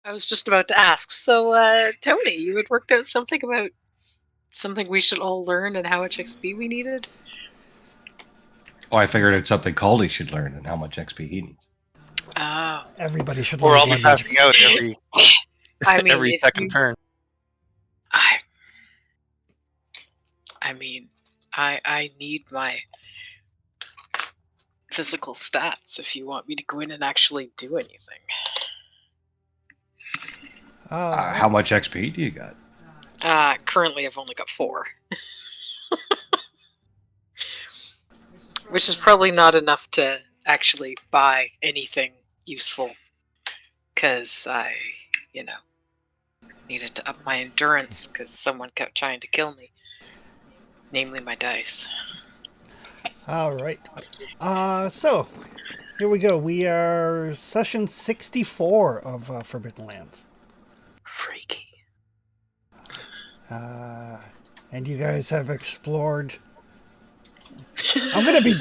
I was just about to ask. So, Tony, you had worked out something about something we should all learn and how much XP we needed? Oh, I figured it's something Caldy should learn and how much XP he needs. Oh. Everybody should Or learn I'll be blending. passing out I mean, every if second you, turn. I, I mean, I need my physical stats if you want me to go in and actually do anything. How much XP do you got? Currently I've only got 4. Which is probably not enough to actually buy anything useful. Because I, needed to up my endurance because someone kept trying to kill me. Namely my dice. All right. So here we go. We are session 64 of Forbidden Lands. Freaky. And you guys have explored. I'm gonna be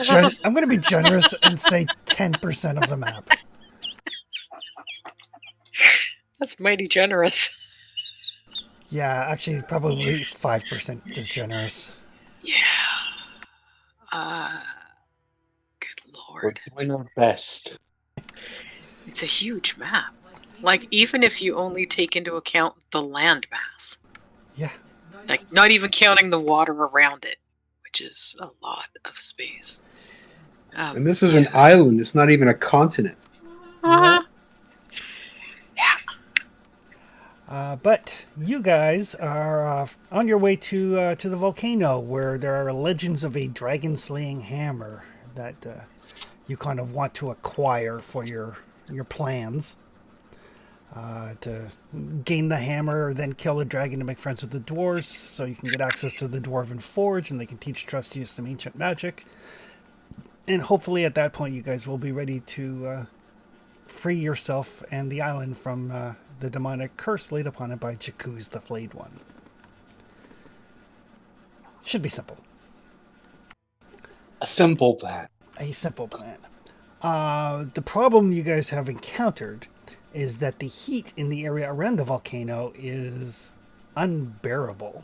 generous and say 10% of the map. That's mighty generous. Yeah, actually, probably 5% is generous. Yeah. Good We're lord. doing our best. It's a huge map. Like, even if you only take into account the land mass. Yeah. Like, not even counting the water around it, which is a lot of space. And this is an island. It's not even a continent. Uh-huh. But you guys are on your way to the volcano, where there are legends of a dragon-slaying hammer that you kind of want to acquire for your plans. To gain the hammer, then kill the dragon to make friends with the dwarves, so you can get access to the dwarven forge, and they can teach Trustius some ancient magic. And hopefully, at that point, you guys will be ready to free yourself and the island from the demonic curse laid upon it by Jakuz the Flayed One. Should be simple. A simple plan. A simple plan. The problem you guys have encountered is that the heat in the area around the volcano is unbearable.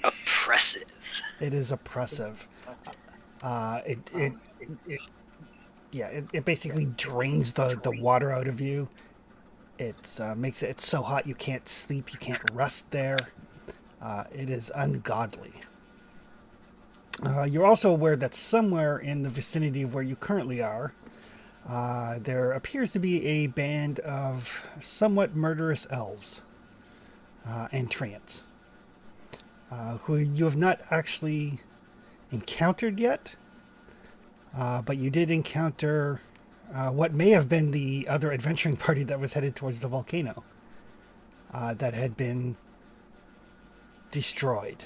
Oppressive. It is oppressive. It basically drains the water out of you. It makes it so hot you can't sleep, you can't rest there. It is ungodly. You're also aware that somewhere in the vicinity of where you currently are, there appears to be a band of somewhat murderous elves and treants, who you have not actually encountered yet, but you did encounter what may have been the other adventuring party that was headed towards the volcano that had been destroyed.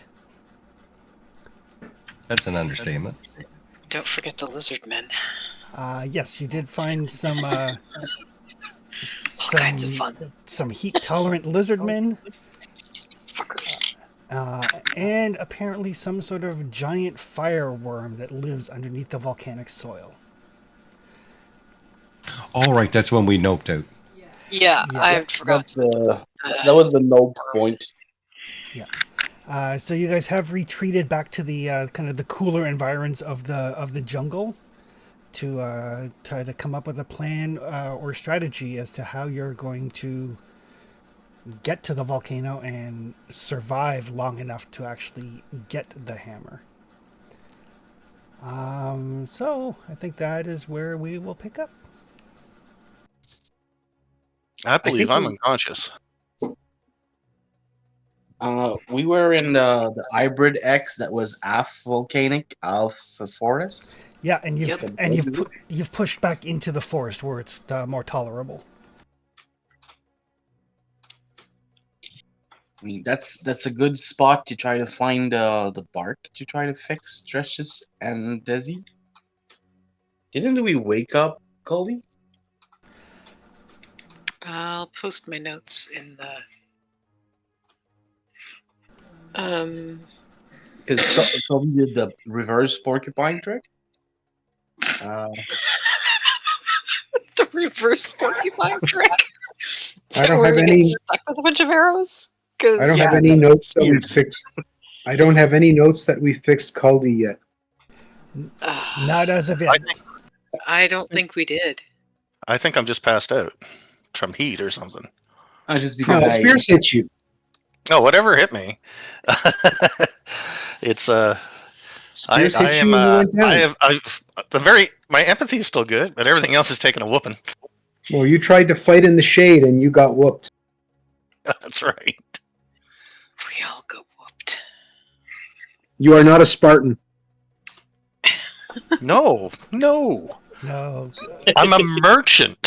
That's an understatement. Don't forget the lizard men. Yes, you did find some kinds of fun. Some heat-tolerant lizardmen. Fuckers. And apparently some sort of giant fireworm that lives underneath the volcanic soil. All right, that's when we noped out. Yeah, I forgot. That was the no point. Yeah. So you guys have retreated back to the kind of the cooler environs of the jungle to try to come up with a plan or strategy as to how you're going to get to the volcano and survive long enough to actually get the hammer. So I think that is where we will pick up. I believe I'm unconscious. We were in the hybrid X that was volcanic, forest. Yeah, and you've pushed back into the forest where it's more tolerable. I mean, that's a good spot to try to find the bark to try to fix Treshus and Desi. Didn't we wake up, Colby? I'll post my notes in the... Because Colby did the reverse porcupine trick. The reverse porcupine trick? I don't Where have you get any. stuck with a bunch of arrows? I don't Because have Yeah, any notes that we spears. fixed. I don't have any notes that we fixed Caldy yet. Not as of yet. I don't think we did. I think I'm just passed out from heat or something. Just No, because the spears hit you. Oh, whatever hit me. It's Spears I hit am you and you went I down. have the very my empathy is still good, but everything else is taking a whooping. Well, you tried to fight in the shade and you got whooped. That's right. We all got whooped. You are not a Spartan. No. No. I'm a merchant.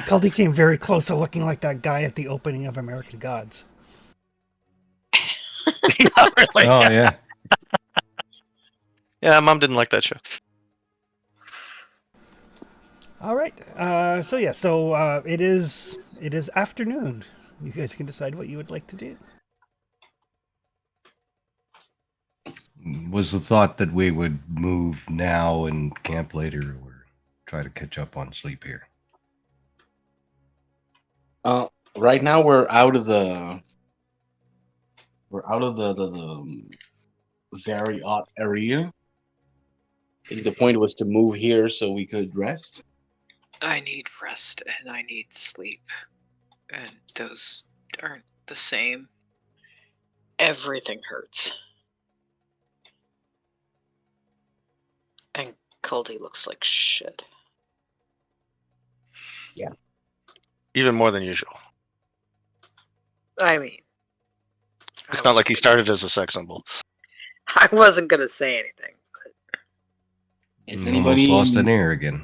Caldy came very close to looking like that guy at the opening of American Gods. Yeah, really. Oh yeah. Yeah, Mom didn't like that show. All right. So it is afternoon. You guys can decide what you would like to do. Was the thought that we would move now and camp later, or try to catch up on sleep here? Right now we're out of the the very hot area. I think the point was to move here so we could rest. I need rest and I need sleep. And those aren't the same. Everything hurts. And Caldy looks like shit. Even more than usual. I mean, It's not like he started as a sex symbol. I wasn't gonna say anything. Is Almost anybody lost an ear again.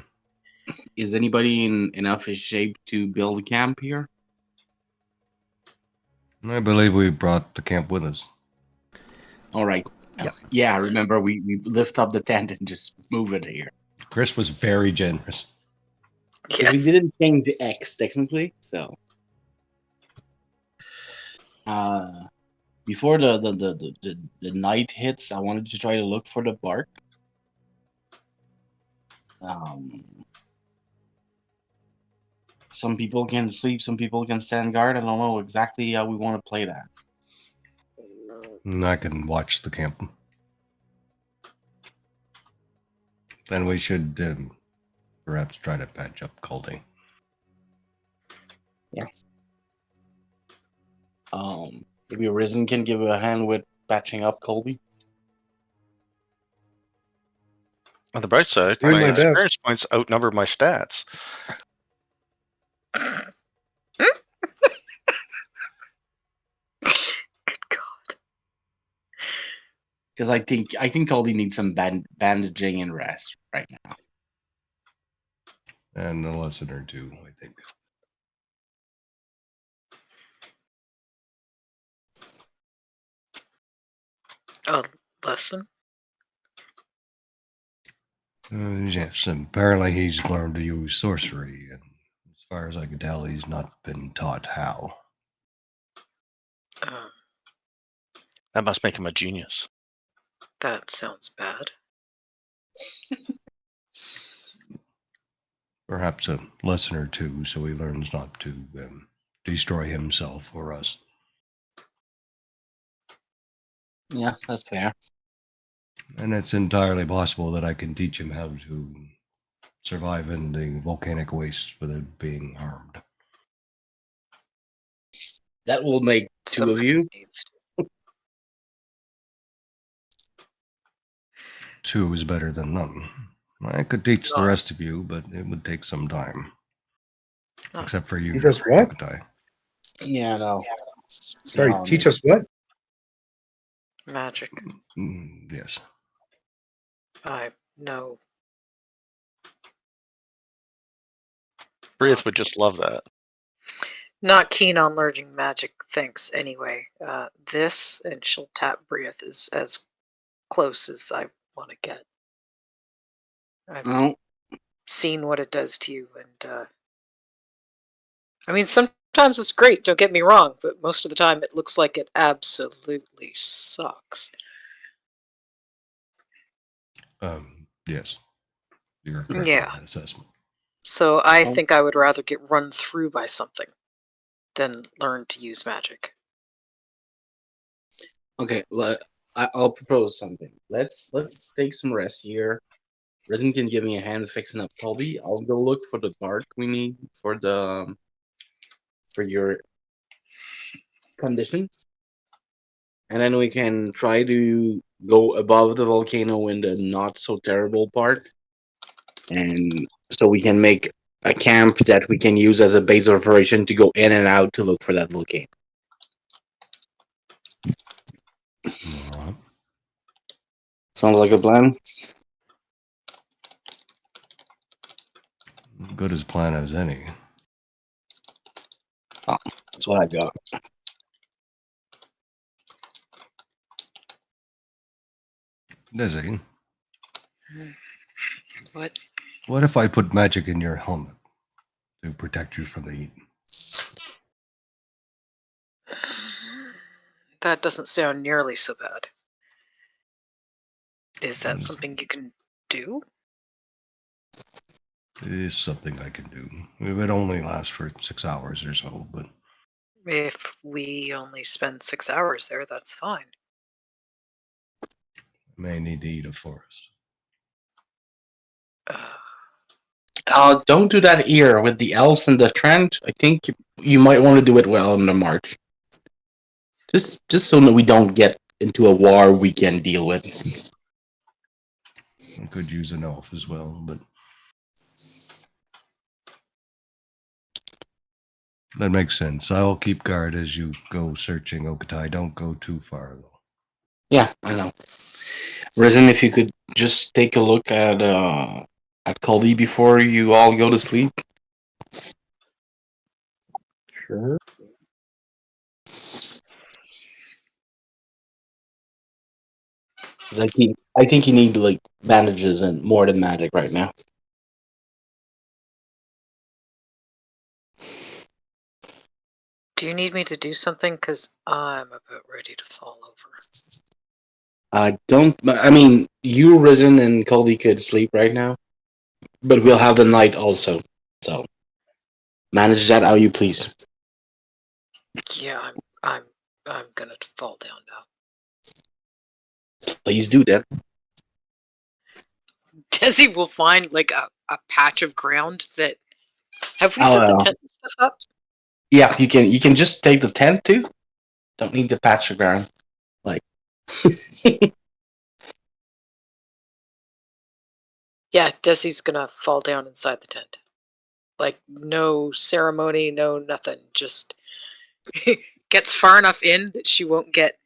is anybody in enough shape to build a camp here? I believe we brought the camp with us. All right. Yep. Yeah, remember we lift up the tent and just move it here. Chris was very generous. Yes. We didn't change the X technically, so before the night hits, I wanted to try to look for the bark. Some people can sleep, some people can stand guard. I don't know exactly how we want to play that. I can watch the camp. Then we should perhaps try to patch up Caldy. Yeah. Maybe Risen can give a hand with patching up Colby. On the bright side, Doing my my best. experience points outnumber my stats. Good God. Because I think Colby needs some bandaging and rest right now. And a lesson or two, I think. A lesson? Yes, apparently he's learned to use sorcery, and as far as I can tell, he's not been taught how. That must make him a genius. That sounds bad. Perhaps a lesson or two, so he learns not to destroy himself or us. Yeah, that's fair. And it's entirely possible that I can teach him how to survive in the volcanic waste without being harmed. That will make two of you. Needs to. Two is better than none. I could teach the rest of you, but it would take some time. Oh. Except for you, Teach us what? Crocodile. Yeah, no. Sorry, teach us what? Magic. Yes. I know. Briath would just love that. Not keen on learning magic things anyway. This, and she'll tap Briath, is as close as I want to get. I've No. seen what it does to you, and I mean, sometimes it's great, don't get me wrong, but most of the time it looks like it absolutely sucks. Yes. You're correct Yeah. in that assessment. So I Oh. think I would rather get run through by something than learn to use magic. Okay, I'll propose something. Let's take some rest here. Resin can give me a hand fixing up Colby. I'll go look for the bark we need for your condition, and then we can try to go above the volcano in the not so terrible part, and so we can make a camp that we can use as a base of operation to go in and out to look for that volcano. All right. Sounds like a plan. Good as plan as any. That's what I got. Dizzy, What? what if I put magic in your helmet to protect you from the heat? That doesn't sound nearly so bad. Is that Yes. something you can do? It is something I can do. It would only last for 6 hours or so, but If we only spend 6 hours there, that's fine. I may need to eat a forest. Don't do that here with the elves and the Trent. I think you might want to do it well in the march. Just so that we don't get into a war we can deal with. I could use an elf as well, but that makes sense. I'll keep guard as you go searching Okatai. Don't go too far, though. Yeah, I know. Risen, if you could just take a look at Cully before you all go to sleep. Sure. 'Cause I think you need like bandages and more than magic right now. Do you need me to do something? Because I'm about ready to fall over. I mean, you, Risen, and Cully could sleep right now, but we'll have the night also. So manage that how you please. Yeah, I'm gonna fall down now. Please do that. Desi will find like a patch of ground that. Have we Oh, set the well. tent and stuff up? Yeah, you can just take the tent too. Don't need to patch the ground. Like Yeah, Desi's gonna fall down inside the tent. Like no ceremony, no nothing. Just gets far enough in that she won't get,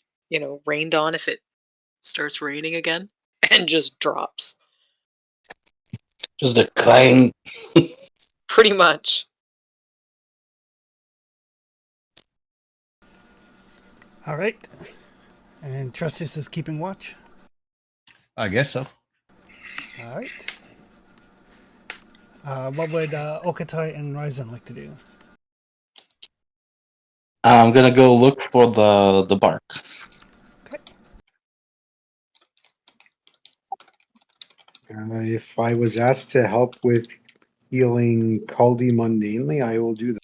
rained on if it starts raining again, and just drops. just a clang. Pretty much. All right. And Trustius is keeping watch. I guess so. All right. What would Okatai and Ryzen like to do? I'm gonna go look for the bark. Okay. If I was asked to help with healing Caldi mundanely, I will do that.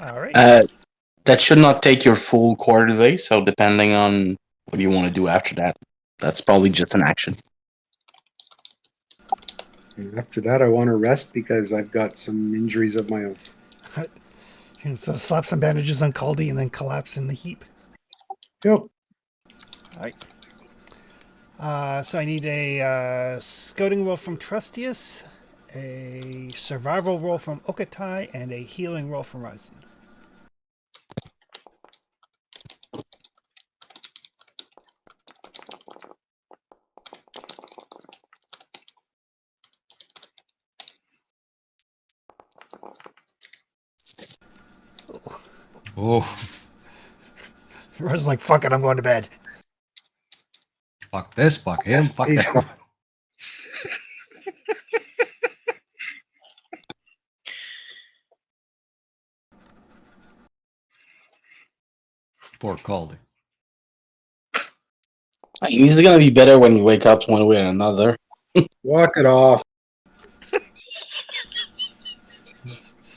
All right. That should not take your full quarter day. So depending on what you want to do after that, that's probably just an action. And after that, I want to rest because I've got some injuries of my own. And so slap some bandages on Caldi and then collapse in the heap. Yep. All right. So I need a scouting roll from Trustius, a survival roll from Okatai, and a healing roll from Ryzen. Oh, Ryzen's like, fuck it, I'm going to bed. fuck this, fuck him, fuck He's that. Poor Caldy. He's gonna be better when you wake up one way or another. Walk it off.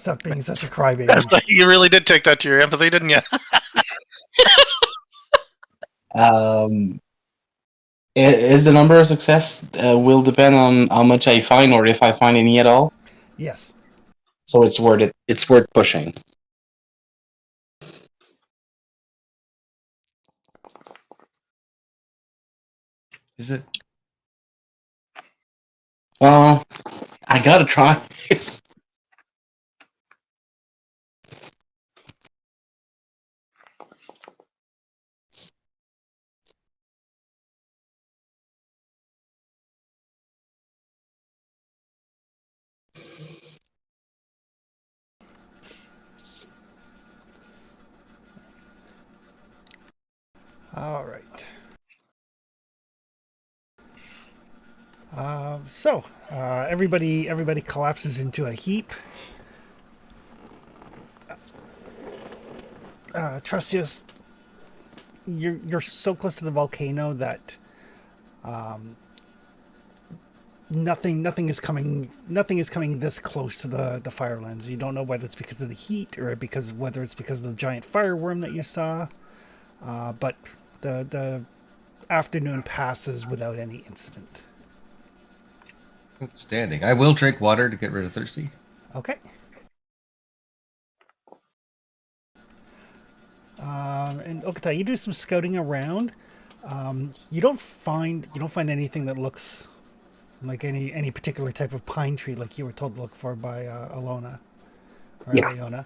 Stop being such a crybaby. You really did take that to your empathy, didn't you? Is the number of success will depend on how much I find or if I find any at all. Yes. So it's worth it. It's worth pushing. Is it? Well, I gotta try. All right. So everybody collapses into a heap. Trustius, you're so close to the volcano that nothing is coming this close to the firelands. You don't know whether it's because of the heat or whether it's because of the giant fireworm that you saw. But the afternoon passes without any incident. Outstanding. I will drink water to get rid of thirsty. Okay. And Okata, you do some scouting around. You don't find anything that looks like any particular type of pine tree like you were told to look for by Alona or Yeah. Leona.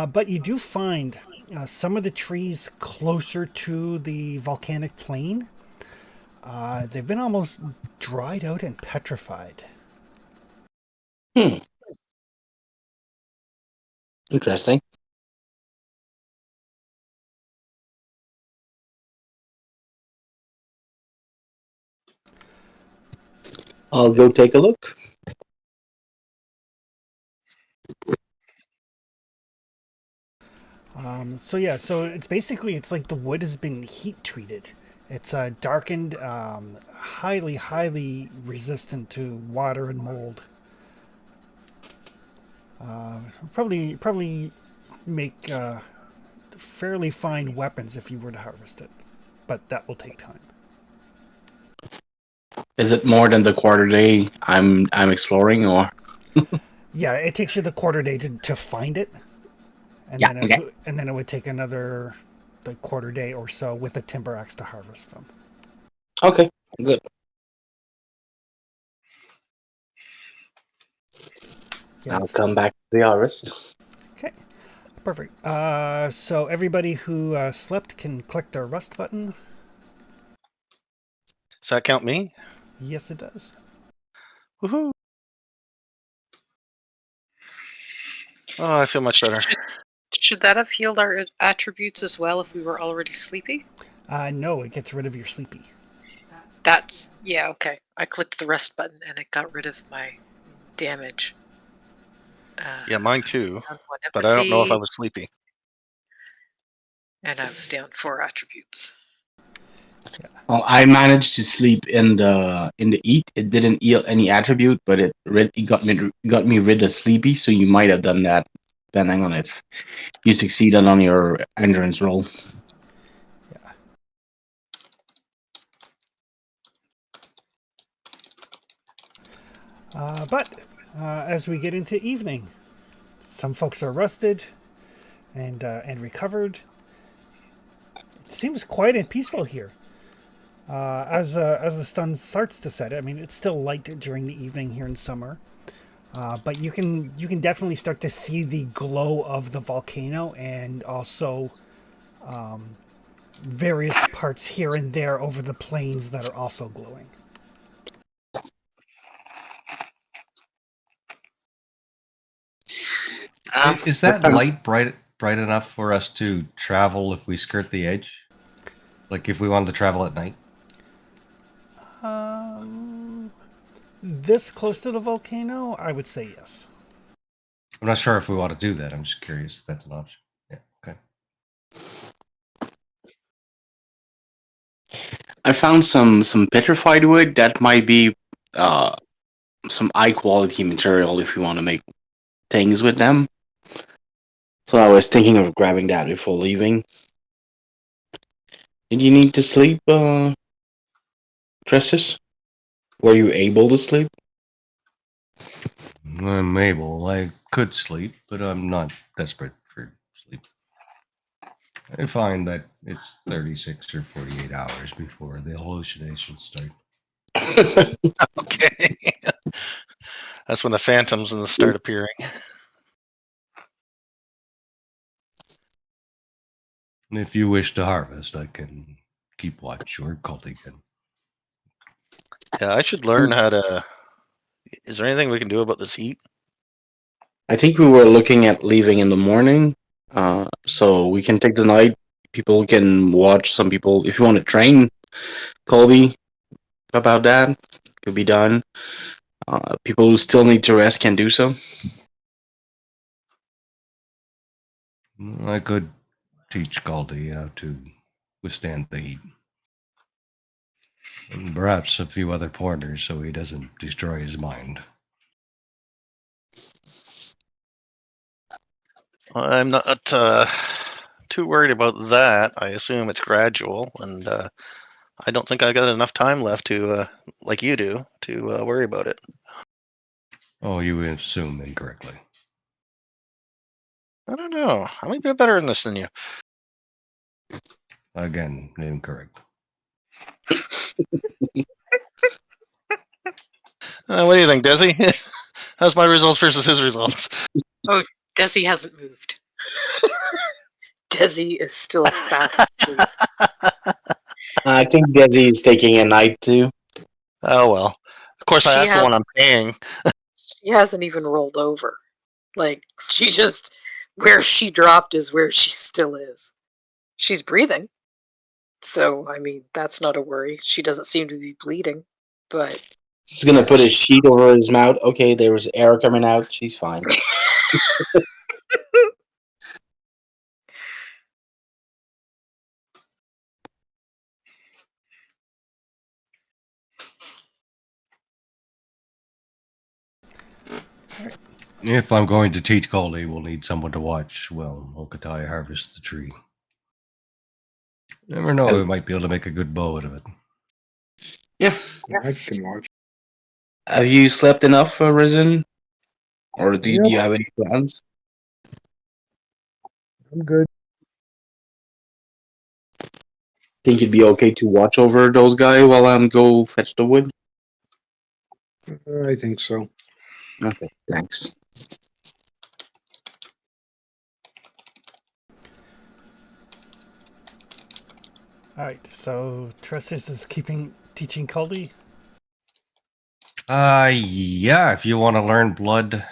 But you do find some of the trees closer to the volcanic plain. They've been almost dried out and petrified. Interesting. I'll go take a look. So it's like the wood has been heat treated. It's darkened, highly resistant to water and mold. Probably make fairly fine weapons if you were to harvest it, but that will take time. Is it more than the quarter day I'm exploring, or? Yeah, it takes you the quarter day to find it, and Yeah, then it would take another quarter day or so with a timber axe to harvest them. Okay, good. Yeah, I'll come back to the harvest. okay, perfect. So everybody who slept can click their rest button. Does that count me? Yes, it does. Woohoo! Oh, I feel much better. Should that have healed our attributes as well if we were already sleepy? No, it gets rid of your sleepy. That's yeah, okay. I clicked the rest button and it got rid of my damage. Yeah, mine too. Down 1 But I don't know if I empathy, was sleepy. and I was down 4 attributes. Well, I managed to sleep in the eat. It didn't heal any attribute, but it got me rid of sleepy. So you might have done that, depending on if you succeeded on your endurance roll. But as we get into evening, some folks are rested and recovered. It seems quiet and peaceful here. As the sun starts to set, I mean, it's still light during the evening here in summer, but you can definitely start to see the glow of the volcano and also various parts here and there over the plains that are also glowing. Is that light bright enough for us to travel if we skirt the edge? Like if we wanted to travel at night? This close to the volcano, I would say yes. I'm not sure if we want to do that. I'm just curious if that's an option. Yeah, okay. I found some petrified wood that might be some high quality material if you want to make things with them. So I was thinking of grabbing that before leaving. Did you need to sleep, Tressus? Were you able to sleep? I'm able. I could sleep, but I'm not desperate for sleep. I find that it's 36 or 48 hours before the hallucinations start. Okay. That's when the phantoms and the start appearing. And if you wish to harvest, I can keep watch, or Culty can. Yeah, I should learn how to. Is there anything we can do about this heat? I think we were looking at leaving in the morning, so we can take the night. People can watch. Some people, if you want to train Colby about that, could be done. People who still need to rest can do so. I could teach Culty how to withstand the heat. And perhaps a few other pointers so he doesn't destroy his mind. I'm not too worried about that. I assume it's gradual, and I don't think I got enough time left to, like you do, to worry about it. Oh, you assume incorrectly. I don't know. I might be better in this than you. Again, incorrect. What do you think, Desi? How's my results versus his results? Desi hasn't moved. Desi is still fast asleep. I think Desi is taking a night too. Oh well. Of course, I She asked the one I'm paying. She hasn't even rolled over. Like, she just, where she dropped is where she still is. She's breathing. So, I mean, that's not a worry. She doesn't seem to be bleeding. But, He's gonna put a sheet over his mouth. Okay, there was air coming out. She's fine. If I'm going to teach Culty, we'll need someone to watch while Okatai harvests the tree. Never know, we might be able to make a good bow out of it. Yeah. I can watch. Have you slept enough, Risen? Or do Yep. you have any plans? I'm good. Think it'd be okay to watch over those guys while I'm go fetch the wood? I think so. Okay, thanks. All right, so Tressus is teaching Culdy. Yeah, if you want to learn Blood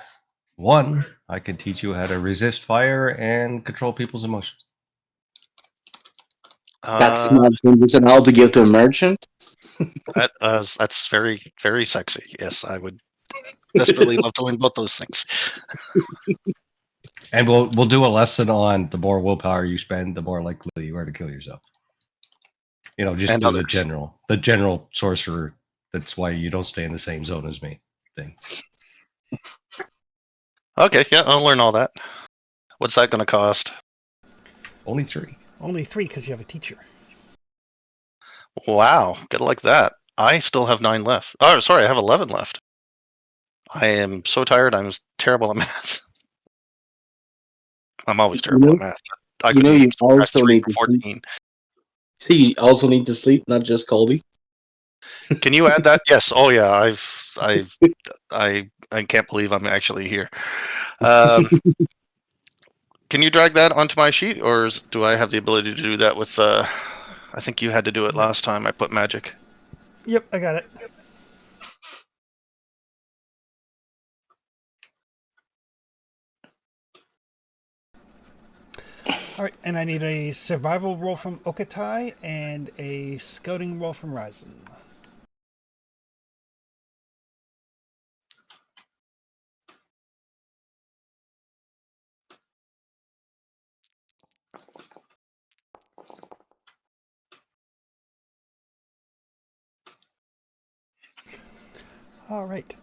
1, I can teach you how to resist fire and control people's emotions. That's not and how to give to a merchant. That's very, very sexy. Yes, I would desperately love to learn both those things. And we'll do a lesson on the more willpower you spend, the more likely you are to kill yourself. You know, just And do others. the general sorcerer. That's why you don't stay in the same zone as me thing. Okay, yeah, I'll learn all that. What's that going to cost? Only 3. Only 3 because you have a teacher. Wow, gotta like that. I still have 9 left. Oh, sorry, I have 11 left. I am so tired. I'm terrible at math. I'm always terrible at math. I You couldn't press also 3 need for to sleep. 14. See, you also need to sleep, not just Colby. Can you add that? Yes. Oh yeah. I can't believe I'm actually here. Can you drag that onto my sheet, or do I have the ability to do that with? I think you had to do it last time I put magic. Yep, I got it. All right, and I need a survival roll from Okatai and a scouting roll from Ryzen. All right.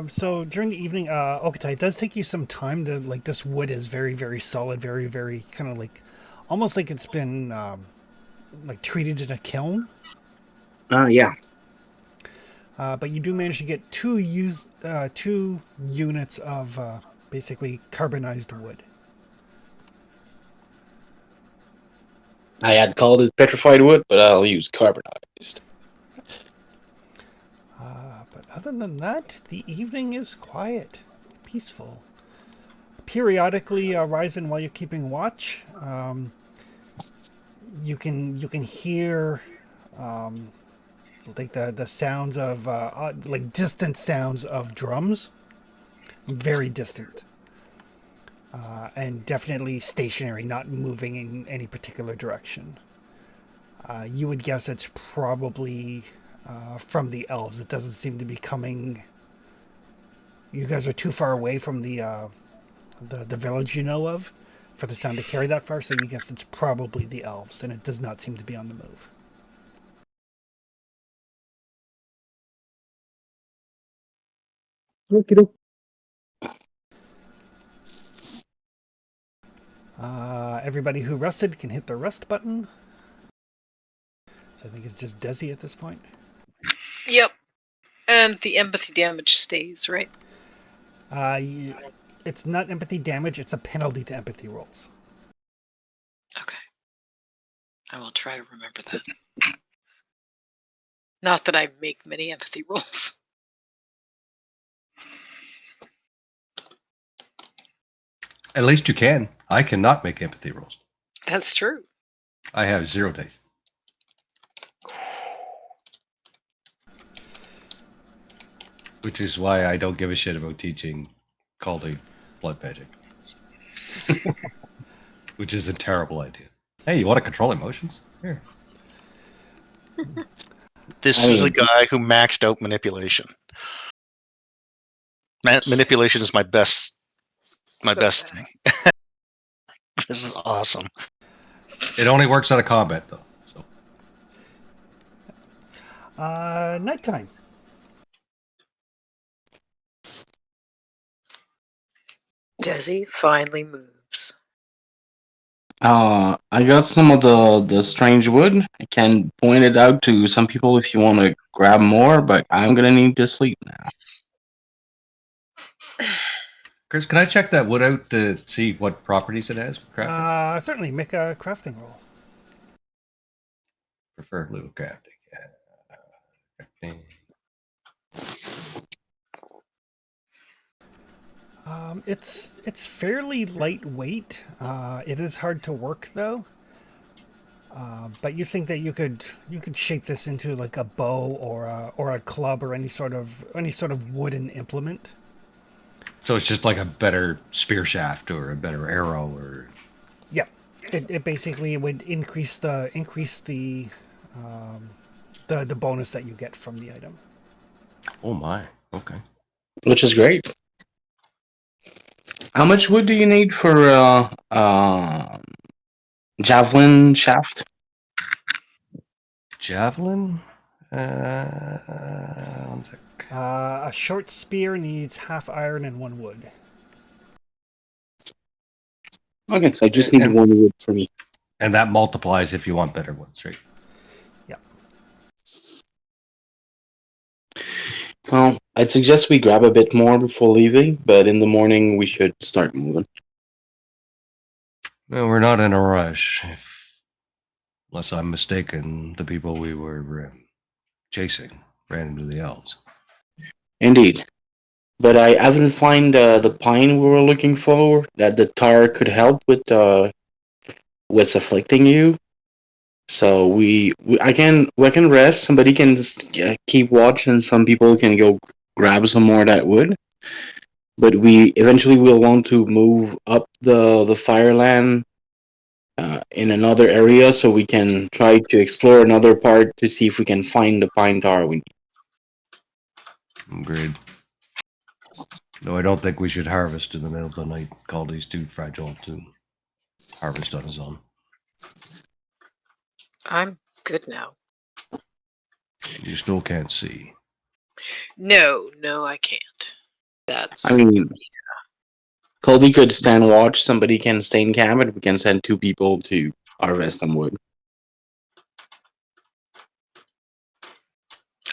So during the evening, Okatai, it does take you some time to like. This wood is very, very solid, very, very kind of like, almost like it's been like treated in a kiln. Yeah. But you do manage to get two units of basically carbonized wood. I had called it petrified wood, but I'll use carbonized. But other than that, the evening is quiet, peaceful. Periodically, Ryzen, while you're keeping watch, you can hear like the sounds of like distant sounds of drums, very distant, and definitely stationary, not moving in any particular direction. You would guess it's probably from the elves. It doesn't seem to be coming. You guys are too far away from the village you know of for the sound to carry that far, so you guess it's probably the elves, and it does not seem to be on the move. Okie doke. Everybody who rested can hit the rest button. So I think it's just Desi at this point. Yep. And the empathy damage stays, right? It's not empathy damage, it's a penalty to empathy rolls. Okay. I will try to remember that. Not that I make many empathy rolls. At least you can. I cannot make empathy rolls. That's true. I have 0 dice. Which is why I don't give a shit about teaching Caldi blood magic. Which is a terrible idea. Hey, you want to control emotions? Here. This is a guy who maxed out manipulation. Manipulation is my best bad. thing. This is awesome. It only works out of combat, though. So. Nighttime. Desi finally moves. I got some of the strange wood. I can point it out to some people if you want to grab more, but I'm gonna need to sleep now. Chris, can I check that wood out to see what properties it has? For crafting? Certainly, make a crafting roll. Preferably with crafting. Yeah. It's fairly lightweight. It is hard to work though. But you think that you could shape this into like a bow or a club or any sort of wooden implement. So it's just like a better spear shaft or a better arrow, or Yeah, it basically would increase the bonus that you get from the item. oh my, okay. Which is great. How much wood do you need for javelin shaft? Javelin. One sec. A short spear needs half iron and 1 wood. Okay, so I just need And- 1 wood for me. And that multiplies if you want better ones, right? Yeah. Well, I'd suggest we grab a bit more before leaving, but in the morning we should start moving. No, we're not in a rush. Unless I'm mistaken, the people we were chasing ran into the elves. Indeed. But I haven't find the pine we were looking for, that the tar could help with what's afflicting you. So I can rest. Somebody can just keep watch, and some people can go grab some more of that wood. But we eventually will want to move up the Fireland in another area, so we can try to explore another part to see if we can find the pine tar we need. Agreed. No, I don't think we should harvest in the middle of the night. Caldy's too fragile to harvest on his own. I'm good now. You still can't see. No, I can't. That's I mean, Cody could stand watch. Somebody can stay in camp, and we can send 2 people to harvest some wood.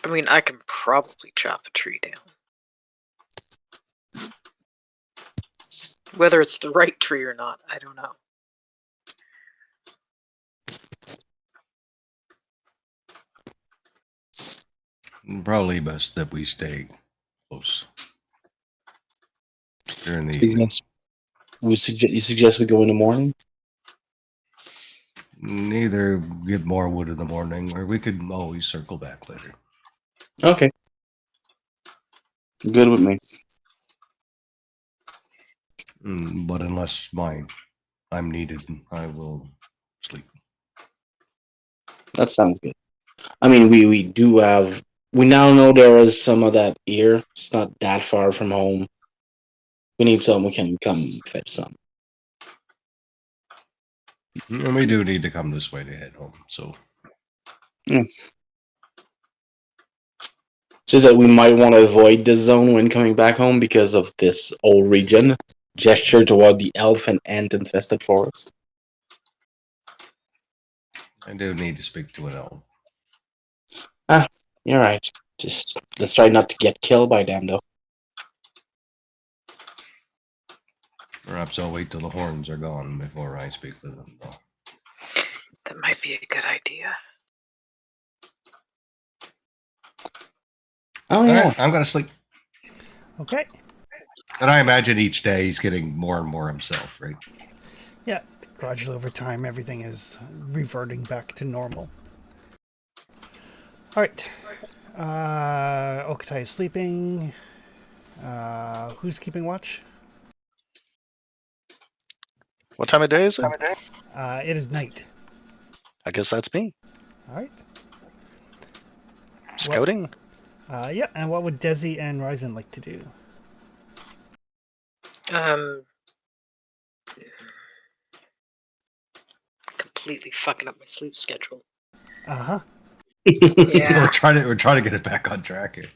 I mean, I can probably chop a tree down. Whether it's the right tree or not, I don't know. Probably best that we stay close during the So evening. you suggest we go in the morning? Either get more wood in the morning, or we could always circle back later. Okay. Good with me. But unless I'm needed, I will sleep. That sounds good. I mean, we do have. We now know there is some of that here. It's not that far from home. We need some. We can come fetch some. And we do need to come this way to head home. So Just that we might want to avoid this zone when coming back home because of this old region. Gesture toward the elf and ant infested forest. I do need to speak to an elf. You're right. Just let's try not to get killed by them, though. Perhaps I'll wait till the horns are gone before I speak with them, though. That might be a good idea. Oh All yeah. right, I'm gonna sleep. Okay. And I imagine each day he's getting more and more himself, right? Yeah. Gradually over time, everything is reverting back to normal. All right. Okatai is sleeping. Who's keeping watch? What time of day is it? It is night. I guess that's me. All right. Scouting? Yeah. And what would Desi and Ryzen like to do? Completely fucking up my sleep schedule. Uh huh. Yeah. we're trying to get it back on track here.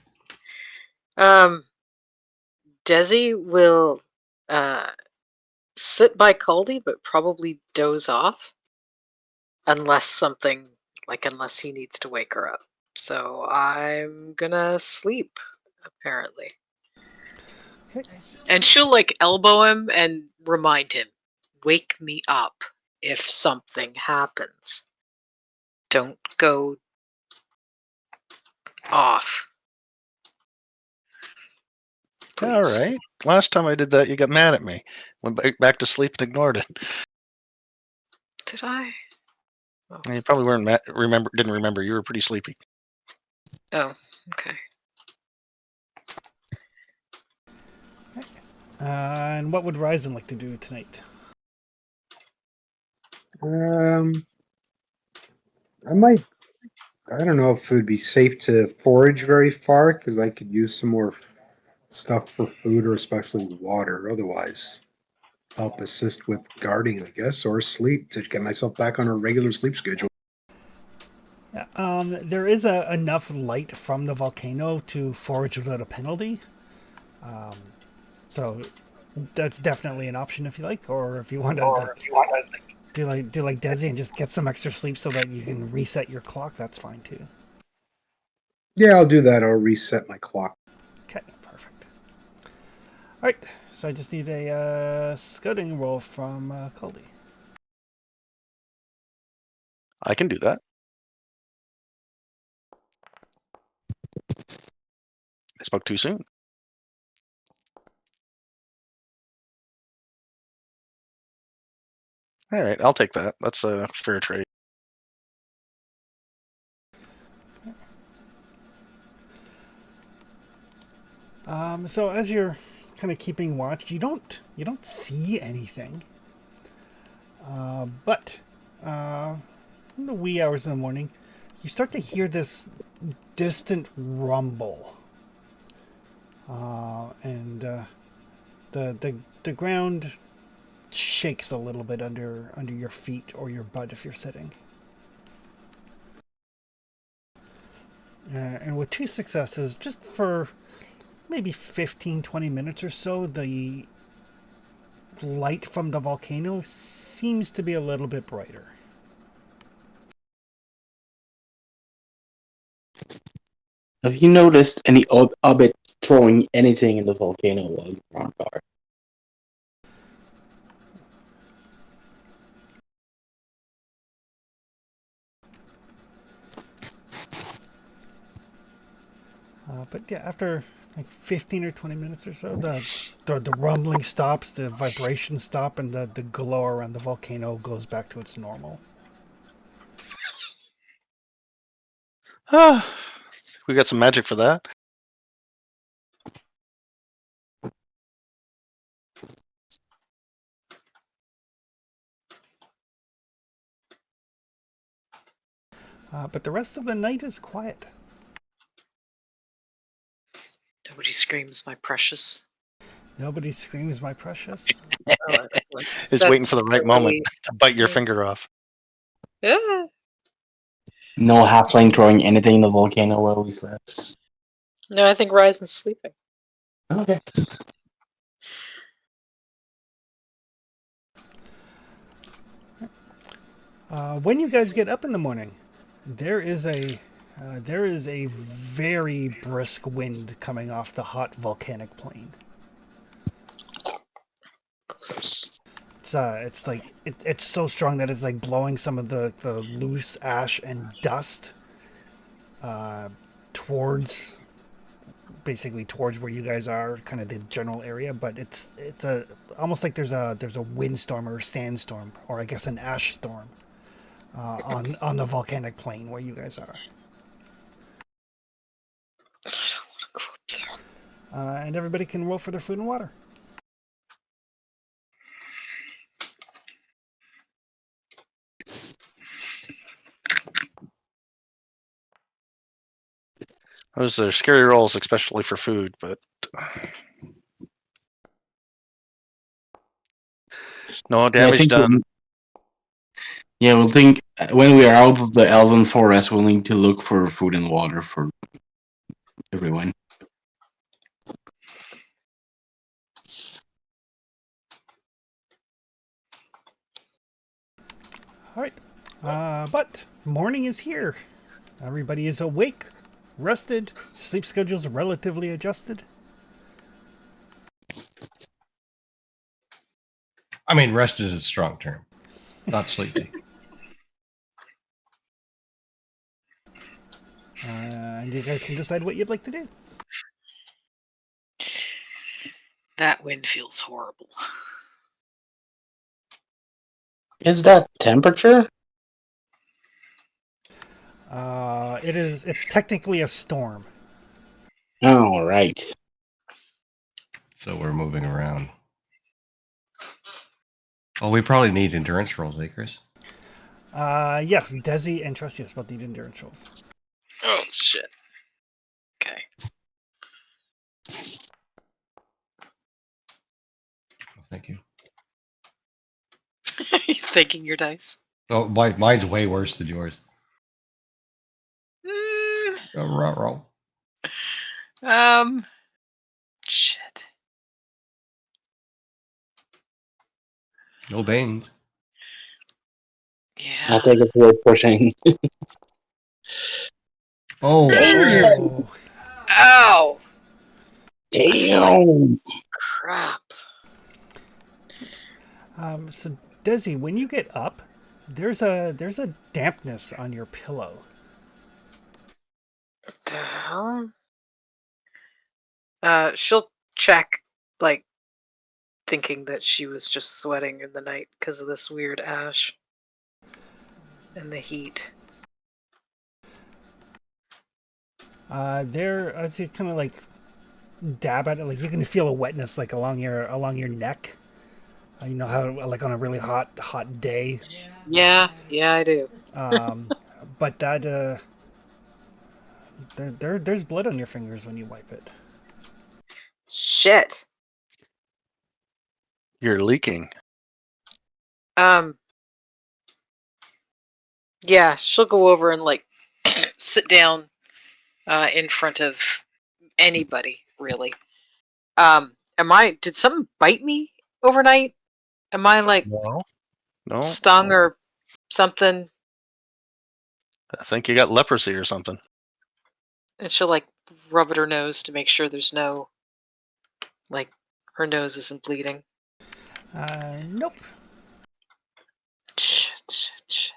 Desi will sit by Caldy, but probably doze off unless he needs to wake her up. So I'm gonna sleep, apparently. Okay. And she'll like elbow him and remind him, wake me up if something happens. Don't go off. All Please. right. Last time I did that, you got mad at me. Went back to sleep and ignored it. Did I? And you probably weren't didn't remember. You were pretty sleepy. Oh, okay. And what would Ryzen like to do tonight? I might. I don't know if it would be safe to forage very far because I could use some more stuff for food or especially water. Otherwise, help assist with guarding, I guess, or sleep to get myself back on a regular sleep schedule. Yeah, there is enough light from the volcano to forage without a penalty. So that's definitely an option if you like, or if you want to do like Desi and just get some extra sleep so that you can reset your clock. That's fine too. Yeah, I'll do that. I'll reset my clock. Okay, perfect. All right, so I just need a scouting roll from Caldy. I can do that. I spoke too soon. All right, I'll take that. That's a fair trade. So as you're kind of keeping watch, you don't see anything, but in the wee hours of the morning, you start to hear this distant rumble, and the ground shakes a little bit under your feet or your butt if you're sitting. And with 2 successes, just for maybe 15, 20 minutes or so, the light from the volcano seems to be a little bit brighter. Have you noticed any Hobbit throwing anything in the volcano while you're on guard? But yeah, after like 15 or 20 minutes or so, the rumbling stops, the vibrations stop, and the glow around the volcano goes back to its normal. We got some magic for that. But the rest of the night is quiet. Nobody screams, my precious. Nobody screams, "My precious." Oh, excellent. Is waiting for the That's right moment really- to bite your Yeah. finger off. Yeah. No halfling throwing anything in the volcano while we slept. No, I think Ryzen's sleeping. Okay. When you guys get up in the morning, there is a very brisk wind coming off the hot volcanic plain. It's so strong that it's like blowing some of the loose ash and dust towards where you guys are, kind of the general area. But it's almost like there's a windstorm or a sandstorm, or I guess an ash storm on the volcanic plain where you guys are. I don't want to go up there. And everybody can roll for their food and water. Those are scary rolls, especially for food, but no damage done. Yeah, we'll think when we are out of the Elven Forest, we'll need to look for food and water for everyone. All right. But morning is here. Everybody is awake, rested, sleep schedules relatively adjusted. I mean, rest is a strong term. Not sleepy. And you guys can decide what you'd like to do. That wind feels horrible. Is that temperature? It's technically a storm. Oh, right. So we're moving around. Oh, we probably need endurance rolls, eh, Chris? Yes, Desi and Trustius both need endurance rolls. Oh, shit. Okay. Oh, thank you. Are you thinking your dice? Oh, mine's way worse than yours. Mm, Roll. shit. No Banes. Yeah. I'll take it for pushing. Oh, Oh, Ow! Damn. Crap. so Desi, when you get up, there's a dampness on your pillow. What the hell? She'll check, like, thinking that she was just sweating in the night because of this weird ash and the heat. There, as you kind of like dab at it, like you can feel a wetness like along your neck. You know how like on a really hot day. Yeah, I do. But that there's blood on your fingers when you wipe it. Shit. You're leaking. Yeah, she'll go over and like sit down in front of anybody, really. Did something bite me overnight? Am I like No. No. stung or something? I think you got leprosy or something. And she'll like rub at her nose to make sure there's no, like, her nose isn't bleeding. Nope. Shit.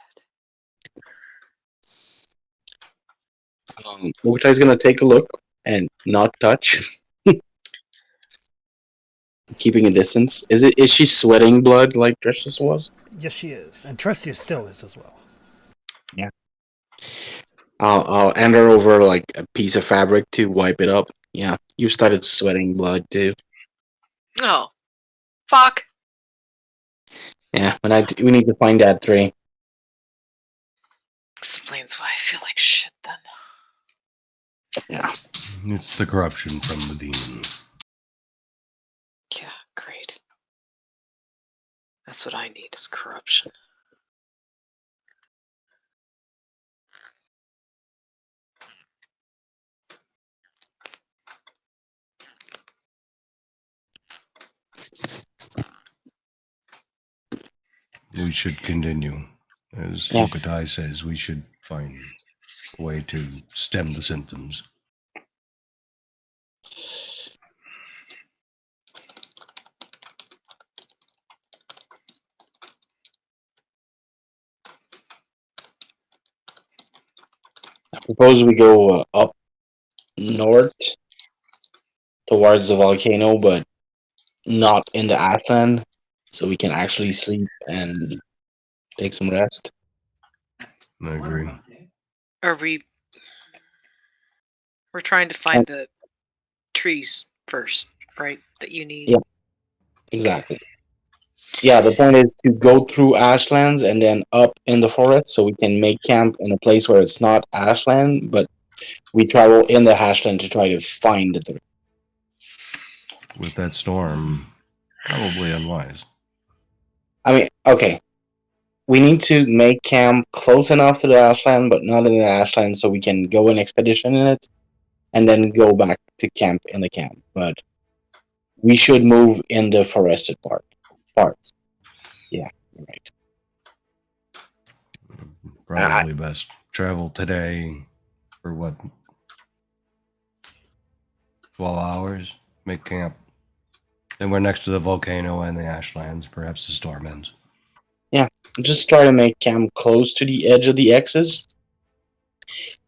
Mokutai's gonna take a look and not touch. Keeping a distance. Is she sweating blood like Drishus was? Yes, she is, and Tressius still is as well. I'll hand her over like a piece of fabric to wipe it up. Yeah, you started sweating blood too. Oh, fuck. Yeah, we need to find that 3. Explains why I feel like shit then. Yeah. It's the corruption from the demon. Yeah, great. That's what I need is corruption. We should continue. As Yeah. Mokutai says, we should find a way to stem the symptoms. I propose we go up north towards the volcano, but not in the ashland, so we can actually sleep and take some rest. I agree. Are we... We're trying to find the trees first, right? That you need. Yeah. Exactly. Yeah, the point is to go through ashlands and then up in the forest, so we can make camp in a place where it's not ashland, but we travel in the ashland to try to find the. With that storm, probably unwise. I mean, okay. We need to make camp close enough to the ashland, but not in the ashland, so we can go an expedition in it, and then go back to camp in the camp. But we should move in the forested parts. Yeah, you're right. Probably best travel today for what? 12 hours? Make camp. Then we're next to the volcano and the ashlands. Perhaps the storm ends. Just try to make camp close to the edge of the X's,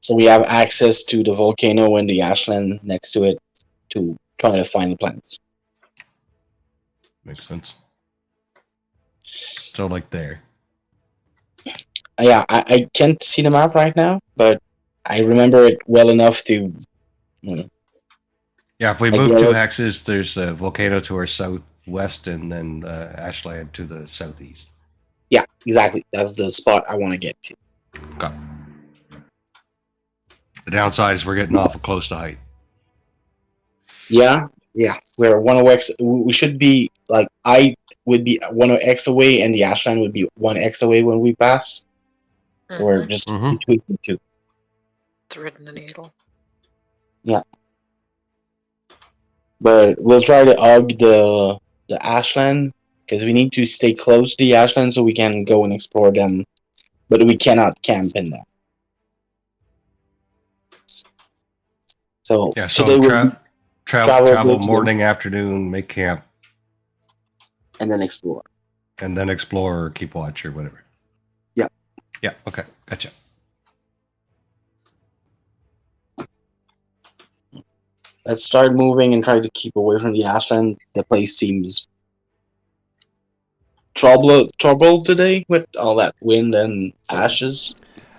so we have access to the volcano and the ashland next to it to try to find the plants. Makes sense. So, like there. Yeah, I can't see the map right now, but I remember it well enough to. Yeah, if we Like move the 2 other- hexes, there's a volcano to our southwest and then ashland to the southeast. Yeah, exactly. That's the spot I want to get to. Got it. The downside is we're getting awful close to height. Yeah. We're 1x. We should be like I would be 1x away, and the ashland would be 1x away when we pass. So we're just Mhm. between the two. Threading the needle. But we'll try to hug the ashland because we need to stay close to the ashland so we can go and explore them, but we cannot camp in them. So Yeah, so today we'll travel travel morning, afternoon, make camp, and then explore. and then explore or keep watch or whatever. Yeah. Yeah, okay. Gotcha. Let's start moving and try to keep away from the ashland. The place seems troubled today with all that wind and ashes.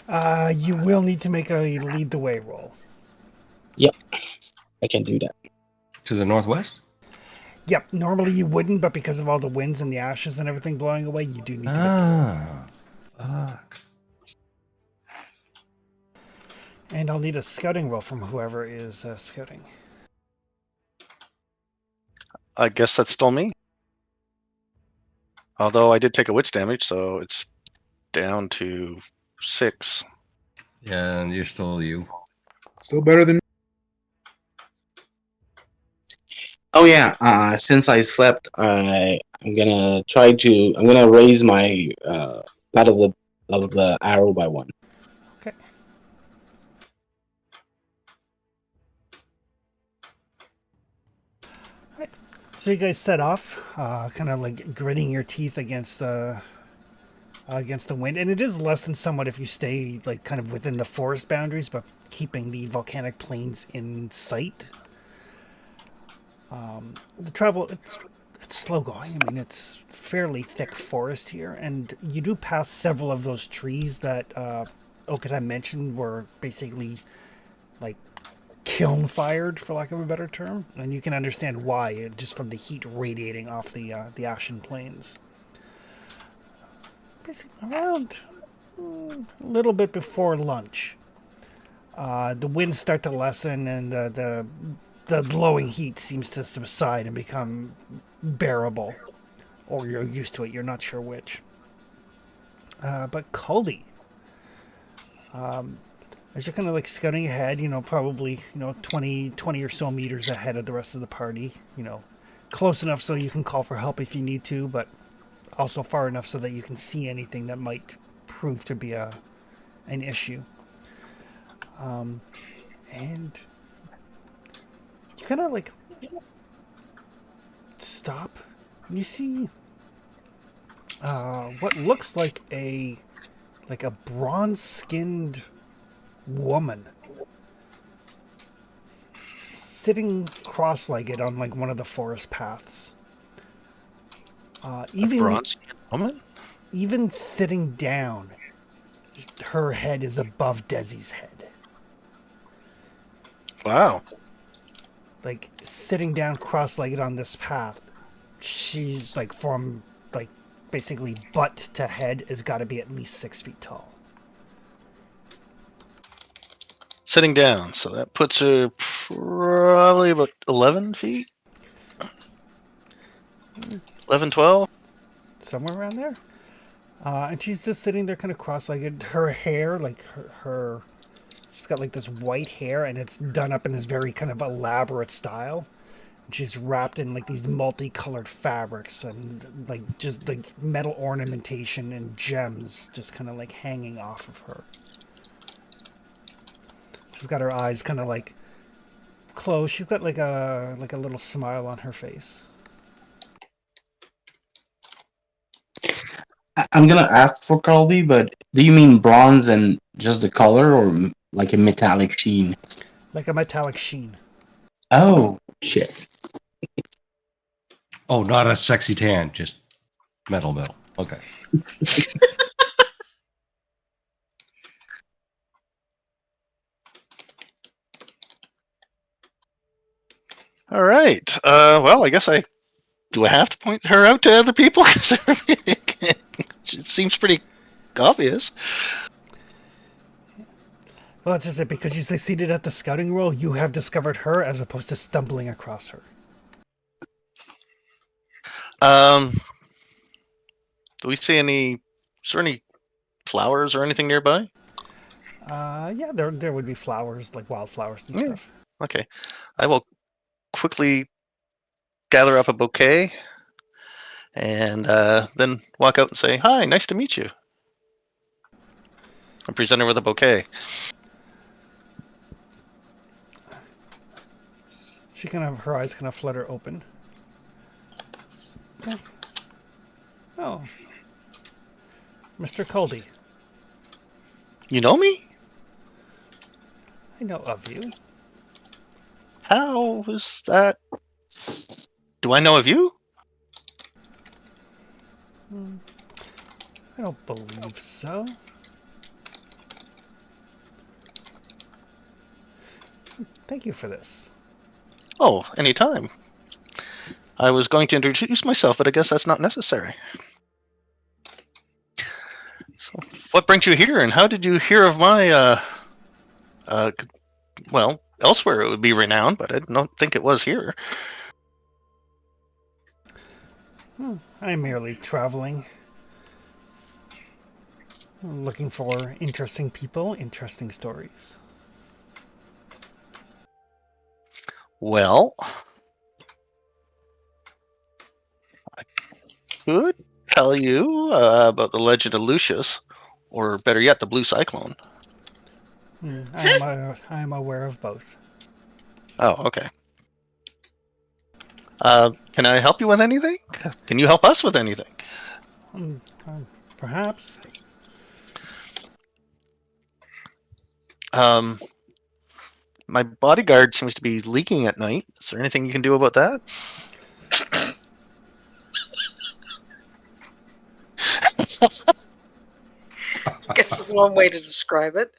You will need to make a lead the way roll. I can do that. To the northwest? Yep, normally you wouldn't, but because of all the winds and the ashes and everything blowing away, you do need to make Ah, fuck. And I'll need a scouting roll from whoever is scouting. I guess that's still me. Although I did take a witch damage, so it's down to 6. Yeah, and you're still you. Still better than Oh yeah. Since I slept, I'm gonna try to. I'm gonna raise my pad of the arrow by one. Okay. Alright. So you guys set off, kind of like gritting your teeth against the wind, and it is less than somewhat if you stay like kind of within the forest boundaries, but keeping the volcanic plains in sight. The travel it's slow going. I mean, it's fairly thick forest here, and you do pass several of those trees that Okata mentioned were basically like kiln fired, for lack of a better term, and you can understand why, just from the heat radiating off the ashen plains. Basically, around a little bit before lunch, the winds start to lessen, and the blowing heat seems to subside and become bearable, or you're used to it. You're not sure which. But Caldy, as you're kind of like scouting ahead, probably 20 or so meters ahead of the rest of the party, close enough so you can call for help if you need to, but also far enough so that you can see anything that might prove to be an issue. And you kind of like stop, and you see what looks like a bronze-skinned woman sitting cross-legged on like one of the forest paths. A bronze woman? Even sitting down, her head is above Desi's head. Wow. Like sitting down cross-legged on this path, she's like from like basically butt to head has got to be at least 6 feet tall. Sitting down, so that puts her probably about 11 feet? 11, 12? Somewhere around there. And she's just sitting there kind of cross-legged. Her hair, like her she's got like this white hair, and it's done up in this very kind of elaborate style. And she's wrapped in like these multicolored fabrics and like just like metal ornamentation and gems just kind of like hanging off of her. She's got her eyes kind of like closed. She's got like a little smile on her face. I'm gonna ask for Caldy, but do you mean bronze and just the color, or like a metallic sheen? Like a metallic sheen. Oh shit! Oh, not a sexy tan, just metal. Okay. All right. Well, I guess do I have to point her out to other people? Because it seems pretty obvious. Well, it's just that because you succeeded at the scouting role, you have discovered her as opposed to stumbling across her. Do we see any? Is there any flowers or anything nearby? Yeah, there would be flowers, like wildflowers and stuff. Okay. I will quickly gather up a bouquet and then walk out and say, "Hi, nice to meet you." And present her with a bouquet. She kind of, her eyes kind of flutter open. Oh, Mr. Caldy, You know me? I know of you. How is that? Do I know of you? I don't believe so. Thank you for this. Oh, anytime. I was going to introduce myself, but I guess that's not necessary. So, what brings you here, and how did you hear of my, well, elsewhere it would be renowned, but I don't think it was here. I'm merely traveling. Looking for interesting people, interesting stories. Well, I could tell you about the legend of Lucius, or better yet, the Blue Cyclone. I am aware of both. Oh, okay. Can I help you with anything? Can you help us with anything? Perhaps. My bodyguard seems to be leaking at night. Is there anything you can do about that? I guess this is one way to describe it.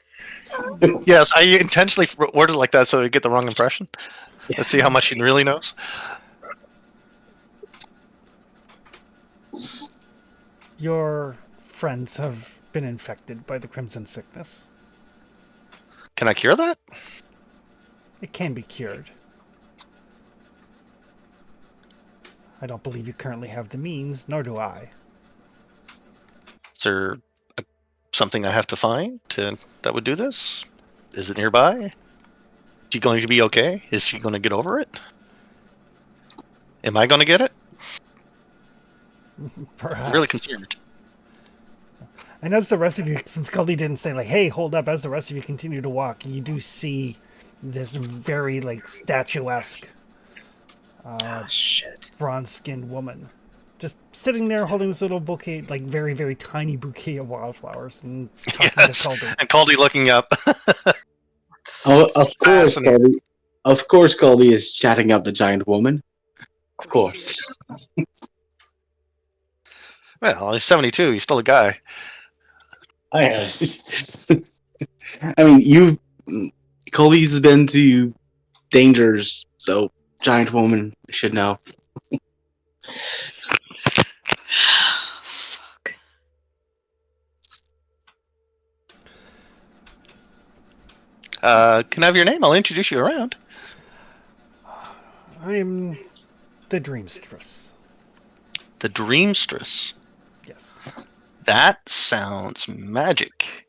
Yes, I intentionally worded it like that so I get the wrong impression. Let's see how much he really knows. Your friends have been infected by the Crimson Sickness. Can I cure that? It can be cured. I don't believe you currently have the means, nor do I. Is there something I have to find that would do this? Is it nearby? Is she going to be okay? Is she going to get over it? Am I going to get it? Perhaps. I'm really concerned. And as the rest of you, since Cully didn't say, like, hey, hold up, as the rest of you continue to walk, you do see this very, like, statuesque Shit. bronze-skinned woman just sitting there holding this little bouquet, like, very, very tiny bouquet of wildflowers and talking Yes, to Cully. and Caldy looking up. Oh, of course, Fascinating. Caldy. Of course, Caldy is chatting up the giant woman. Of course. Well, he's 72. He's still a guy. I mean, Caldy's been to dangers, so giant woman should know. Fuck. Can I have your name? I'll introduce you around. I'm the Dreamstress. The Dreamstress. Yes. That sounds magic.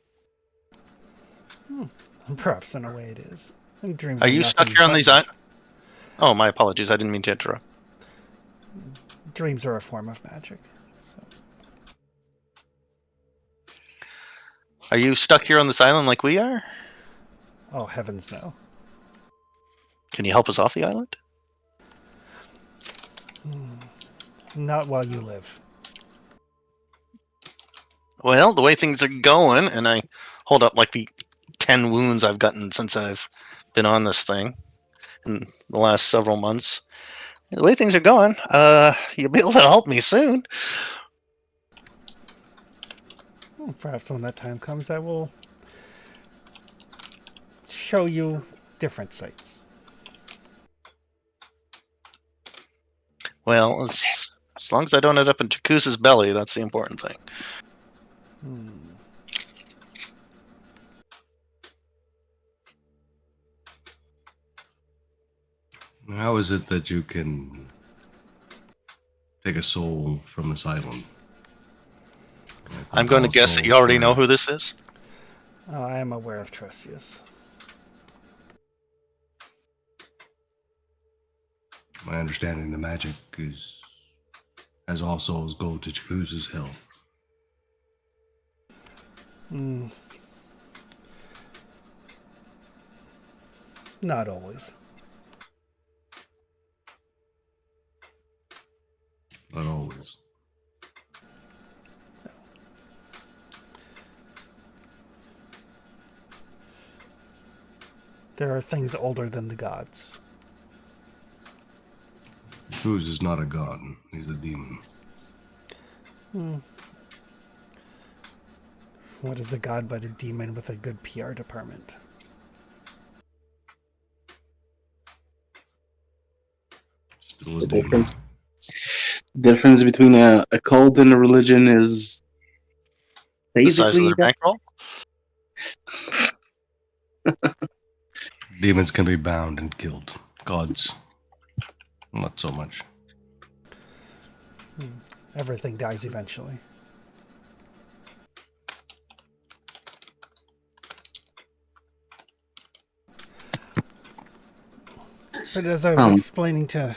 Perhaps in a way it is. And dreams Are you stuck nothing here on but these magic. islands? Oh, my apologies. I didn't mean to interrupt. Dreams are a form of magic. So. Are you stuck here on this island like we are? Oh, heavens no. Can you help us off the island? Not while you live. Well, the way things are going, and I hold up like the 10 wounds I've gotten since I've been on this thing in the last several months. The way things are going, you'll be able to help me soon. Perhaps when that time comes, I will show you different sights. Well, as long as I don't end up in Takusa's belly, that's the important thing. How is it that you can take a soul from this island? I'm going to guess that you already know who this is. I am aware of Tresius. My understanding, the magic is as all souls go to Chakuza's hill. Not always. Not always. There are things older than the gods. Chakuz is not a god. He's a demon. What is a god but a demon with a good PR department? Still a The demon. difference between a cult and a religion is The size of basically their bankroll. Demons can be bound and killed. Gods, not so much. Everything dies eventually. But as I was Um. explaining to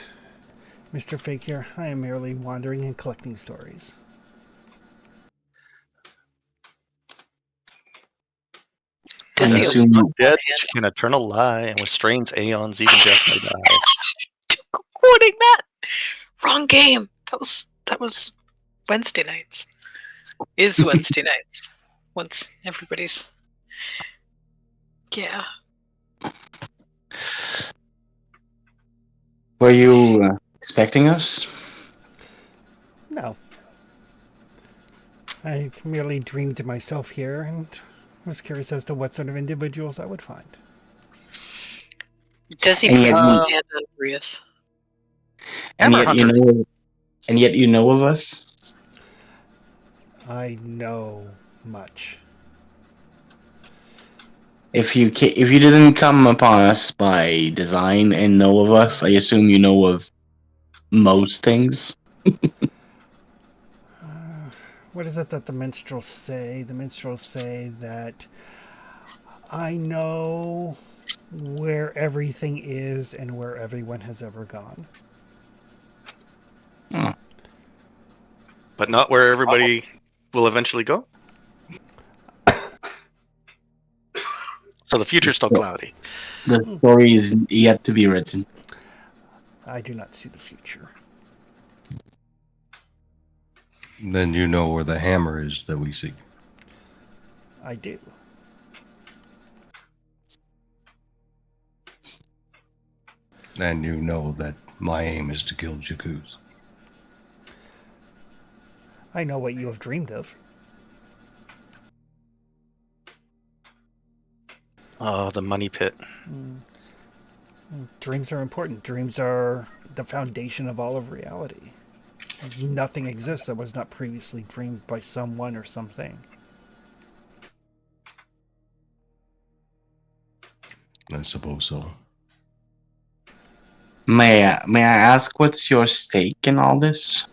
Mr. Fakir, I am merely wandering and collecting stories. I Dizzy Death will is assume not on dead, hand. she can eternal lie, and with strains aeons even death may die. Quoting that. Wrong game. That was Wednesday nights. Is Wednesday nights. Once everybody's. Yeah. Were you expecting us? No. I merely dreamed to myself here and was curious as to what sort of individuals I would find. Does he And yet, puts one you, hand on Brieth? and Hammer yet you hunters. know, and yet you know of us. I know much. If you didn't come upon us by design and know of us, I assume you know of most things. What is it that the minstrels say? The minstrels say that I know where everything is and where everyone has ever gone. Oh. But not where everybody will eventually go. So the future's still cloudy. The story is yet to be written. I do not see the future. Then you know where the hammer is that we seek. I do. And you know that my aim is to kill Jakuz. I know what you have dreamed of. Oh, the money pit. Dreams are important. Dreams are the foundation of all of reality. Nothing exists that was not previously dreamed by someone or something. I suppose so. May I ask what's your stake in all this?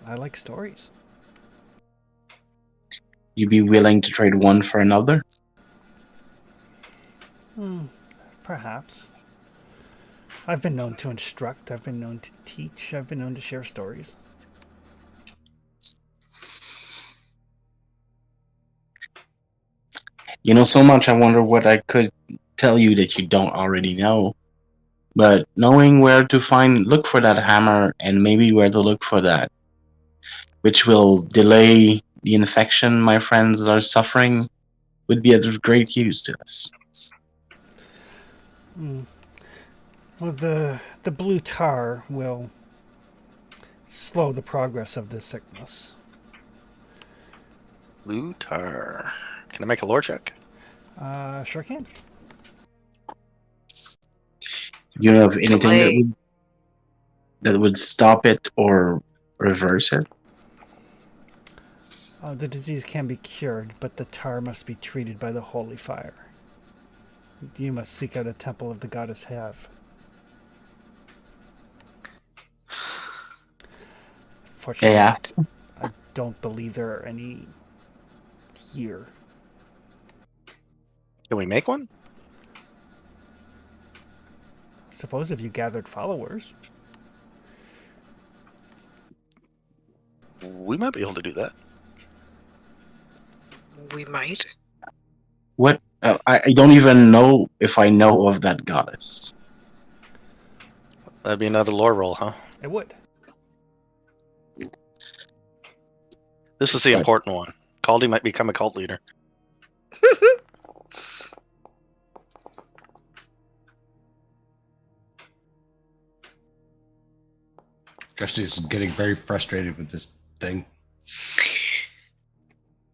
I like stories. You be willing to trade one for another? Perhaps. I've been known to instruct. I've been known to teach. I've been known to share stories. You know so much, I wonder what I could tell you that you don't already know. But knowing where to look for that hammer and maybe where to look for that, which will delay the infection my friends are suffering, would be of great use to us. Well, the blue tar will slow the progress of this sickness. Lutar. Can I make a lore check? Sure can. Do you know of anything Delay. that would stop it or reverse it? The disease can be cured, but the tar must be treated by the holy fire. You must seek out a temple of the goddess Hev. Fortunately, Yeah. I don't believe there are any here. Can we make one? Suppose if you gathered followers. We might be able to do that. We might. What? I don't even know if I know of that goddess. That'd be another lore roll, huh? It would. This is the important one. Caldy might become a cult leader. Justice is getting very frustrated with this thing.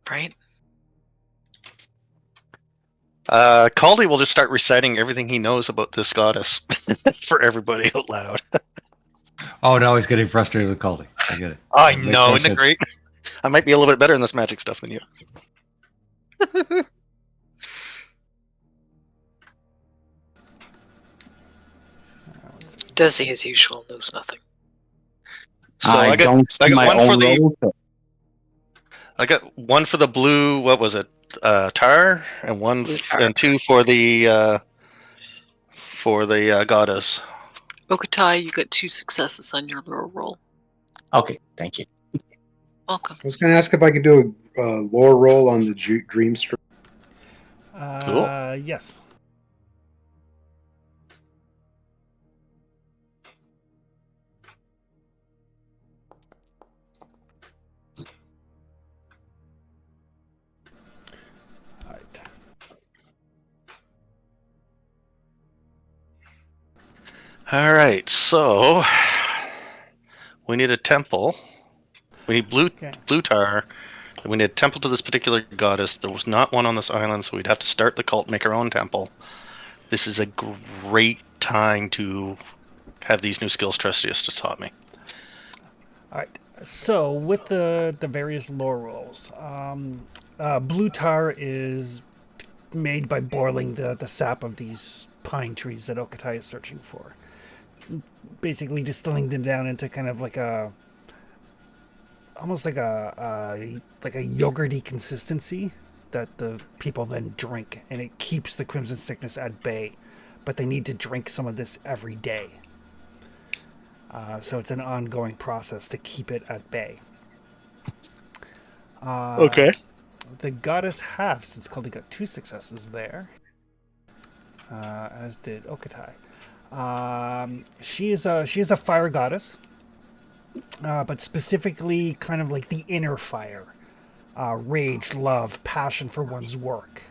Right? Caldy will just start reciting everything he knows about this goddess for everybody out loud. Oh, now he's getting frustrated with Caldy. I get it. I It makes know, more isn't it sense. great? I might be a little bit better in this magic stuff than you. Desi, as usual, knows nothing. So I don't see my one own for the role. I got one for the blue. What was it? Tar, and Blue tar. and two for the for the goddess. Okatai, you got 2 successes on your lore roll. Okay, thank you. Welcome. I was going to ask if I could do a lore roll on the dream stream. Cool. Yes. All right. All right, so we need a temple. We need Okay. blue tar. And we need a temple to this particular goddess. There was not one on this island, so we'd have to start the cult, make our own temple. This is a great time to have these new skills Trustius just taught me. All right. So with the various lore rolls, blue tar is made by boiling the sap of these pine trees that Okatai is searching for. Basically distilling them down into kind of like almost like a yogurty consistency that the people then drink, and it keeps the crimson sickness at bay. But they need to drink some of this every day. So it's an ongoing process to keep it at bay. Okay. The goddess Halves, it's called, they got 2 successes there, as did Okatai. She is a fire goddess, but specifically kind of like the inner fire, rage, love, passion for one's work,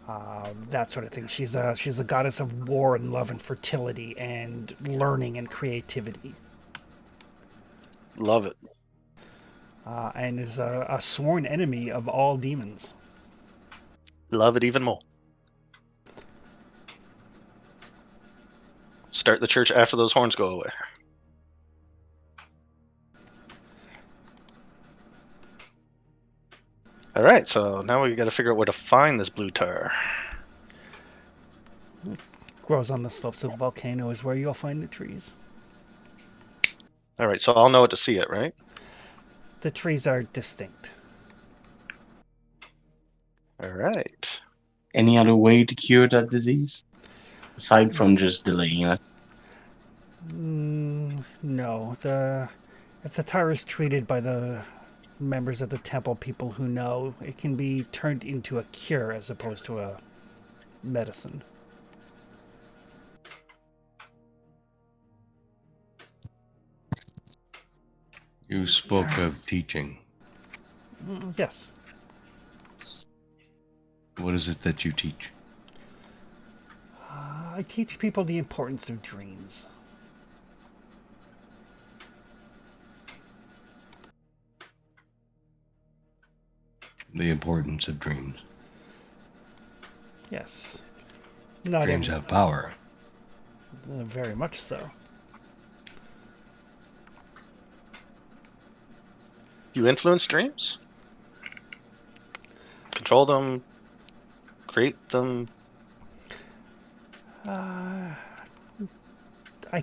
that sort of thing. She's a goddess of war and love and fertility and learning and creativity, Love it. and is a sworn enemy of all demons. Love it even more. Start the church after those horns go away. All right, so now we got to figure out where to find this blue tar. Grows on the slopes of the volcano is where you'll find the trees. All right, so I'll know it to see it, right? The trees are distinct. All right. Any other way to cure that disease aside from just delaying it? No, if the tar is treated by the members of the temple, people who know, it can be turned into a cure as opposed to a medicine. You spoke of teaching. Yes. What is it that you teach? I teach people the importance of dreams. The importance of dreams. Yes. Not Dreams every- have power. Very much so. Do you influence dreams? Control them? Create them? I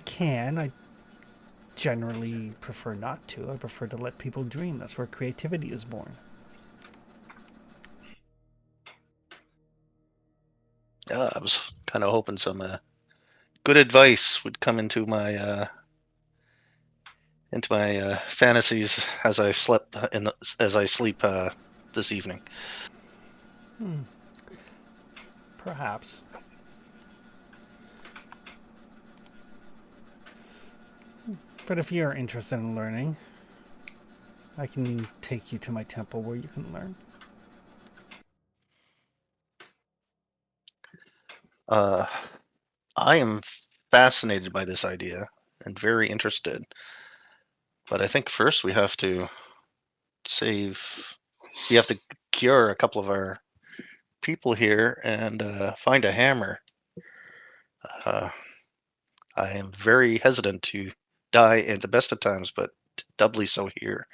can. I generally prefer not to. I prefer to let people dream. That's where creativity is born. Yeah, I was kind of hoping some good advice would come into my fantasies as I slept as I sleep this evening. Perhaps. But if you're interested in learning, I can take you to my temple where you can learn. I am fascinated by this idea and very interested. But I think first we have to cure a couple of our people here and find a hammer. I am very hesitant to die at the best of times, but doubly so here.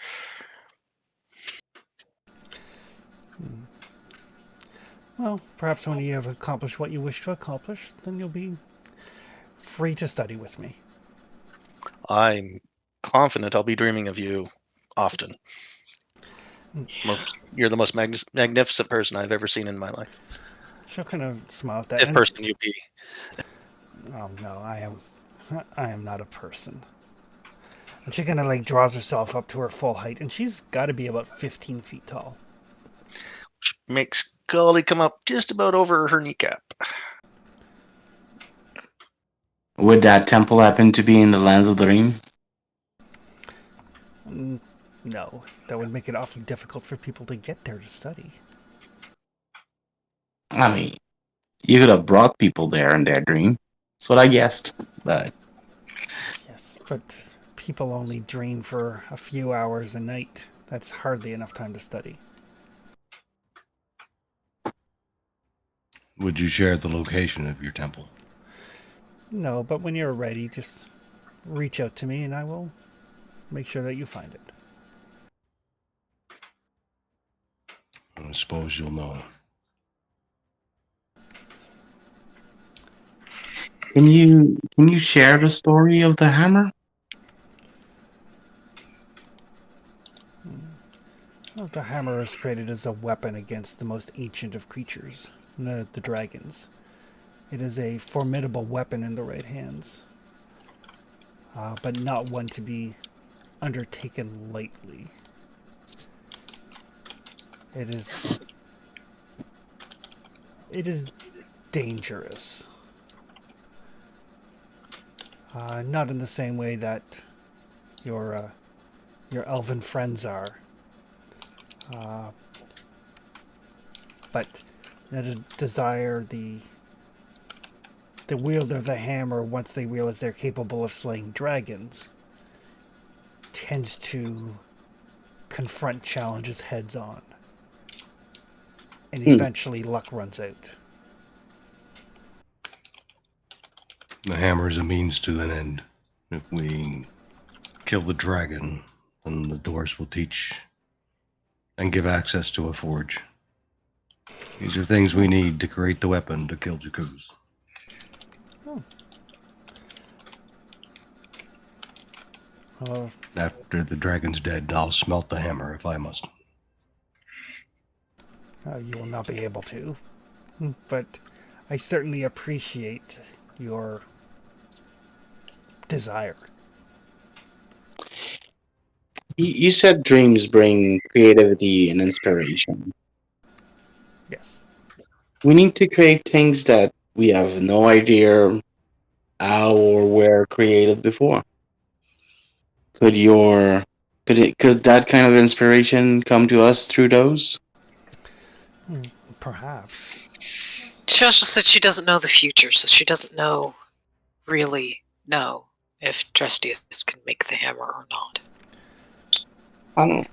Well, perhaps when you have accomplished what you wish to accomplish, then you'll be free to study with me. I'm confident I'll be dreaming of you often. You're the most magnificent person I've ever seen in my life. She'll kind of smile at that. If person you be. Oh no, I am not a person. And she kind of like draws herself up to her full height, and she's got to be about 15 feet tall. Which makes Gully come up just about over her kneecap. Would that temple happen to be in the lands of the dream? No, that would make it awfully difficult for people to get there to study. I mean, you could have brought people there in their dream. That's what I guessed. But Yes, but people only dream for a few hours a night. That's hardly enough time to study. Would you share the location of your temple? No, but when you're ready, just reach out to me and I will make sure that you find it. I suppose you'll know. can you share the story of the hammer? Well, the hammer is created as a weapon against the most ancient of creatures, the dragons. It is a formidable weapon in the right hands, but not one to be undertaken lightly. It is dangerous. Not in the same way that your elven friends are, but that a desire the wielder of the hammer, once they realize they're capable of slaying dragons, tends to confront challenges heads on. And eventually luck runs out. The hammer is a means to an end. If we kill the dragon, then the doors will teach and give access to a forge. These are things we need to create the weapon to kill Jakuz. After the dragon's dead, I'll smelt the hammer if I must. You will not be able to. But I certainly appreciate your desire. You said dreams bring creativity and inspiration. Yes. We need to create things that we have no idea how or where created before. Could that kind of inspiration come to us through those? Perhaps. She also said she doesn't know the future, so she doesn't really know if Drestius can make the hammer or not. I don't know.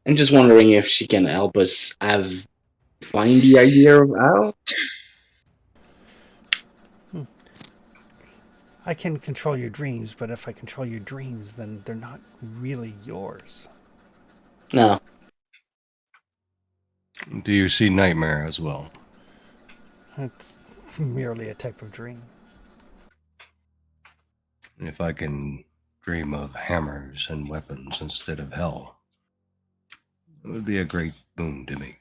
I'm just wondering if she can help us find the idea of how. I can control your dreams, but if I control your dreams, then they're not really yours. No. Do you see nightmare as well? It's merely a type of dream. If I can dream of hammers and weapons instead of hell, it would be a great boon to me.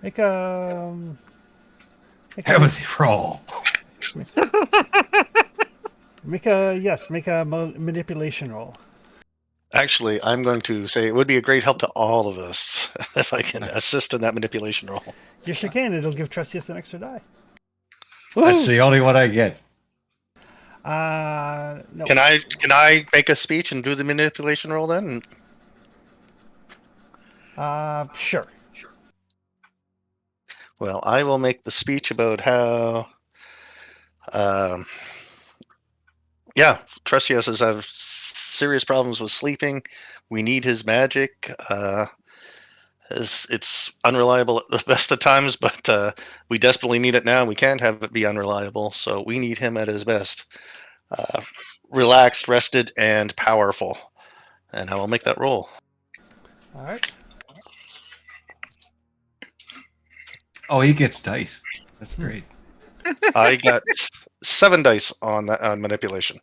Make a Heavenly for all. make a manipulation roll. Actually, I'm going to say it would be a great help to all of us if I can assist in that manipulation roll. Yes, you can. It'll give Trustius an extra die. That's the only one I get. No. Can I make a speech and do the manipulation roll then? Sure. Well, I will make the speech about how, Trustius has serious problems with sleeping. We need his magic. It's unreliable at the best of times, but we desperately need it now. We can't have it be unreliable, so we need him at his best. Relaxed, rested, and powerful. And I will make that roll. All right. Oh, he gets dice. That's great. I got 7 dice on that on manipulation.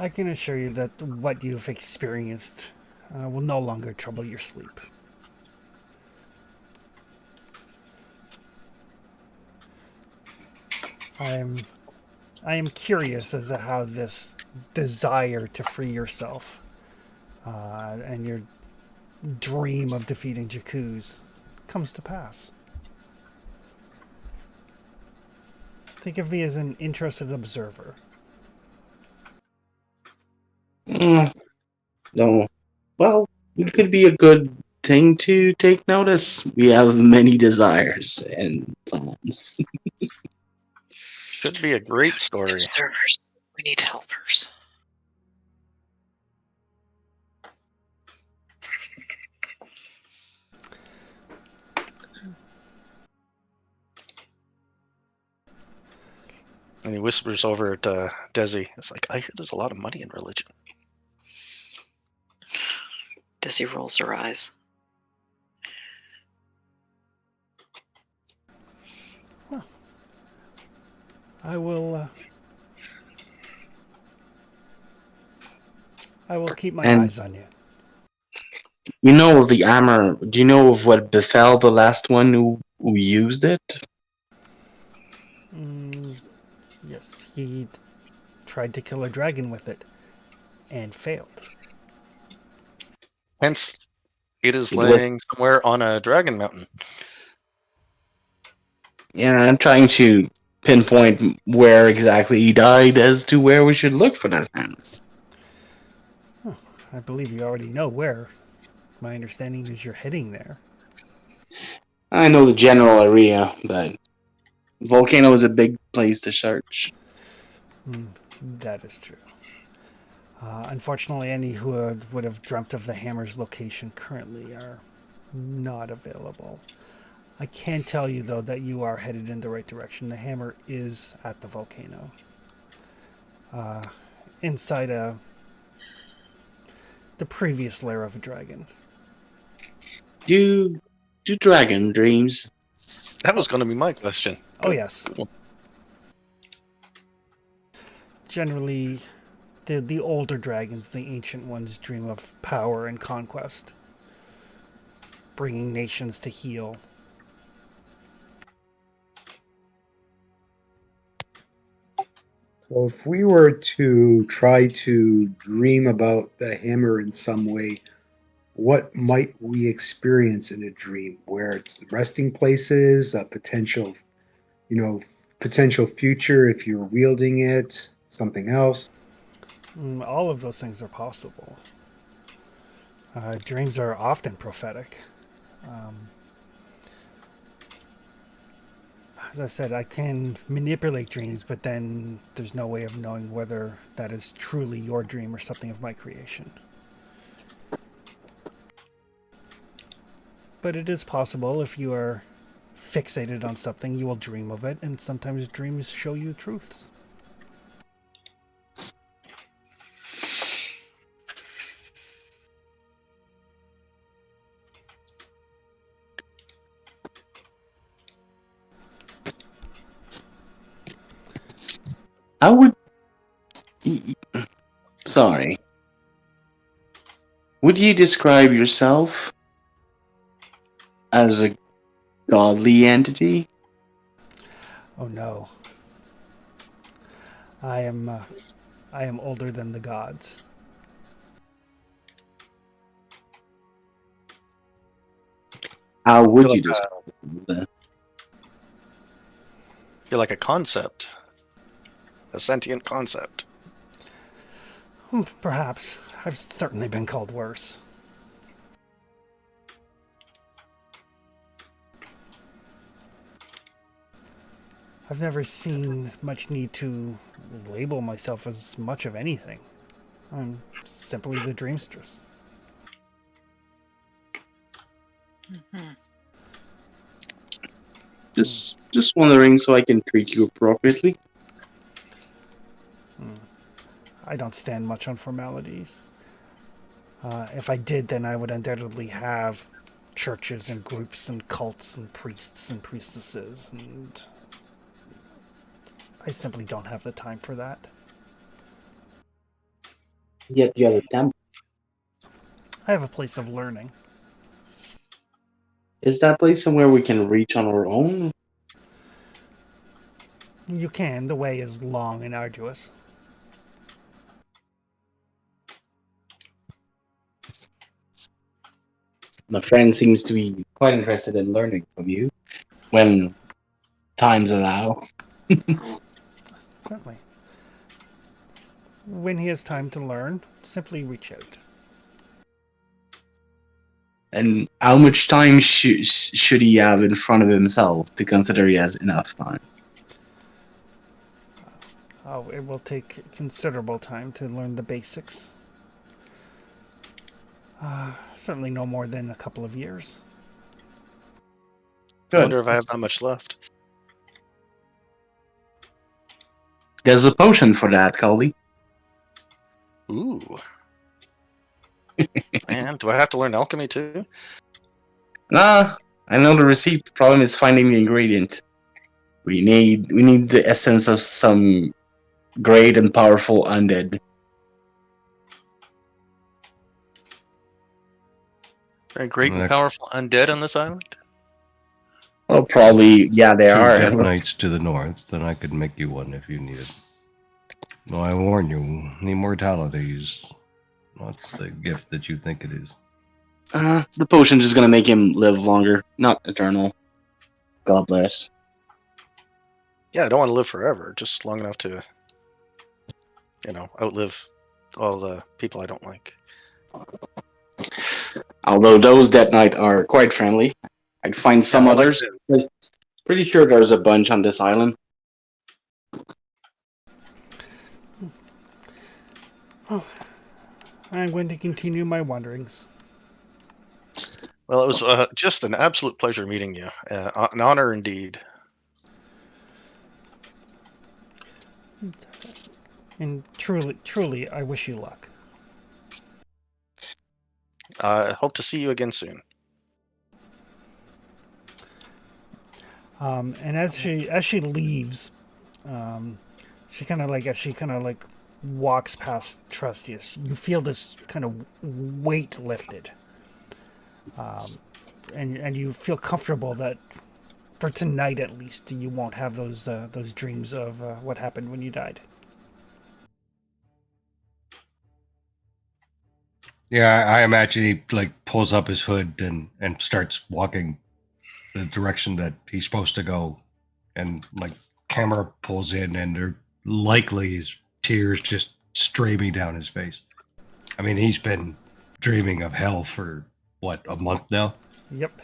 I can assure you that what you've experienced will no longer trouble your sleep. I am curious as to how this desire to free yourself and your dream of defeating Jakuz comes to pass. Think of me as an interested observer. Mm, no. Well, it could be a good thing to take notice. We have many desires and plans. Should be a great story. Observers. We need helpers. And he whispers over to Desi. It's like, I hear there's a lot of money in religion. Desi rolls her eyes. I will keep my And- eyes on you. You know the armor. Do you know of what befell the last one who used it? Yes, he tried to kill a dragon with it and failed. Hence, it is It was- laying somewhere on a dragon mountain. Yeah, I'm trying to pinpoint where exactly he died as to where we should look for that hammer. I believe you already know where. My understanding is you're heading there. I know the general area, but Volcano is a big place to search. That is true. Unfortunately, any who would have dreamt of the hammer's location currently are not available. I can tell you, though, that you are headed in the right direction. The hammer is at the volcano. Inside the previous lair of a dragon. Do dragon dreams? That was going to be my question. Oh, yes. Generally, the older dragons, the ancient ones, dream of power and conquest, bringing nations to heel. So if we were to try to dream about the hammer in some way, what might we experience in a dream? Where its resting places, a potential, potential future if you're wielding it, something else. All of those things are possible. Dreams are often prophetic. As I said, I can manipulate dreams, but then there's no way of knowing whether that is truly your dream or something of my creation. But it is possible if you are fixated on something, you will dream of it, and sometimes dreams show you truths. I would. Sorry. Would you describe yourself as a godly entity? Oh no. I am older than the gods. How would You're you like a- describe it then? You're like a concept. A sentient concept. Perhaps. I've certainly been called worse. I've never seen much need to label myself as much of anything. I'm simply the dreamstress. Mm-hmm. Just wondering so I can treat you appropriately. I don't stand much on formalities. If I did, then I would undoubtedly have churches and groups and cults and priests and priestesses, and I simply don't have the time for that. Yet you have a temple. I have a place of learning. Is that place somewhere we can reach on our own? You can. The way is long and arduous. My friend seems to be quite interested in learning from you when times allow. Certainly. When he has time to learn, simply reach out. And how much time should he have in front of himself to consider he has enough time? Oh, it will take considerable time to learn the basics. Certainly no more than a couple of years. I Good. wonder if I have that much left. There's a potion for that, Caldy. Ooh. Man, do I have to learn alchemy too? Nah, I know the receipt. The problem is finding the ingredient. We need the essence of some great and powerful undead. Very great and Like powerful undead on this island? Well, probably, yeah, they 2 are. Death Knights to the north, then I could make you one if you needed. No, I warn you, immortality is not the gift that you think it is. The potion's just gonna make him live longer, not eternal. God bless. Yeah, I don't want to live forever, just long enough to, outlive all the people I don't like. Although those Death Knight are quite friendly. I'd find some Yeah, I like others. them. Pretty sure there's a bunch on this island. I'm going to continue my wanderings. Well, it was just an absolute pleasure meeting you. An honor indeed. And truly, I wish you luck. Hope to see you again soon. And as she leaves, she kind of like walks past Trustius. You feel this kind of weight lifted, and you feel comfortable that for tonight at least you won't have those dreams of what happened when you died. Yeah, I imagine he like pulls up his hood and starts walking the direction that he's supposed to go, and like camera pulls in, and there likely is tears just streaming down his face. I mean, he's been dreaming of hell for what, a month now, Yep.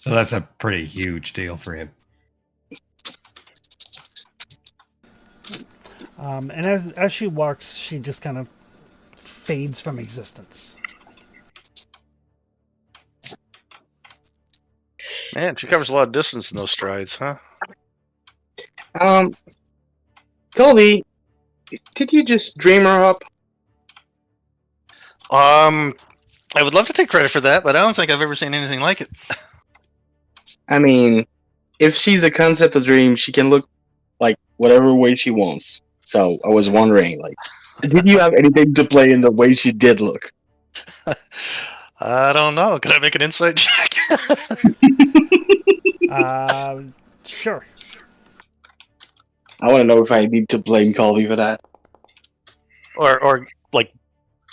so that's a pretty huge deal for him. And as she walks, she just kind of fades from existence. Man, she covers a lot of distance in those strides, huh? Cody, did you just dream her up? I would love to take credit for that, but I don't think I've ever seen anything like it. I mean, if she's a concept of dream, she can look like whatever way she wants. So I was wondering, like, did you have anything to play in the way she did look? I don't know. Could I make an insight check? Sure. I want to know if I need to blame Colby for that. or like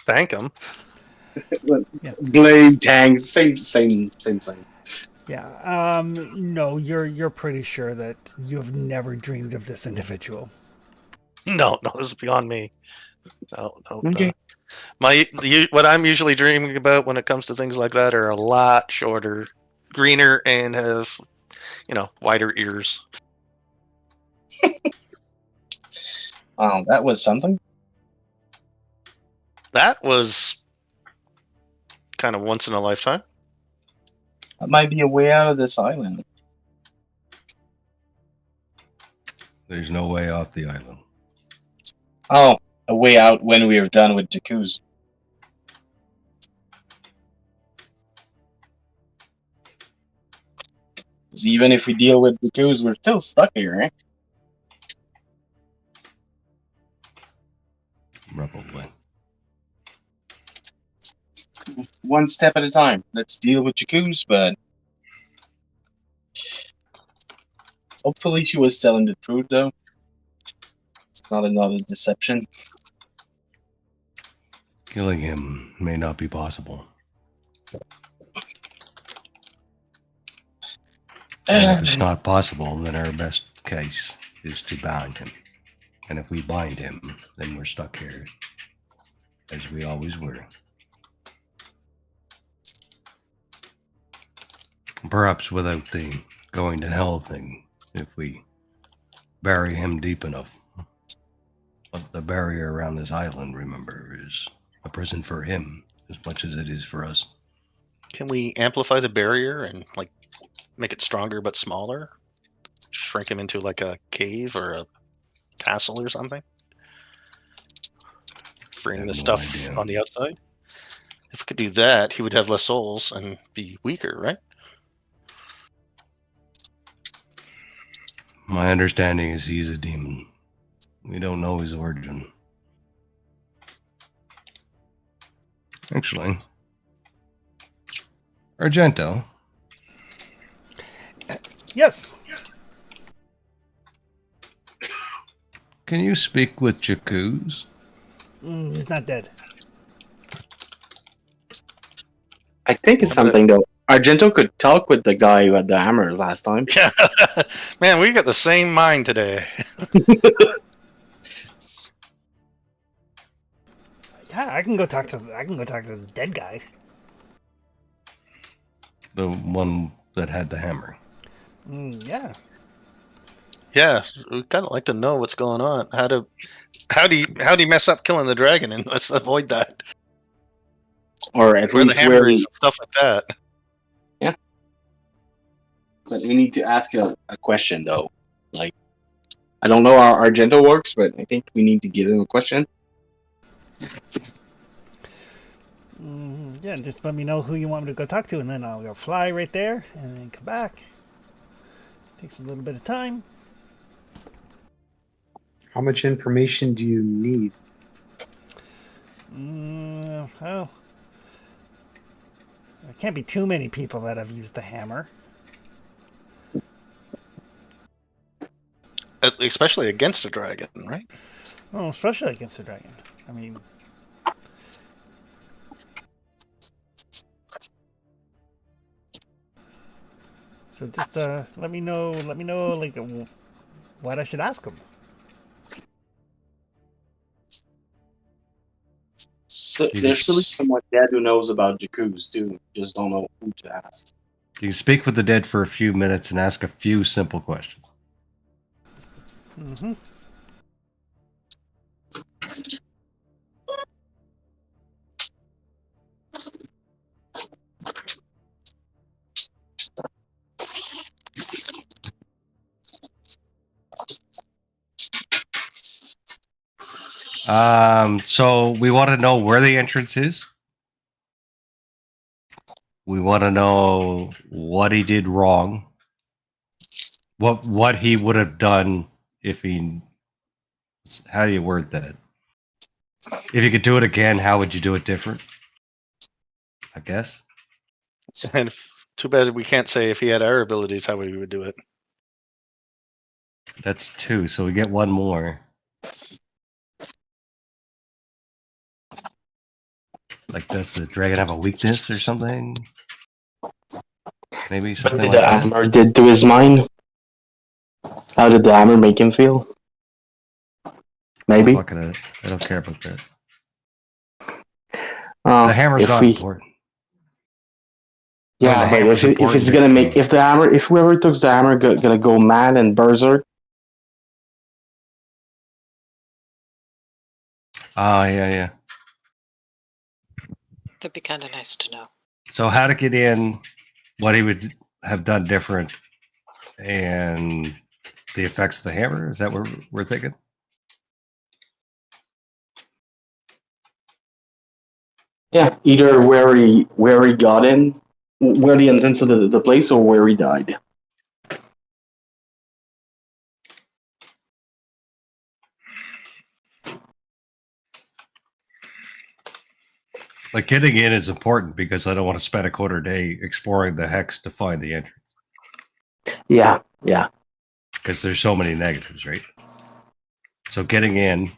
thank him. Yeah. Blame Tang, same. Yeah. No, you're pretty sure that you have never dreamed of this individual. No, this is beyond me. No. Okay. What I'm usually dreaming about when it comes to things like that are a lot shorter, greener, and have wider ears. Wow, that was something. That was kind of once in a lifetime. That might be a way out of this island. There's no way off the island. Oh, a way out when we are done with Jakuz. Because even if we deal with Jakuz, we're still stuck here, right? Rebel went. one step at a time. Let's deal with Jakuz, but hopefully she was telling the truth, though. It's not another deception. Killing him may not be possible. And if it's not possible, then our best case is to bind him. And if we bind him, then we're stuck here, as we always were. Perhaps without the going to hell thing, if we bury him deep enough. But the barrier around this island, remember, is a prison for him as much as it is for us. Can we amplify the barrier and like make it stronger but smaller? Shrink him into like a cave or a castle or something? Freeing have the no stuff idea. on the outside? If we could do that, he would have less souls and be weaker, right? My understanding is he's a demon. We don't know his origin. Actually, Argento, Yes. can you speak with Jakuz? He's not dead. I think it's But something, though. Argento could talk with the guy who had the hammer last time. yeah, man, we got the same mind today. Yeah, I can go talk to the dead guy. The one that had the hammer. Yeah. Yeah, we kind of like to know what's going on. How do you mess up killing the dragon? And let's avoid that. Or at Where the least hammer where is, stuff like that. But we need to ask a question, though. Like, I don't know how Argento works, but I think we need to give him a question. Yeah, just let me know who you want me to go talk to, and then I'll go fly right there and then come back. Takes a little bit of time. How much information do you need? Well, there can't be too many people that have used the hammer. Especially against a dragon, right? Oh, especially against the dragon. I mean, so just let me know like what I should ask him. So You there's can really someone dead who knows about Jakuz, too. Just don't know who to ask. You can speak with the dead for a few minutes and ask a few simple questions. Mm-hmm. So we want to know where the entrance is. We want to know what he did wrong. What he would have done if he. How do you word that? If you could do it again, how would you do it different? I guess. And too bad we can't say if he had our abilities how we would do it. That's two, so we get one more. Like, does the dragon have a weakness or something? Maybe What something did like the that. hammer did to his mind? How did the hammer make him feel? Maybe. I don't care about that. Uh, The hammer's if not we, important. yeah, the but hammer's if important it's to gonna make, me. if the hammer, if whoever took the hammer gonna go mad and berserk, Oh, yeah. That'd be kind of nice to know. So how to get in, what he would have done different, and the effects of the hammer. Is that what we're thinking? yeah, either where he got in, where the entrance of the place, or where he died. Like getting in is important because I don't want to spend a quarter day exploring the hex to find the entrance Yeah, yeah. because there's so many negatives, right? So getting in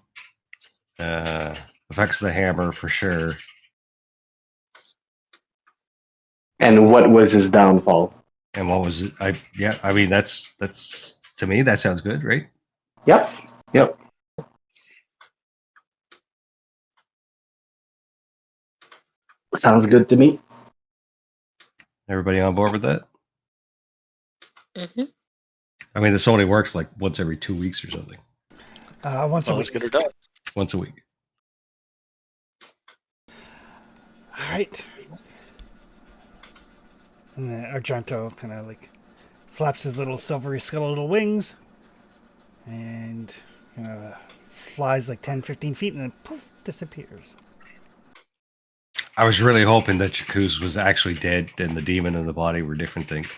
affects the hammer for sure. And what was his downfall? And what was it? I mean that's to me that sounds good, right? Yep, yep. Sounds good to me. Everybody on board with that? Hmm. I mean, this only works like once every 2 weeks or something. Once Well, a let's week. get her done. Once a week. All right. And then Argento kind of like flaps his little silvery skeletal wings and kind of flies like 10, 15 feet and then poof, disappears. I was really hoping that Chakuz was actually dead and the demon and the body were different things.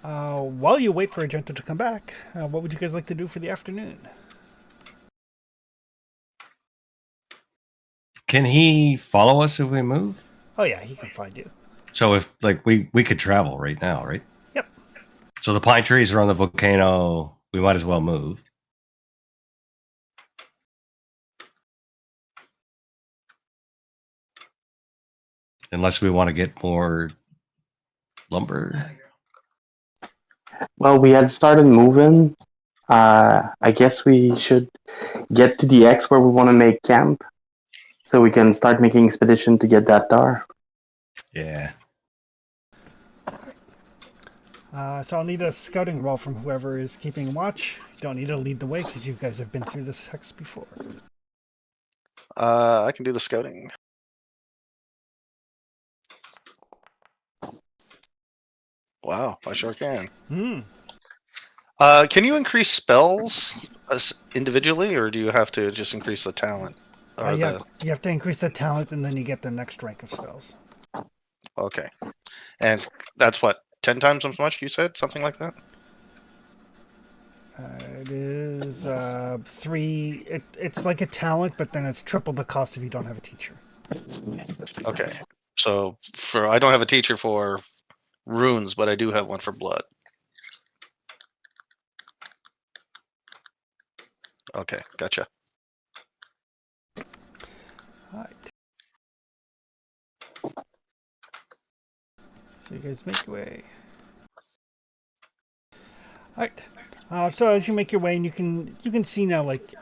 While you wait for Argento to come back, what would you guys like to do for the afternoon? Can he follow us if we move? Oh yeah, he can find you. So if like we could travel right now, right? Yep. So the pine trees are on the volcano. We might as well move. Unless we want to get more lumber. Well, we had started moving. I guess we should get to the X where we want to make camp, so we can start making expedition to get that tar. Yeah. So I'll need a scouting roll from whoever is keeping watch. You don't need to lead the way because you guys have been through this hex before. I can do the scouting. Wow, I sure can. Hmm. Can you increase spells individually, or do you have to just increase the talent? Or You have to increase the talent and then you get the next rank of spells. Okay, and that's what 10 times as much. You said something like that. It is 3. It's like a talent, but then it's triple the cost if you don't have a teacher. Okay, so I don't have a teacher for runes, but I do have one for blood. Okay, gotcha. All right. So you guys make your way. All right. So as you make your way, and you can see now, like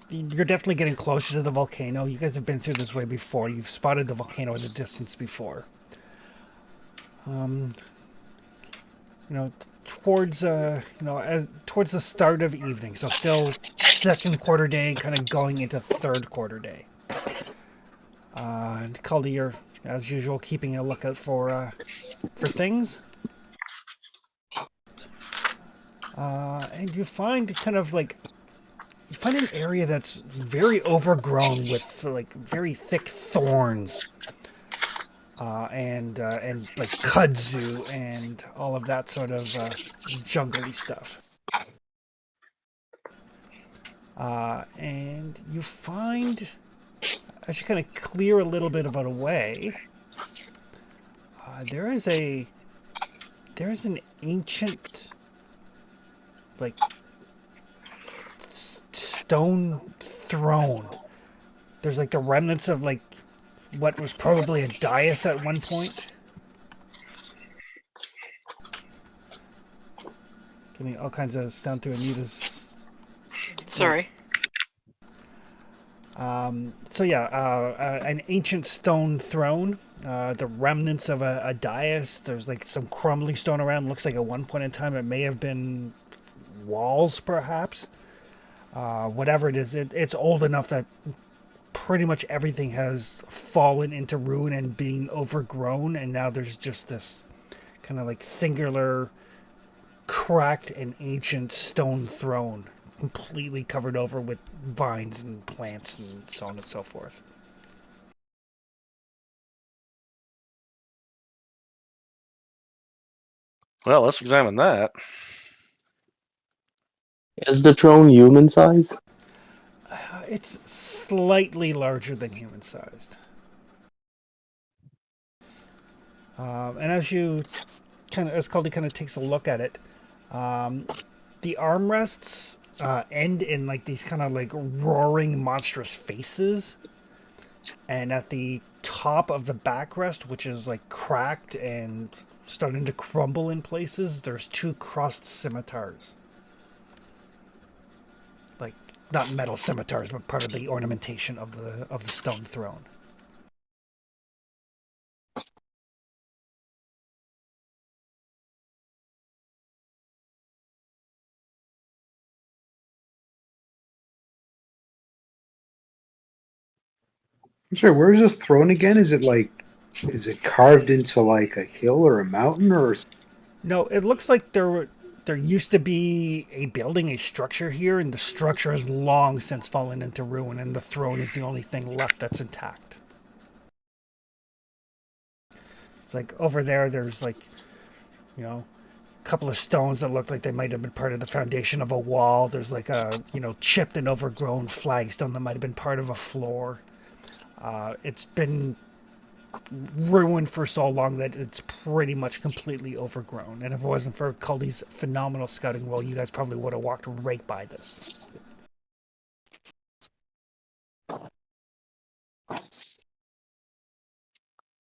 you're definitely getting closer to the volcano. You guys have been through this way before. You've spotted the volcano at a distance before. Towards towards the start of evening, so still second quarter day, kind of going into third quarter day. And Caldy, you're as usual keeping a lookout for things. And you find an area that's very overgrown with like very thick thorns, and like kudzu and all of that sort of jungly stuff. And you find, as you kind of clear a little bit of it away, there's an ancient like stone throne. There's like the remnants of like what was probably a dais at one point. Getting all kinds of sound through Anita's. Sorry. So yeah, an ancient stone throne. The remnants of a dais. There's like some crumbly stone around. Looks like at one point in time it may have been walls, perhaps. Whatever it is, it's old enough that pretty much everything has fallen into ruin and being overgrown, and now there's just this kind of like singular, cracked and ancient stone throne, completely covered over with vines and plants and so on and so forth. Well, let's examine that. Is the throne human size? It's slightly larger than human-sized. And as Caldy kind of takes a look at it, the armrests end in like these kind of like roaring monstrous faces, and at the top of the backrest, which is like cracked and starting to crumble in places, there's 2 crossed scimitars. Like not metal scimitars, but part of the ornamentation of the stone throne. I'm sorry, where is this throne again? Is it carved into like a hill or a mountain or? No, it looks like there used to be a building, a structure here, and the structure has long since fallen into ruin, and the throne is the only thing left that's intact. It's like over there, there's like, you know, a couple of stones that look like they might have been part of the foundation of a wall. There's like a, chipped and overgrown flagstone that might have been part of a floor. It's been ruined for so long that it's pretty much completely overgrown. And if it wasn't for Caldy's phenomenal scouting roll, you guys probably would have walked right by this.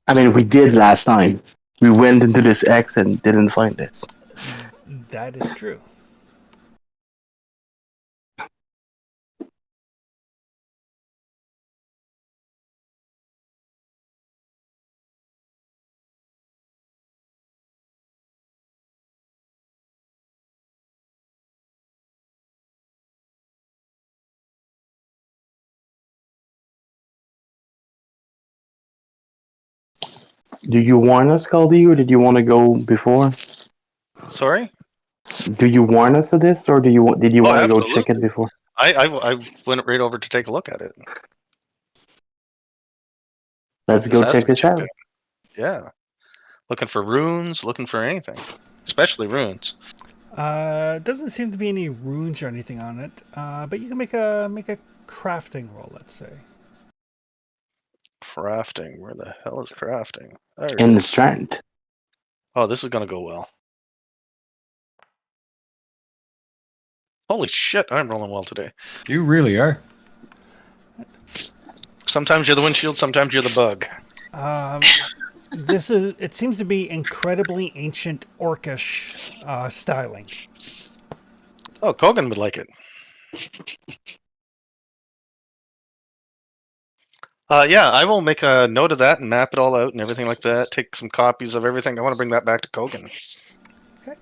I mean, we did last time. We went into this X and didn't find this. That is true. Do you warn us, Caldy, or did you want to go before? Sorry. Do you warn us of this, or did you want to go check it absolutely. before? I went right over to take a look at it. Let's This go has check to be this checked out. out. Yeah. Looking for runes, looking for anything. Especially runes. Doesn't seem to be any runes or anything on it. But you can make a crafting roll, let's say. Crafting. Where the hell is crafting? There it In the is. strand. Oh, this is gonna go well. Holy shit, I'm rolling well today. You really are. Sometimes you're the windshield, sometimes you're the bug. It seems to be incredibly ancient orcish styling. Oh, Kogan would like it. Yeah, I will make a note of that and map it all out and everything like that. Take some copies of everything. I want to bring that back to Kogan. Okay.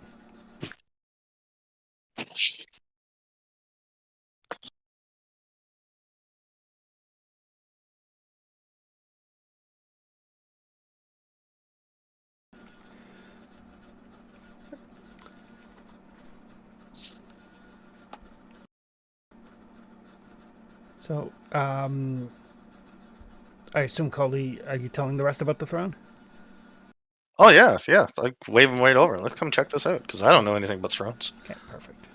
So, I assume, Caldy, are you telling the rest about the throne? Oh yeah, yeah. I wave him right over. Let's come check this out because I don't know anything about thrones. Okay, perfect.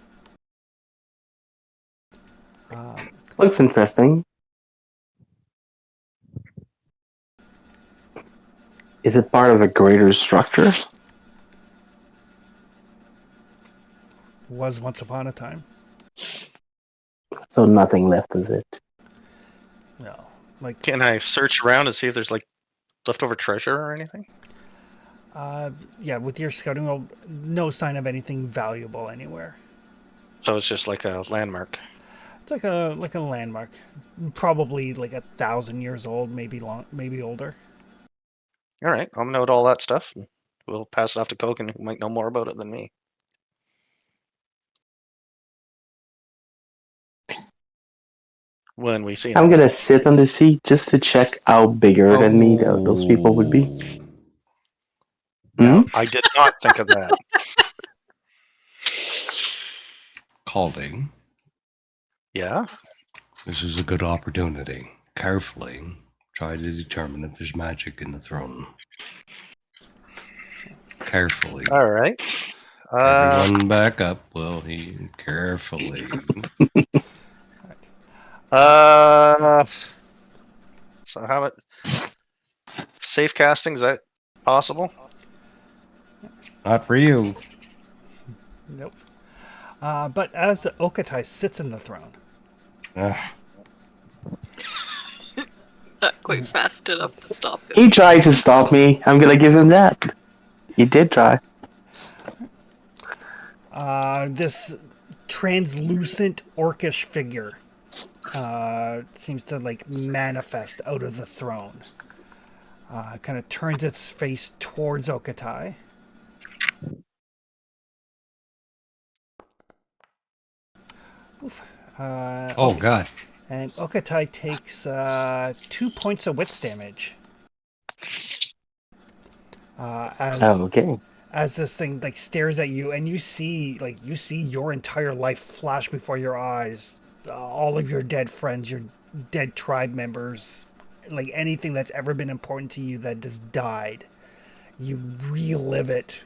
Looks interesting. Is it part of a greater structure? Was once upon a time. So nothing left of it. No. Like, Can I search around and see if there's like leftover treasure or anything? yeah, with your scouting roll, no sign of anything valuable anywhere. So it's just like a landmark. It's like a landmark. It's probably like 1,000 years old, maybe older. All right, I'll note all that stuff. And we'll pass it off to Kogan, who might know more about it than me. When we see him. I'm gonna sit on the seat just to check how bigger than me those people would be. No, I did not think of that. Caldy, Yeah? this is a good opportunity. Carefully try to determine if there's magic in the throne. Carefully. All right. Everyone back up. Well, he carefully. So how about safe casting? Is that possible? Not for you. Nope. But as Okatai sits in the throne, Ugh. Not quite fast enough to stop him. He tried to stop me. I'm gonna give him that. He did try. this translucent orcish figure seems to like manifest out of the throne. Kind of turns its face towards Okatai. Oof. Oh God. And Okatai takes 2 points of wits damage. Okay. As this thing like stares at you, and you see your entire life flash before your eyes. All of your dead friends, your dead tribe members, like anything that's ever been important to you that just died. You relive it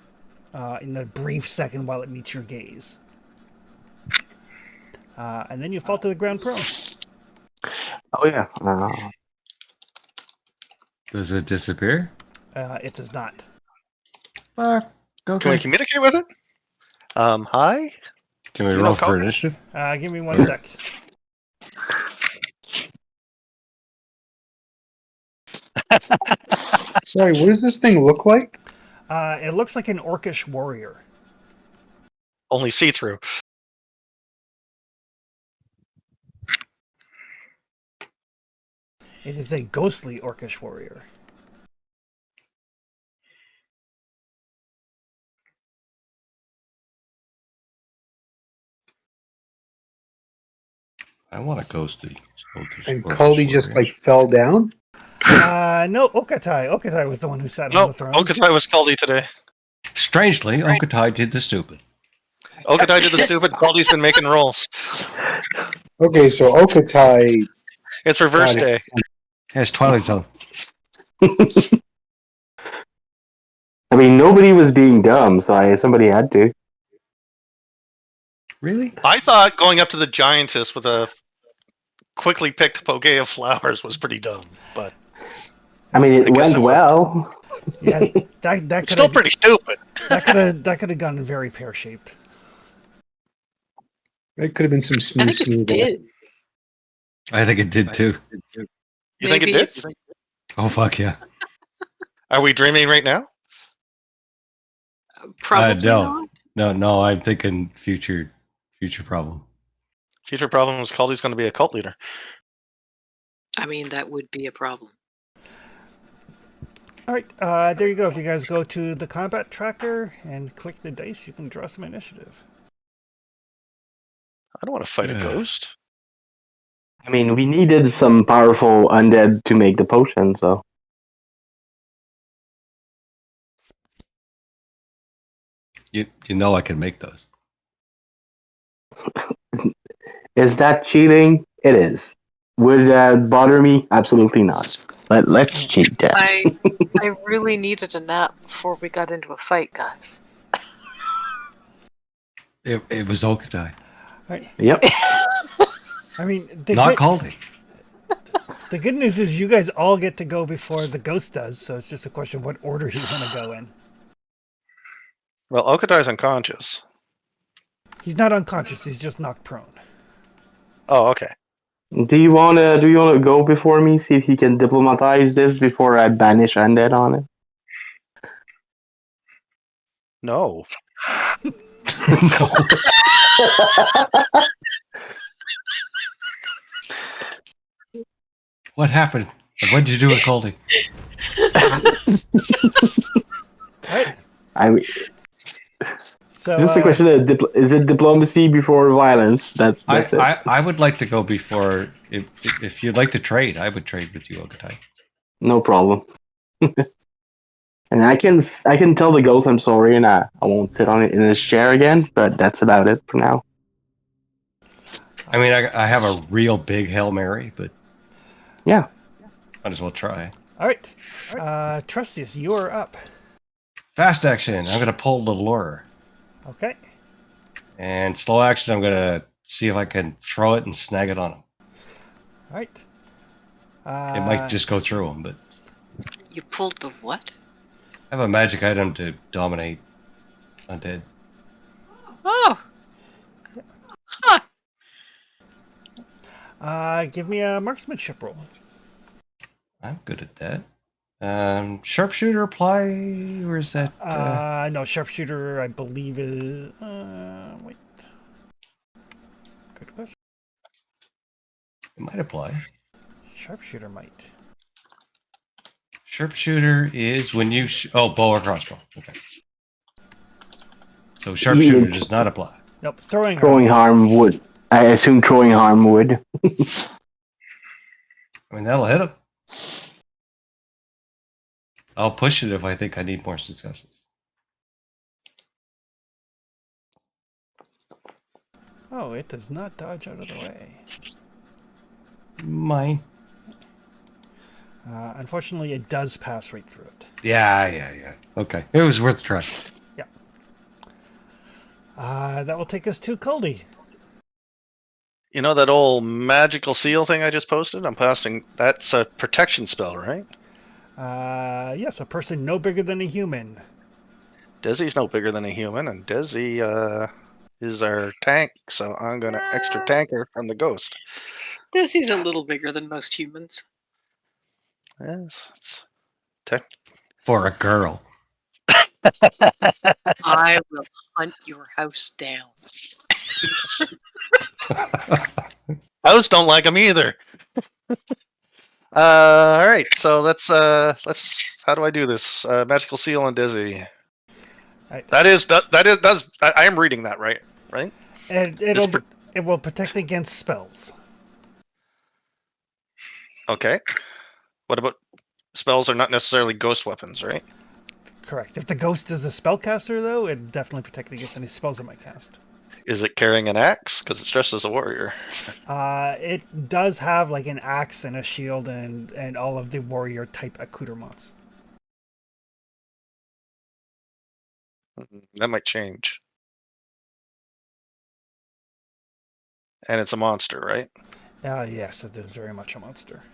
in the brief second while it meets your gaze. And then you fall to the ground prone. Oh yeah. Does it disappear? It does not. Fuck. Can we Okay. communicate with it? Hi. Can we you know roll for Coke? initiative? Give me 1 sec. Sorry, what does this thing look like? It looks like an orcish warrior. Only see through. It is a ghostly orcish warrior. I want a ghosty. And Caldy just like fell down? No, Okatai. Okatai was the one who sat on No, the throne. Okatai was Caldy today. Strangely, Okatai did the stupid. Okatai did the stupid. Caldy's been making rolls. Okay, so Okatai. It's reverse Got it. day. Yes, Twilight Zone. I mean, nobody was being dumb, so somebody had to. Really? I thought going up to the giantess with a quickly picked bouquet of flowers was pretty dumb, but I mean, it I guess went it well. Yeah, that still pretty stupid. that could have gone very pear shaped. It could have been some I smooth, think it smooth. did. I think it did too. You think it Maybe did? it's- Oh fuck yeah. Are we dreaming right now? Probably no. not. No, I'm thinking future problem. Future problem is Caldy's going to be a cult leader. I mean, that would be a problem. All right, there you go. If you guys go to the combat tracker and click the dice, you can draw some initiative. I don't want to fight a Yeah. ghost. I mean, we needed some powerful undead to make the potion, so. You know I can make those. Is that cheating? It is. Would that bother me? Absolutely not. Let's cheat that. I really needed a nap before we got into a fight, guys. It was Okatai. Yep. I mean, Not Caldy. the good news is you guys all get to go before the ghost does, so it's just a question of what order you want to go in. Well, Okatai's unconscious. He's not unconscious; he's just knocked prone. Oh, okay. Do you wanna go before me? See if he can diplomatize this before I banish undead on it. No. What happened? What did you do with Caldy? Right. I mean, So just a question of is it diplomacy before violence? That's it. I would like to go before. If you'd like to trade, I would trade with you, Okatai. No problem. And I can tell the ghost I'm sorry, and I won't sit on it in his chair again. But that's about it for now. I mean, I have a real big Hail Mary, but Yeah. might as well try. all right, Trustius, you are up. Fast action, I'm going to pull the lure. Okay. And slow action, I'm going to see if I can throw it and snag it on him. All right. It might just go through them, but You pulled the what? I have a magic item to dominate undead. Oh. Huh. Give me a marksmanship roll. I'm good at that. Sharpshooter apply, or is that? No, sharpshooter, I believe is. Wait. Good question. It might apply. Sharpshooter might. Sharpshooter is when you bow or crossbow. Okay. So sharpshooter does not apply. Nope. Throwing Throwing harm would. I assume throwing harm would. I mean, that'll hit him. I'll push it if I think I need more successes. Oh, it does not dodge out of the way. Mine. Unfortunately, it does pass right through it. Yeah. Okay. It was worth a try. Yeah. That will take us to Caldy. You know that old magical seal thing I just posted? I'm posting. That's a protection spell, right? Yes, a person no bigger than a human. Desi's no bigger than a human, and Desi is our tank, so I'm gonna extra tanker from the ghost. Desi's a little bigger than most humans. Yes, it's For a girl. I will hunt your house down. House don't like them either. All right, so let's. How do I do this? Magical seal on Desi. Right. That is. I am reading that right. Right. And it will protect against spells. Okay. What about spells are not necessarily ghost weapons, right? Correct. If the ghost is a spellcaster, though, it definitely protect against any spells it might cast. Is it carrying an axe? Because it's dressed as a warrior. It does have like an axe and a shield and all of the warrior type accoutrements. That might change. And it's a monster, right? Yes, it is very much a monster.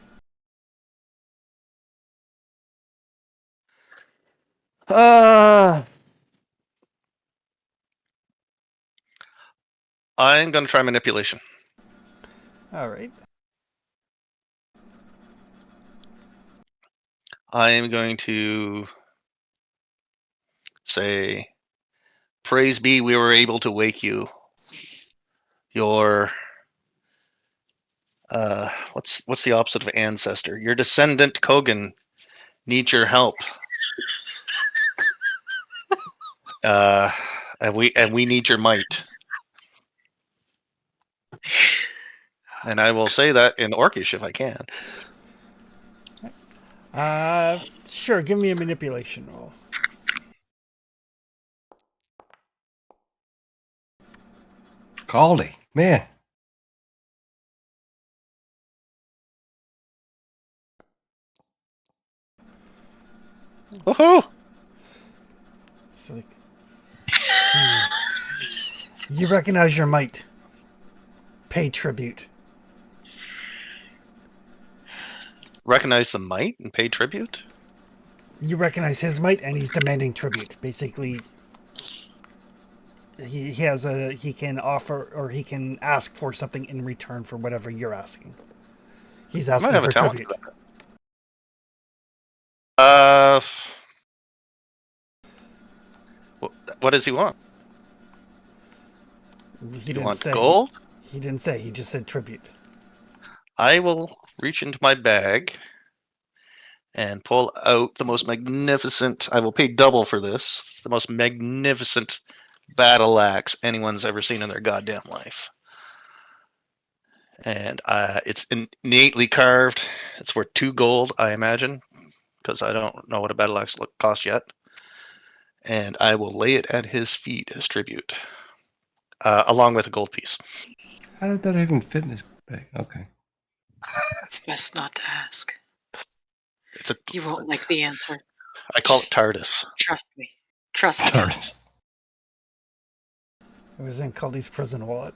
I'm going to try manipulation. All right. I am going to say, "Praise be, we were able to wake you. Your what's the opposite of ancestor? Your descendant Kogan needs your help. And we need your might." And I will say that in Orcish if I can. Sure. Give me a manipulation roll. Caldy. Man. Woohoo! So like, you recognize your might. Pay tribute. Recognize the might and pay tribute? You recognize his might, and he's demanding tribute. Basically, he can offer or he can ask for something in return for whatever you're asking. He's asking have a for talent tribute. for that. What does he want? He You didn't want say. gold? He didn't say. He just said tribute. I will reach into my bag and pull out the most magnificent. I will pay double for this. The most magnificent battle axe anyone's ever seen in their goddamn life. And it's innately carved. It's worth 2 gold, I imagine, because I don't know what a battle axe costs yet. And I will lay it at his feet as tribute, along with a gold piece. How did that even fit in his bag? Okay. It's best not to ask. It's a. You won't like the answer. I call it Just TARDIS. trust me. Trust me. TARDIS. It was in Caldy's prison wallet.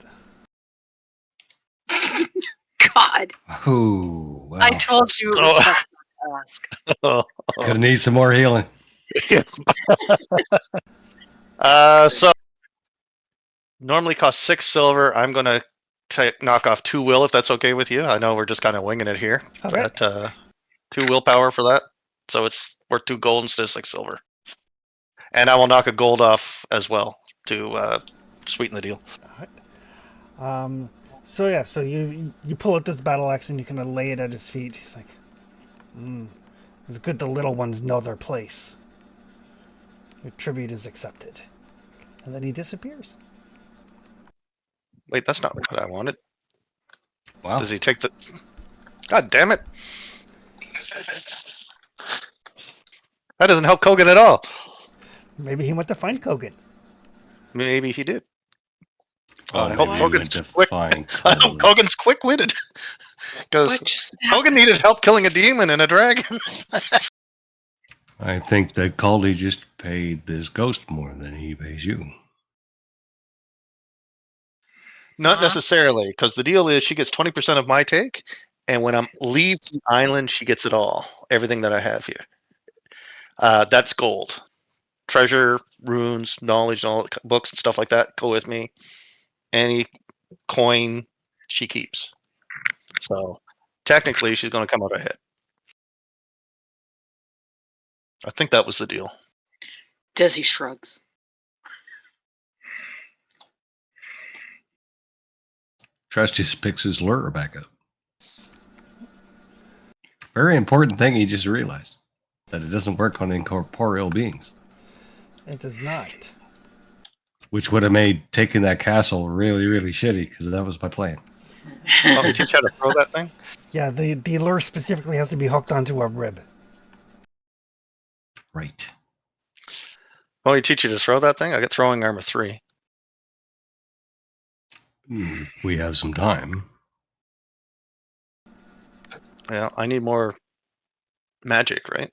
God. Ooh, well, I told you it was So- best not to ask. gonna need some more healing. So normally costs 6 silver. I'm gonna knock off 2 will if that's okay with you. I know we're just kind of winging it here, Okay. but 2 willpower for that, so it's worth 2 gold instead of 6 silver. And I will knock a gold off as well to sweeten the deal. So yeah, so you pull out this battle axe and you kind of lay it at his feet. He's like, it's good the little ones know their place. Your tribute is accepted. And then he disappears. Wait, that's not what I wanted. Wow. Does he take the? God damn it! That doesn't help Kogan at all. Maybe he went to find Kogan. Maybe he did. Oh, I hope maybe he went Kogan's to quick. find I hope Kogan. Kogan's quick-witted. Because What just Kogan happened? needed help killing a demon and a dragon. I think that Caldy just paid this ghost more than he pays you. Not Uh-huh. necessarily, because the deal is she gets 20% of my take, and when I'm leave the island, she gets it all, everything that I have here. That's gold, treasure, runes, knowledge, all books and stuff like that go with me. Any coin she keeps. So technically, she's going to come out ahead. I think that was the deal. Desi shrugs. Trust just picks his lure back up. Very important thing he just realized. That it doesn't work on incorporeal beings. It does not. Which would have made taking that castle really, really shitty, because that was my plan. Want me to teach you how to throw that thing? Yeah, the lure specifically has to be hooked onto a rib. Right. Want me to teach you to throw that thing? I get throwing armor 3. We have some time. Yeah, I need more magic, right?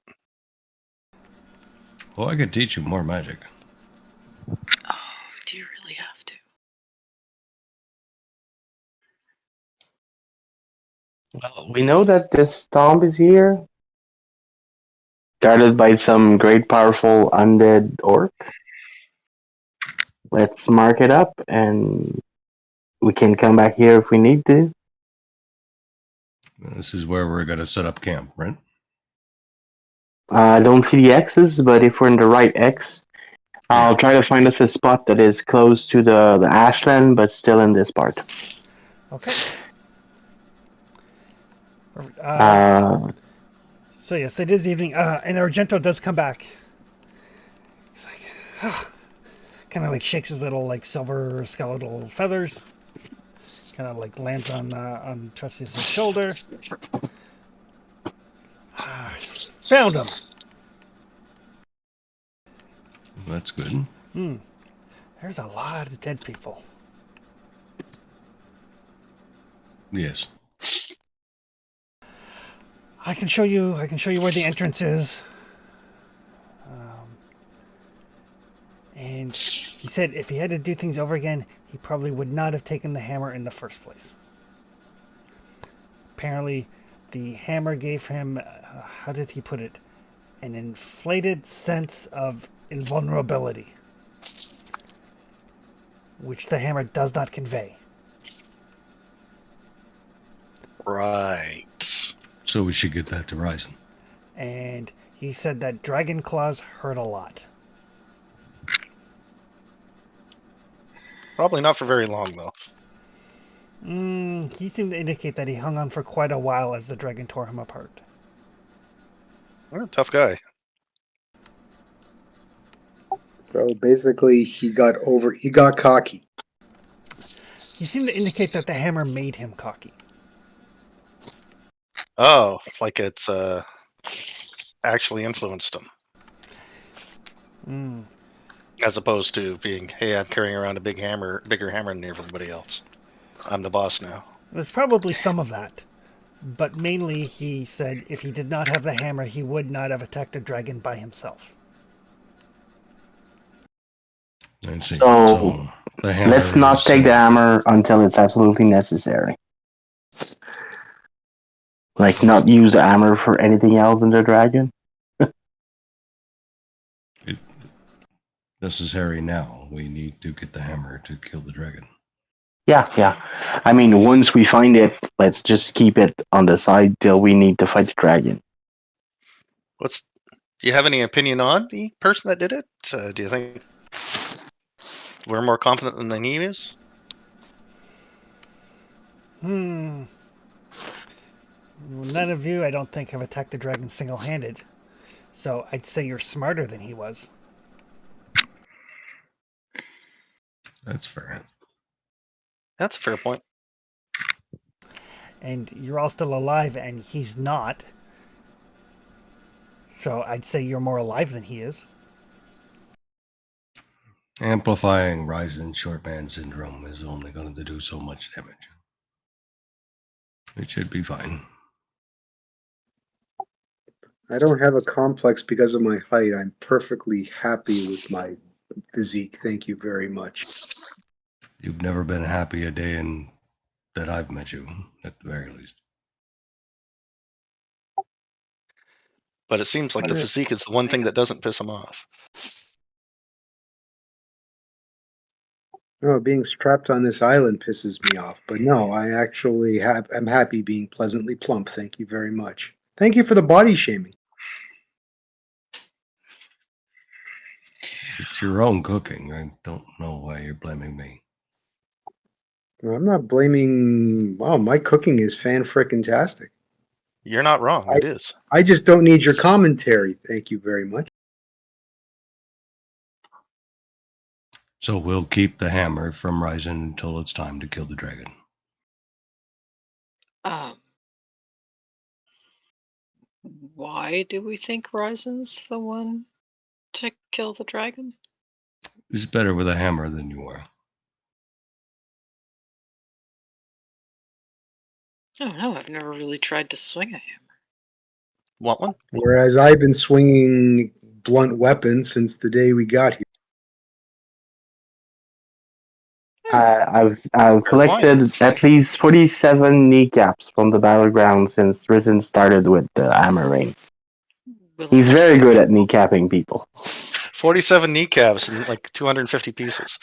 Well, I could teach you more magic. Oh, do you really have to? Well, we know that this tomb is here, guarded by some great powerful undead orc. Let's mark it up, and we can come back here if we need to. This is where we're going to set up camp, right? I don't see the X's, but if we're in the right X, I'll try to find us a spot that is close to the ashland, but still in this part. Okay. So yes, it is evening, and Argento does come back. He's like, kind of like shakes his little like silver skeletal feathers. Kind of like lands on Trusty's shoulder. Found him. That's good. There's a lot of dead people. Yes. I can show you where the entrance is. And he said if he had to do things over again, he probably would not have taken the hammer in the first place. Apparently, the hammer gave him, how did he put it? An inflated sense of invulnerability, which the hammer does not convey. Right. So we should get that to Ryzen. And he said that dragon claws hurt a lot. Probably not for very long, though. He seemed to indicate that he hung on for quite a while as the dragon tore him apart. You're a tough guy. So basically, he got cocky. He seemed to indicate that the hammer made him cocky. Oh, like it's actually influenced him. As opposed to being, hey, I'm carrying around a bigger hammer than everybody else. I'm the boss now. There's probably some of that. But mainly he said if he did not have the hammer, he would not have attacked a dragon by himself. I see. So, the hammer Let's not is, take the hammer until it's absolutely necessary. Like, not use the hammer for anything else in the dragon? Necessary now. We need to get the hammer to kill the dragon. Yeah, yeah. I mean, once we find it, let's just keep it on the side till we need to fight the dragon. Do you have any opinion on the person that did it? Do you think we're more competent than he is? None of you, I don't think, have attacked the dragon single-handed. So I'd say you're smarter than he was. That's fair. That's a fair point. And you're all still alive, and he's not. So I'd say you're more alive than he is. Amplifying Ryzen short man syndrome is only going to do so much damage. It should be fine. I don't have a complex because of my height. I'm perfectly happy with my physique. Thank you very much. You've never been happy a day in that I've met you, at the very least. But it seems like the physique is the one thing that doesn't piss him off. No, being strapped on this island pisses me off. But no, I actually I'm happy being pleasantly plump. Thank you very much. Thank you for the body shaming. It's your own cooking. I don't know why you're blaming me. Well, I'm not blaming. Wow, my cooking is fan-frickin-tastic. You're not wrong. It is. I just don't need your commentary. Thank you very much. So we'll keep the hammer from Ryzen until it's time to kill the dragon. Why do we think Ryzen's the one to kill the dragon? He's better with a hammer than you are. I don't know. I've never really tried to swing a hammer. Want one? Whereas I've been swinging blunt weapons since the day we got here. I've collected at least 47 kneecaps from the battleground since Risen started with the hammer ring. He's very good at kneecapping people. 47 kneecaps and like 250 pieces.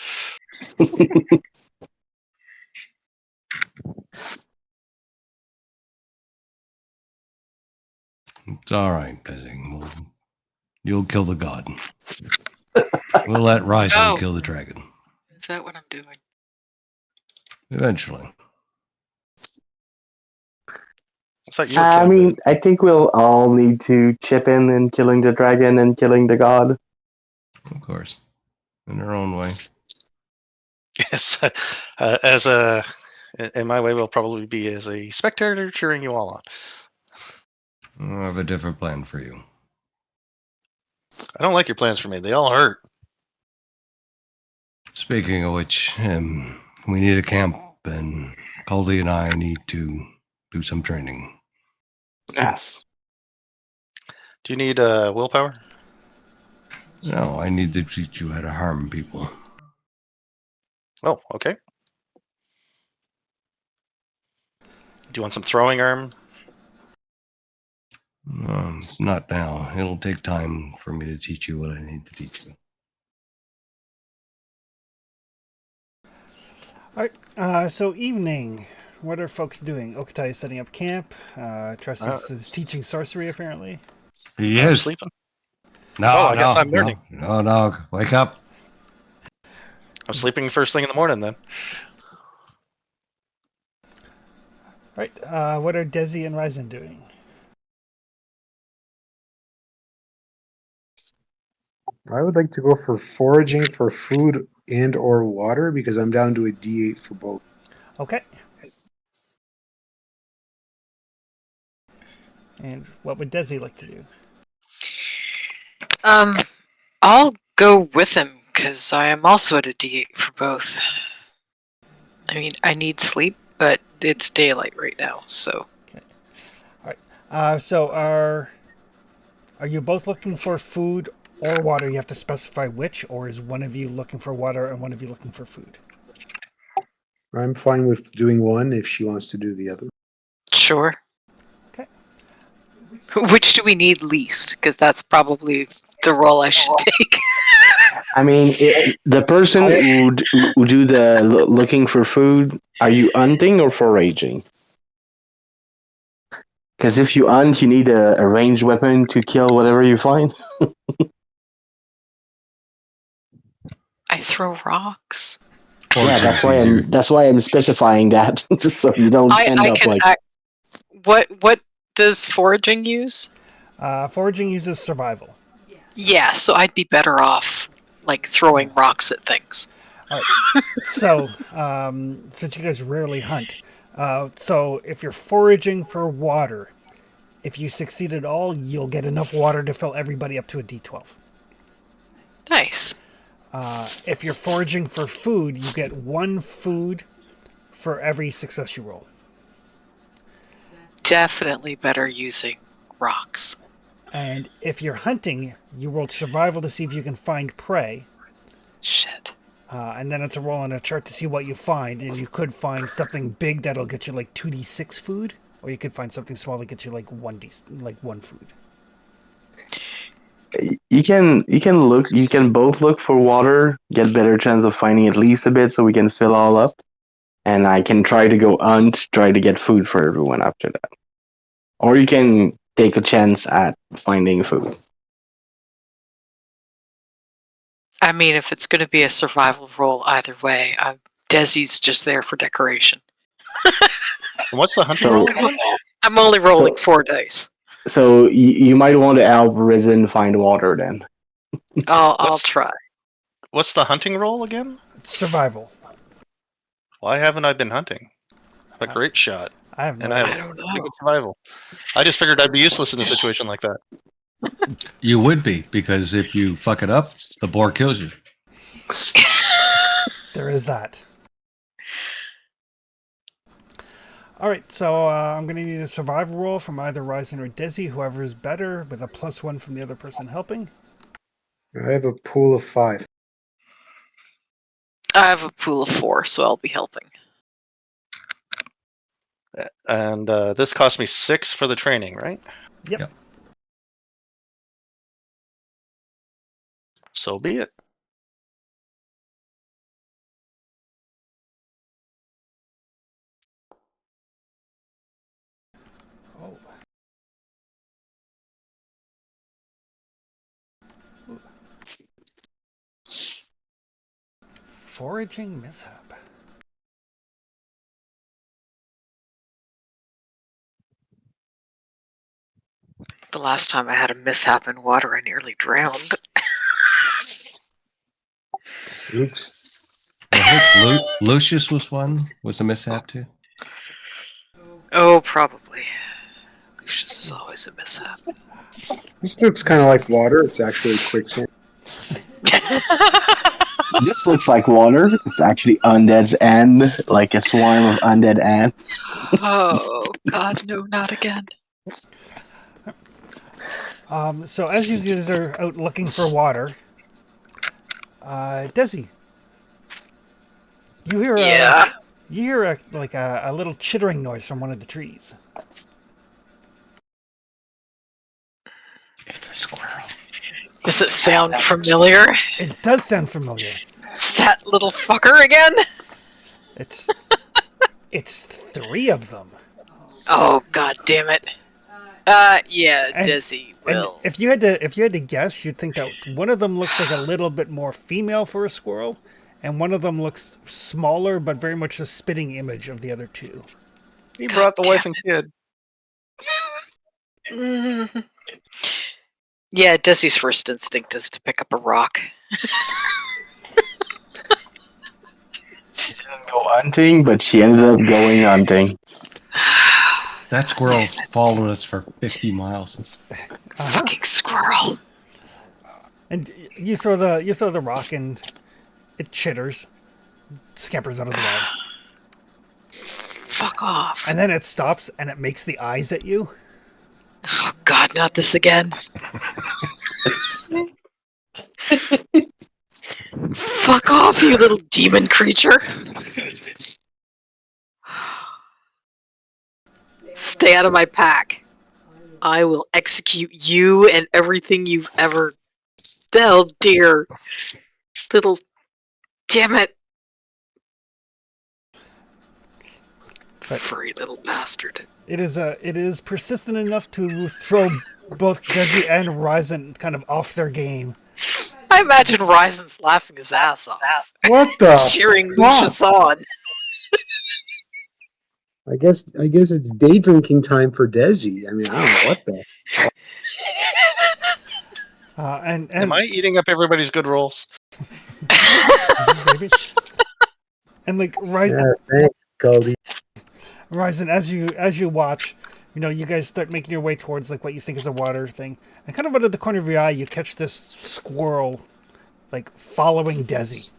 It's all right, Blazing. You'll kill the god. We'll let Ryzen kill the dragon. Is that what I'm doing? Eventually. I mean, I think we'll all need to chip in killing the dragon and killing the god. Of course. In their own way. Yes. In my way, we'll probably be as a spectator cheering you all on. I have a different plan for you. I don't like your plans for me. They all hurt. Speaking of which, we need a camp, and Caldy and I need to do some training. Yes. Do you need willpower? No, I need to teach you how to harm people. Oh, okay. Do you want some throwing arm? Not now. It'll take time for me to teach you what I need to teach you. All right. So evening. What are folks doing? Okatai is setting up camp. Tressus is teaching sorcery, apparently. He I'm is sleeping. No, I guess I'm learning. No, wake up. I'm sleeping first thing in the morning then. All right. What are Desi and Ryzen doing? I would like to go for foraging for food and or water because I'm down to a D8 for both. Okay. And what would Desi like to do? I'll go with him because I am also at a D8 for both. I mean, I need sleep, but it's daylight right now, so. Okay. All right. So are you both looking for food or water? You have to specify which, or is one of you looking for water and one of you looking for food? I'm fine with doing one if she wants to do the other. Sure. Okay. Which do we need least? Because that's probably the role I should take. I mean, the person who do the looking for food, are you hunting or foraging? Because if you hunt, you need a ranged weapon to kill whatever you find. I throw rocks. Yeah, Foraging's that's why I'm specifying that, just so you don't end I up can. like. What does foraging use? Foraging uses survival. Yeah, so I'd be better off like throwing rocks at things. So, since you guys rarely hunt, so if you're foraging for water, if you succeed at all, you'll get enough water to fill everybody up to a D12. Nice. If you're foraging for food, you get 1 food for every success you roll. Definitely better using rocks. And if you're hunting, you roll survival to see if you can find prey. Shit. And then it's a roll on a chart to see what you find. And you could find something big that'll get you like 2d6 food, or you could find something small that gets you like 1 food. You can both look for water, get better chance of finding at least a bit, so we can fill all up. And I can try to go hunt, try to get food for everyone after that. Or you can take a chance at finding food. I mean, if it's going to be a survival roll either way, Desi's just there for decoration. And what's the hunting So- roll again? I'm only rolling 4 dice. So you might want to help Risen find water then. I'll What's- try. What's the hunting roll again? Survival. Why haven't I been hunting? I have a great shot, I have no and I idea. have I don't pretty know. good survival. I just figured I'd be useless in a situation like that. You would be, because if you fuck it up, the boar kills you. There is that. All right, so I'm going to need a survival roll from either Ryzen or Desi, whoever is better, with a +1 from the other person helping. I have a pool of 5. I have a pool of 4, so I'll be helping. And this cost me 6 for the training, right? Yep. So be it. Oh. Foraging mishap. The last time I had a mishap in water, I nearly drowned. Oops. I think Lucius was a mishap too. Oh, probably. Lucius is always a mishap. This looks kind of like water. It's actually quicksand. This looks like water. It's actually undead's end, like a swarm of undead ants. Oh, God, no, not again. So as you guys are out looking for water, Desi, you hear a little chittering noise from one of the trees. It's a squirrel. Does it sound familiar? It does sound familiar. Is that little fucker again? It's 3 of them. Oh, God damn it. Yeah, And- Desi And will. if you had to guess, you'd think that one of them looks like a little bit more female for a squirrel, and one of them looks smaller but very much the spitting image of the other 2. He God brought the wife damn and kid. Mm. Yeah, Desi's first instinct is to pick up a rock. She didn't go hunting, but she ended up going hunting. That squirrel's following us for 50 miles. Fucking squirrel. And you throw the rock and it chitters, scampers out of the way, Fuck off. and then it stops and it makes the eyes at you. Oh, God, not this again. Fuck off, you little demon creature. Stay out of my pack. I will execute you and everything you've ever. Oh dear, little. Damn it, But- furry little bastard. It is persistent enough to throw both Desi and Ryzen kind of off their game. I imagine Ryzen's laughing his ass off, What the? cheering fuck? Lucius on. I guess it's day drinking time for Desi. I mean, I don't know what the. And Am I eating up everybody's good rolls? maybe. And like Ryzen, Yeah, thanks, Goldie. Ryzen, as you watch, you guys start making your way towards like what you think is a water thing, and kind of out of the corner of your eye, you catch this squirrel, like following Desi,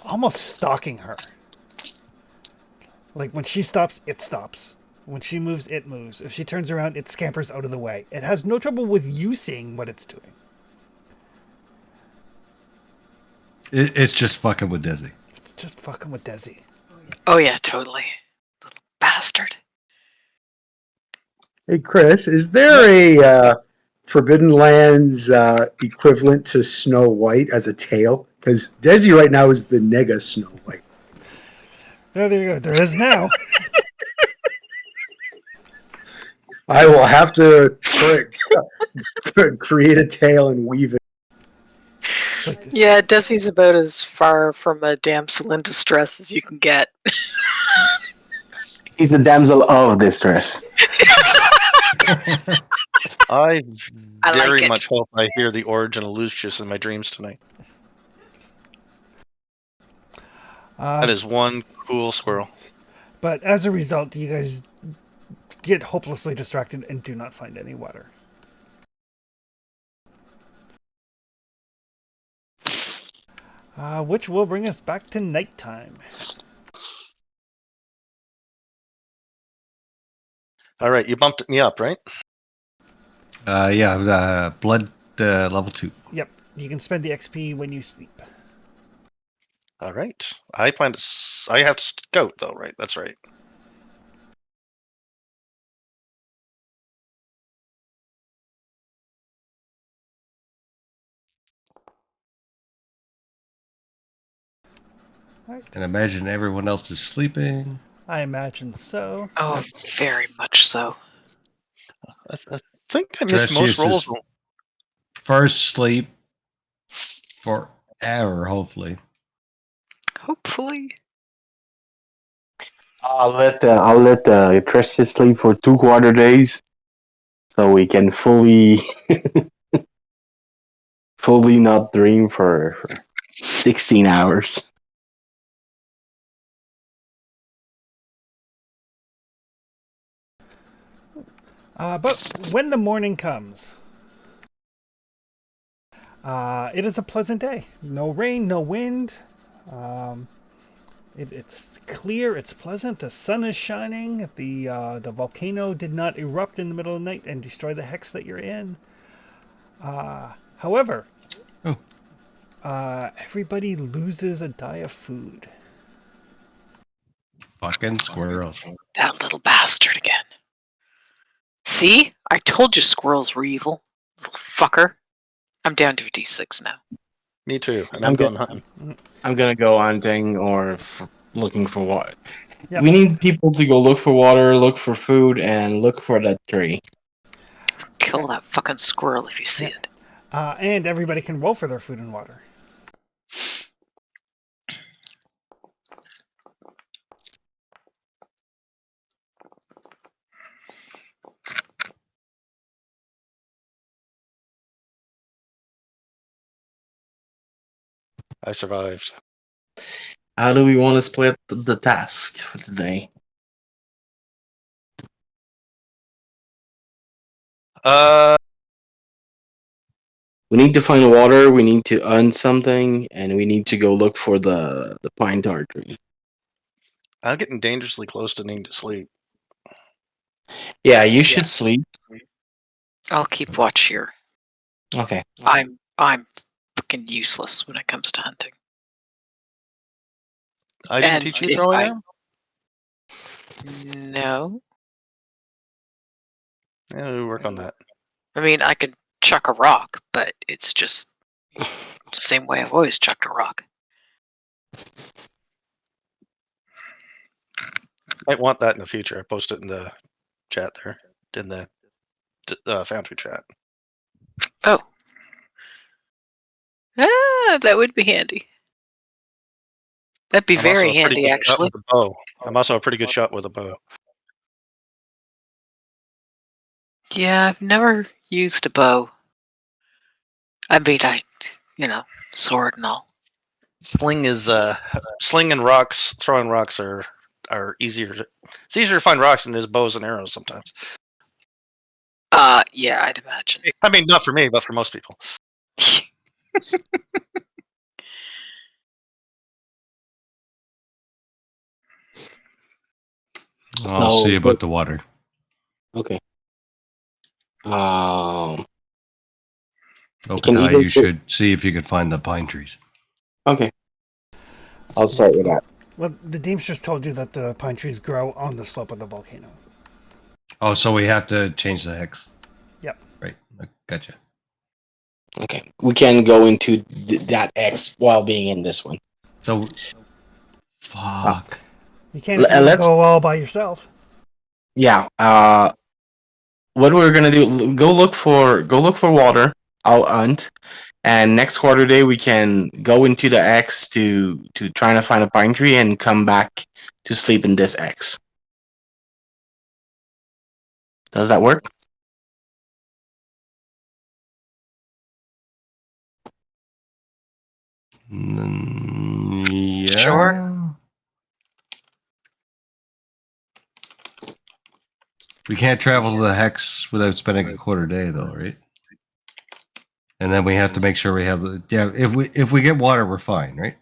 almost stalking her. Like when she stops, it stops. When she moves, it moves. If she turns around, it scampers out of the way. It has no trouble with you seeing what it's doing. It's just fucking with Desi. It's just fucking with Desi. Oh yeah, totally. Little bastard. Hey, Chris, is there a Forbidden Lands equivalent to Snow White as a tail? Because Desi right now is the nega Snow White. There you go. There is now. I will have to create a tail and weave it. It's like, Yeah, Desi's about as far from a damsel in distress as you can get. He's the damsel of distress. I I like very it. much hope I hear the origin of Lucius in my dreams tonight. That is one cool squirrel. but as a result, you guys get hopelessly distracted and do not find any water. Which will bring us back to nighttime. All right, you bumped me up, right? Blood level 2. Yep, you can spend the XP when you sleep. All right. I plan to. I have to scout though, right? That's right. And imagine everyone else is sleeping. I imagine so. Oh, very much so. I think I missed most Dressius rolls. is first sleep forever, hopefully. Hopefully. I'll let Trishus sleep for 2 quarter days, so we can fully not dream for 16 hours. But when the morning comes, it is a pleasant day. No rain, no wind. It's clear. It's pleasant. The sun is shining. The volcano did not erupt in the middle of the night and destroy the hex that you're in. However, everybody loses a die of food. Fucking squirrels. That little bastard again. See? I told you squirrels were evil. Little fucker. I'm down to a D6 now. Me too. And I'm I'm going good. hunting. I'm gonna go hunting or looking for water. Yep. We need people to go look for water, look for food, and look for that tree. Kill that fucking squirrel if you see Yeah. it. And everybody can roll for their food and water. I survived. How do we want to split the task for today? We need to find water, we need to hunt something, and we need to go look for the pine tar tree. I'm getting dangerously close to needing to sleep. Yeah, you should sleep. I'll keep watch here. Okay. I'm fucking useless when it comes to hunting. I didn't And teach you if throwing I- arrow? No. Yeah, we'll work on that. I mean, I could chuck a rock, but it's just the same way I've always chucked a rock. Might want that in the future. I post it in the chat there, in the Foundry chat. Oh. That would be handy. That'd be I'm also very a pretty handy, good shot actually. with a bow. I'm also a pretty good shot with a bow. Yeah, I've never used a bow. I mean, sword and all. Sling is sling and rocks. Throwing rocks are easier. It's easier to find rocks than it is bows and arrows sometimes. Yeah, I'd imagine. I mean, not for me, but for most people. I'll see So, about the water. okay. Okatai, either you should see if you can find the pine trees. Okay. I'll start with that. Well, the Deemsters told you that the pine trees grow on the slope of the volcano. Oh, so we have to change the hex. Yep. Right. Gotcha. Okay. We can go into that X while being in this one. So, fuck. You can't if you want to go all by yourself. Yeah. What we're gonna do? Go look for water. I'll hunt, and next quarter day we can go into the X to try to find a pine tree and come back to sleep in this X. Does that work? Yeah. Sure. We can't travel to the hex without spending a quarter day, though, right? And then we have to make sure we have the If we get water, we're fine, right?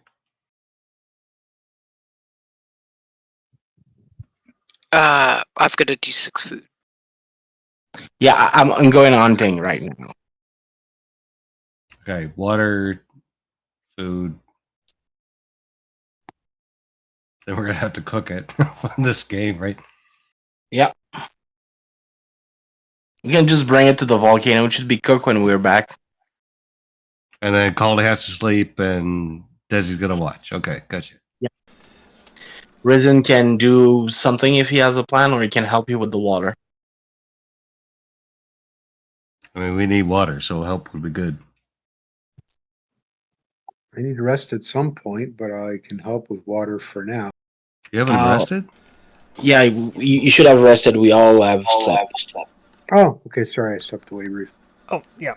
I've got a D6 food. Yeah, I'm going hunting right now. Okay, water, food. Then we're gonna have to cook it in this game, right? Yeah. We can just bring it to the volcano. It should be cooked when we're back. And then Calder has to sleep, and Desi's gonna watch. Okay, gotcha. Yeah. Risen can do something if he has a plan, or he can help you with the water. I mean, we need water, so help would be good. I need rest at some point, but I can help with water for now. You haven't rested? Yeah, you should have rested. We all have slept. Oh, okay. Sorry, I stepped away briefly. Oh, yeah.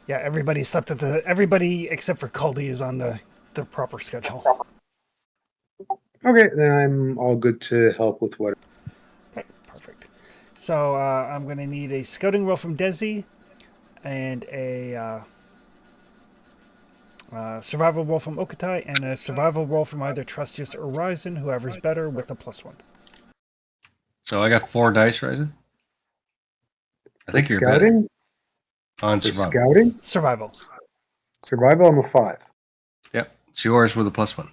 Yeah, everybody slept at everybody except for Caldy is on the proper schedule. Okay, then I'm all good to help with what. Okay, perfect. So I'm going to need a scouting roll from Desi and a survival roll from Okatai and a survival roll from either Trustius or Ryzen, whoever's better, with a +1. So I got 4 dice, Ryzen? I think you're scouting? better. On For survival. scouting? Survival. Survival, I'm a 5. Yep, it's yours with a +1.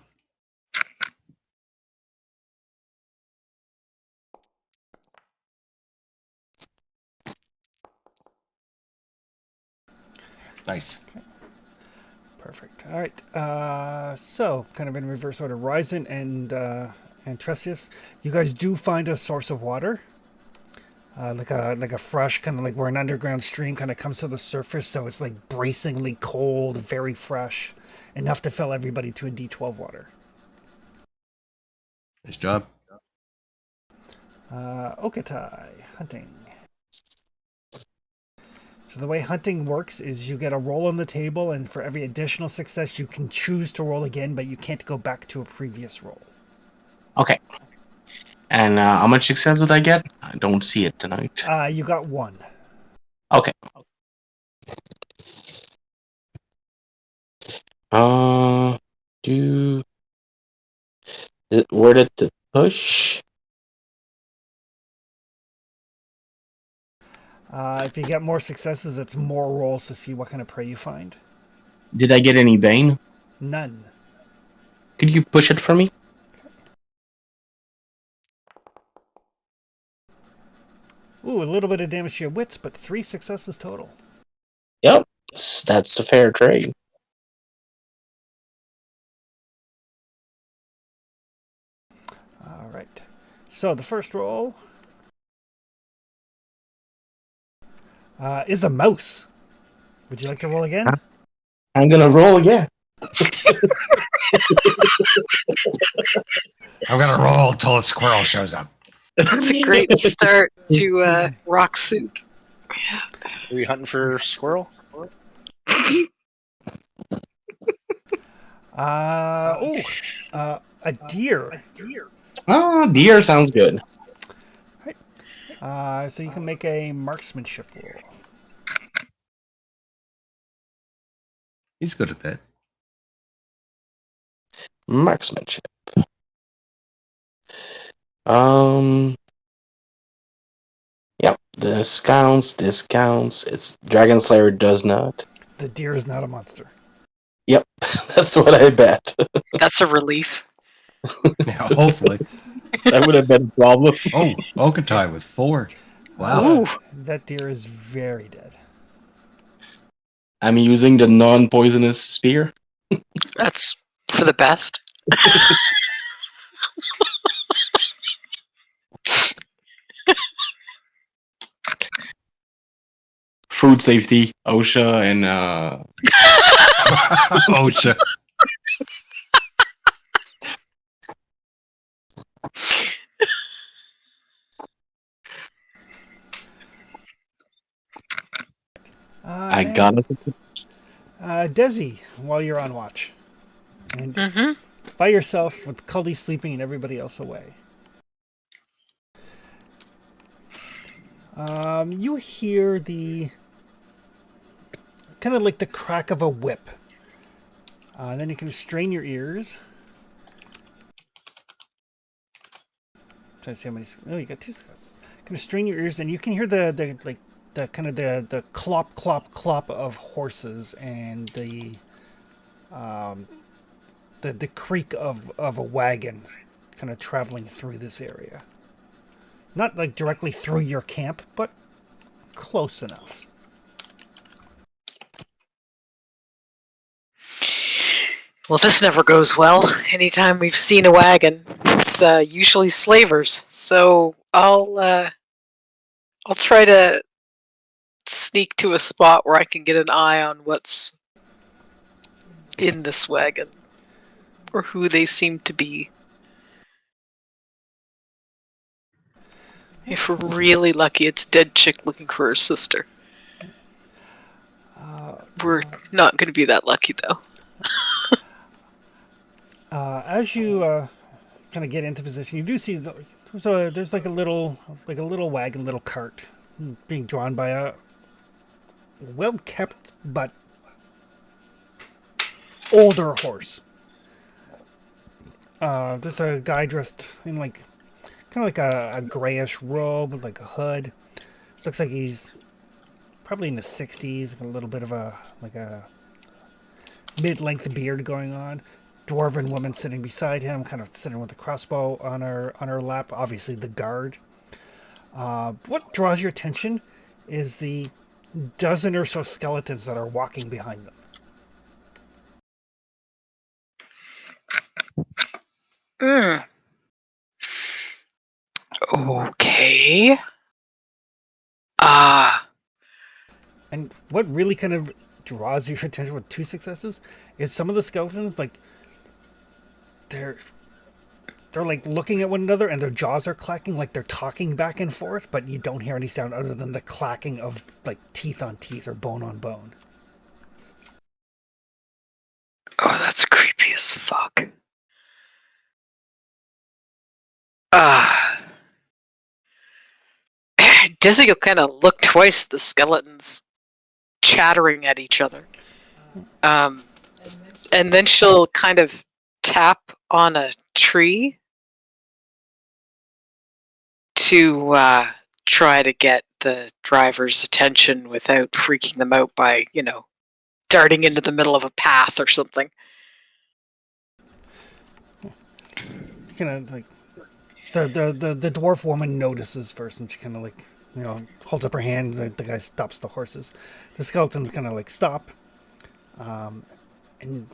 Nice. Okay. Perfect. All right. So, kind of in reverse order, Ryzen and Trustius, you guys do find a source of water. Like a fresh, kind of like where an underground stream kind of comes to the surface, so it's like bracingly cold, very fresh, enough to fill everybody to a D12 water. Nice job. Okatai, hunting. So the way hunting works is you get a roll on the table, and for every additional success, you can choose to roll again, but you can't go back to a previous roll. Okay. And how much success did I get? I don't see it tonight. You got 1. Okay. Is it worth it to push? If you get more successes, it's more rolls to see what kind of prey you find. Did I get any bane? None. Could you push it for me? Ooh, a little bit of damage to your wits, but 3 successes total. Yep, that's a fair trade. All right. So the first roll is a mouse. Would you like to roll again? I'm gonna roll again. I'm gonna roll until a squirrel shows up. That's a great start to rock soup. Are we hunting for squirrel? A deer. Oh, deer sounds good. So you can make a marksmanship roll. He's good at that. Marksmanship. Yep, this counts. It's Dragon Slayer does not. The deer is not a monster. Yep, that's what I bet. That's a relief. Yeah, hopefully. That would have been a problem. Oh, Okatai with 4. Wow. Ooh. That deer is very dead. I'm using the non-poisonous spear. That's for the best. Food safety, OSHA, and OSHA. I got it. Desi, while you're on watch. And Mm-hmm. by yourself with Cully sleeping and everybody else away. You hear the kind of like the crack of a whip. Then you can strain your ears. Trying to see how many. Oh, you got 2 successes. Kind of strain your ears, and you can hear the kind of the clop clop clop of horses and the creak of a wagon, kind of traveling through this area. Not like directly through your camp, but close enough. Well, this never goes well. Anytime we've seen a wagon, it's usually slavers. So I'll try to sneak to a spot where I can get an eye on what's in this wagon or who they seem to be. If we're really lucky, it's dead chick looking for her sister. We're not going to be that lucky, though. As you kind of get into position, you do see there's like a little wagon, little cart being drawn by a well-kept but older horse. There's a guy dressed in like kind of like a grayish robe with like a hood. Looks like he's probably in the 60s, a little bit of a mid-length beard going on. Dwarven woman sitting beside him, kind of sitting with a crossbow on her lap. Obviously, the guard. What draws your attention is the dozen or so skeletons that are walking behind them. Okay. And what really kind of draws your attention with 2 successes is some of the skeletons, like they're like looking at one another and their jaws are clacking like they're talking back and forth, but you don't hear any sound other than the clacking of like teeth on teeth or bone on bone. Oh, that's creepy as fuck. Dizzy will kind of look twice at the skeletons chattering at each other. And then she'll kind of tap on a tree to try to get the driver's attention without freaking them out by, darting into the middle of a path or something. It's kind of like the dwarf woman notices first, and she kind of like holds up her hand. The guy stops the horses. The skeletons kind of like stop. And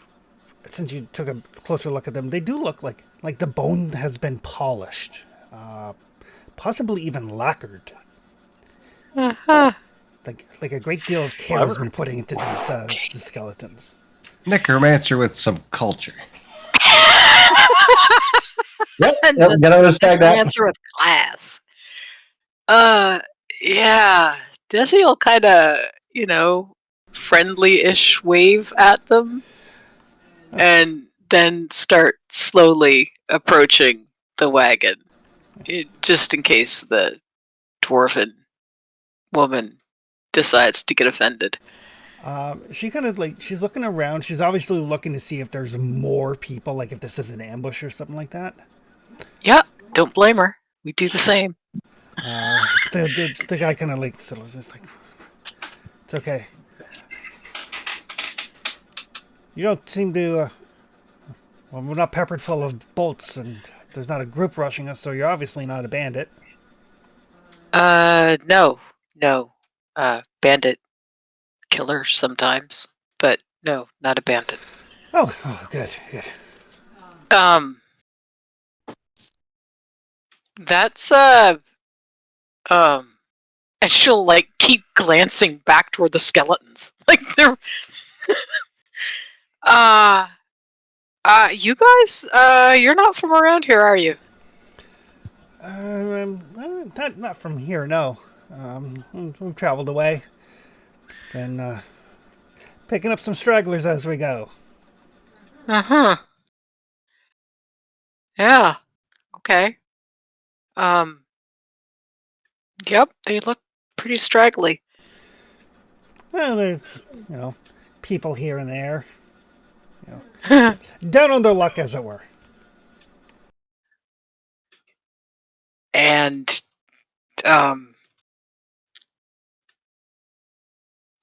since you took a closer look at them, they do look like the bone has been polished, possibly even lacquered. Uh-huh. Like a great deal of care has been put into these skeletons. Necromancer with some culture. Yep, And yep, that's gotta respect that. answer with class. Yeah. Desi will kind of, friendly-ish wave at them, and then start slowly approaching the wagon, just in case the dwarven woman decides to get offended. She kind of she's looking around. She's obviously looking to see if there's more people, like if this is an ambush or something like that. Yeah, don't blame her. We do the same. The guy kind of settles. It's like, it's okay. You don't seem to. Well, we're not peppered full of bolts, and there's not a group rushing us, so you're obviously not a bandit. No. Bandit killer sometimes, but no, not a bandit. Oh, good. That's and she'll keep glancing back toward the skeletons. Like they're you guys, you're not from around here, are you? Not from here, no. We've traveled away. Been picking up some stragglers as we go. Uh-huh. Yeah. Okay. Yep, they look pretty straggly. Well, there's, people here and there. Down on their luck, as it were. And,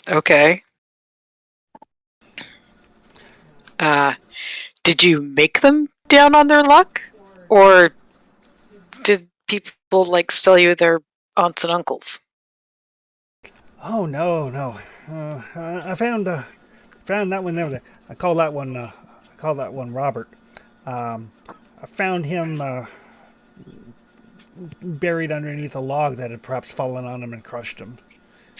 okay. Did you make them down on their luck? Or did people, sell you their aunts and uncles? Oh, no. I found that one there. I call that one Robert. I found him buried underneath a log that had perhaps fallen on him and crushed him.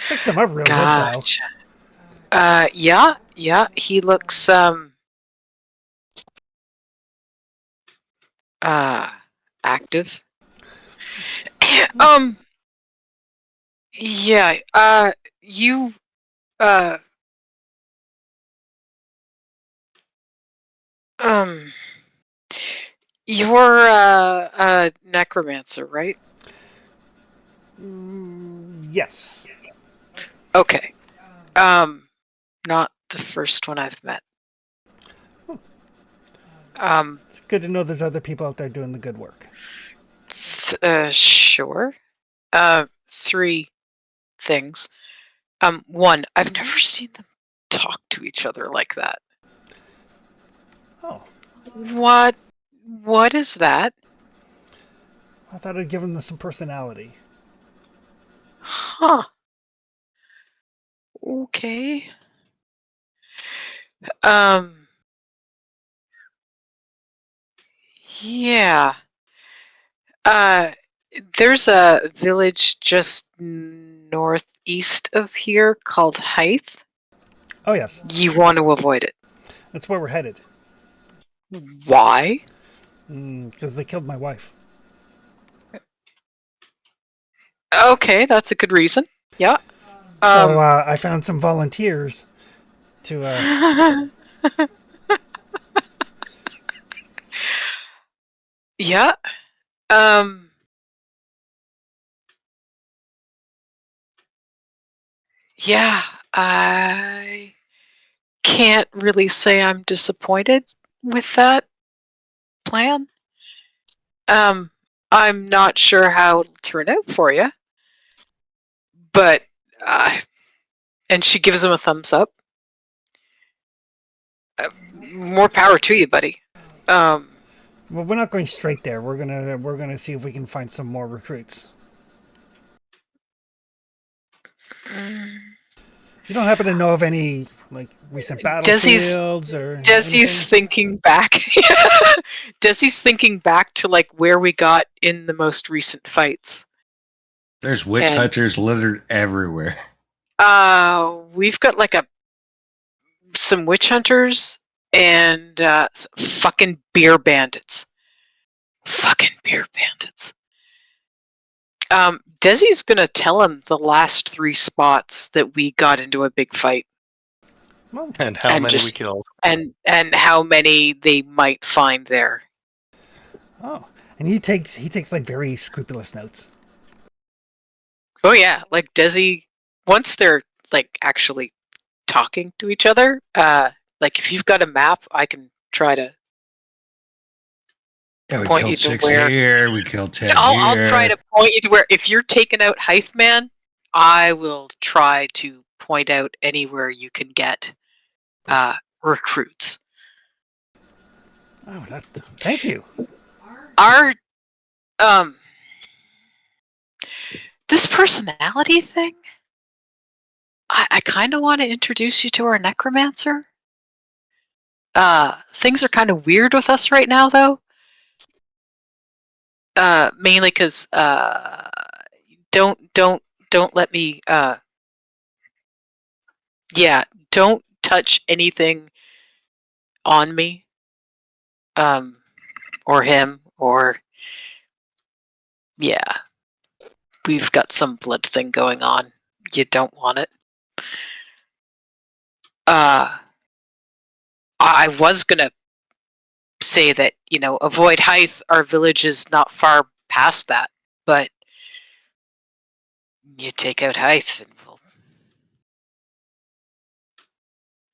Fixed him up real good, though. Gotcha. Yeah, he looks, active. Yeah, you, you're a necromancer, right? Yes. Okay. Not the first one I've met. It's good to know there's other people out there doing the good work. Sure. 3 things. 1, I've never seen them talk to each other like that. Oh. What is that? I thought I'd given them some personality. Huh. Okay. Yeah. There's a village just northeast of here called Hythe. Oh, yes. You want to avoid it. That's where we're headed. Why? Because they killed my wife. Okay, that's a good reason. Yeah. So I found some volunteers to... Yeah. Yeah, I can't really say I'm disappointed with that plan. I'm not sure how it'll turn out for you, but and she gives him a thumbs up. More power to you, buddy. Well, we're not going straight there. We're gonna see if we can find some more recruits. You don't happen to know of any like recent Desi's battlefields or Desi's anything? thinking back. Desi's thinking back to like where we got in the most recent fights. There's witch And- hunters littered everywhere. We've got like some witch hunters and fucking beer bandits. Fucking beer bandits. Desi's gonna tell him the last 3 spots that we got into a big fight Well, And how And many we just- killed. and how many they might find there. oh, and he takes like very scrupulous notes. Oh yeah, like Desi, once they're like actually talking to each other, like if you've got a map, I can try to. Yeah, we Point killed you to 6 where- here. We killed 10 I'll here. try to point you to where if you're taking out Hythman, I will try to point out anywhere you can get recruits. Oh, thank you. Our this personality thing. I kind of want to introduce you to our necromancer. Things are kind of weird with us right now, though. Mainly because don't let me. Yeah, don't touch anything on me. Or him, or yeah, we've got some blood thing going on. You don't want it. I was gonna say that, avoid Hythe. Our village is not far past that, but you take out Hythe and we'll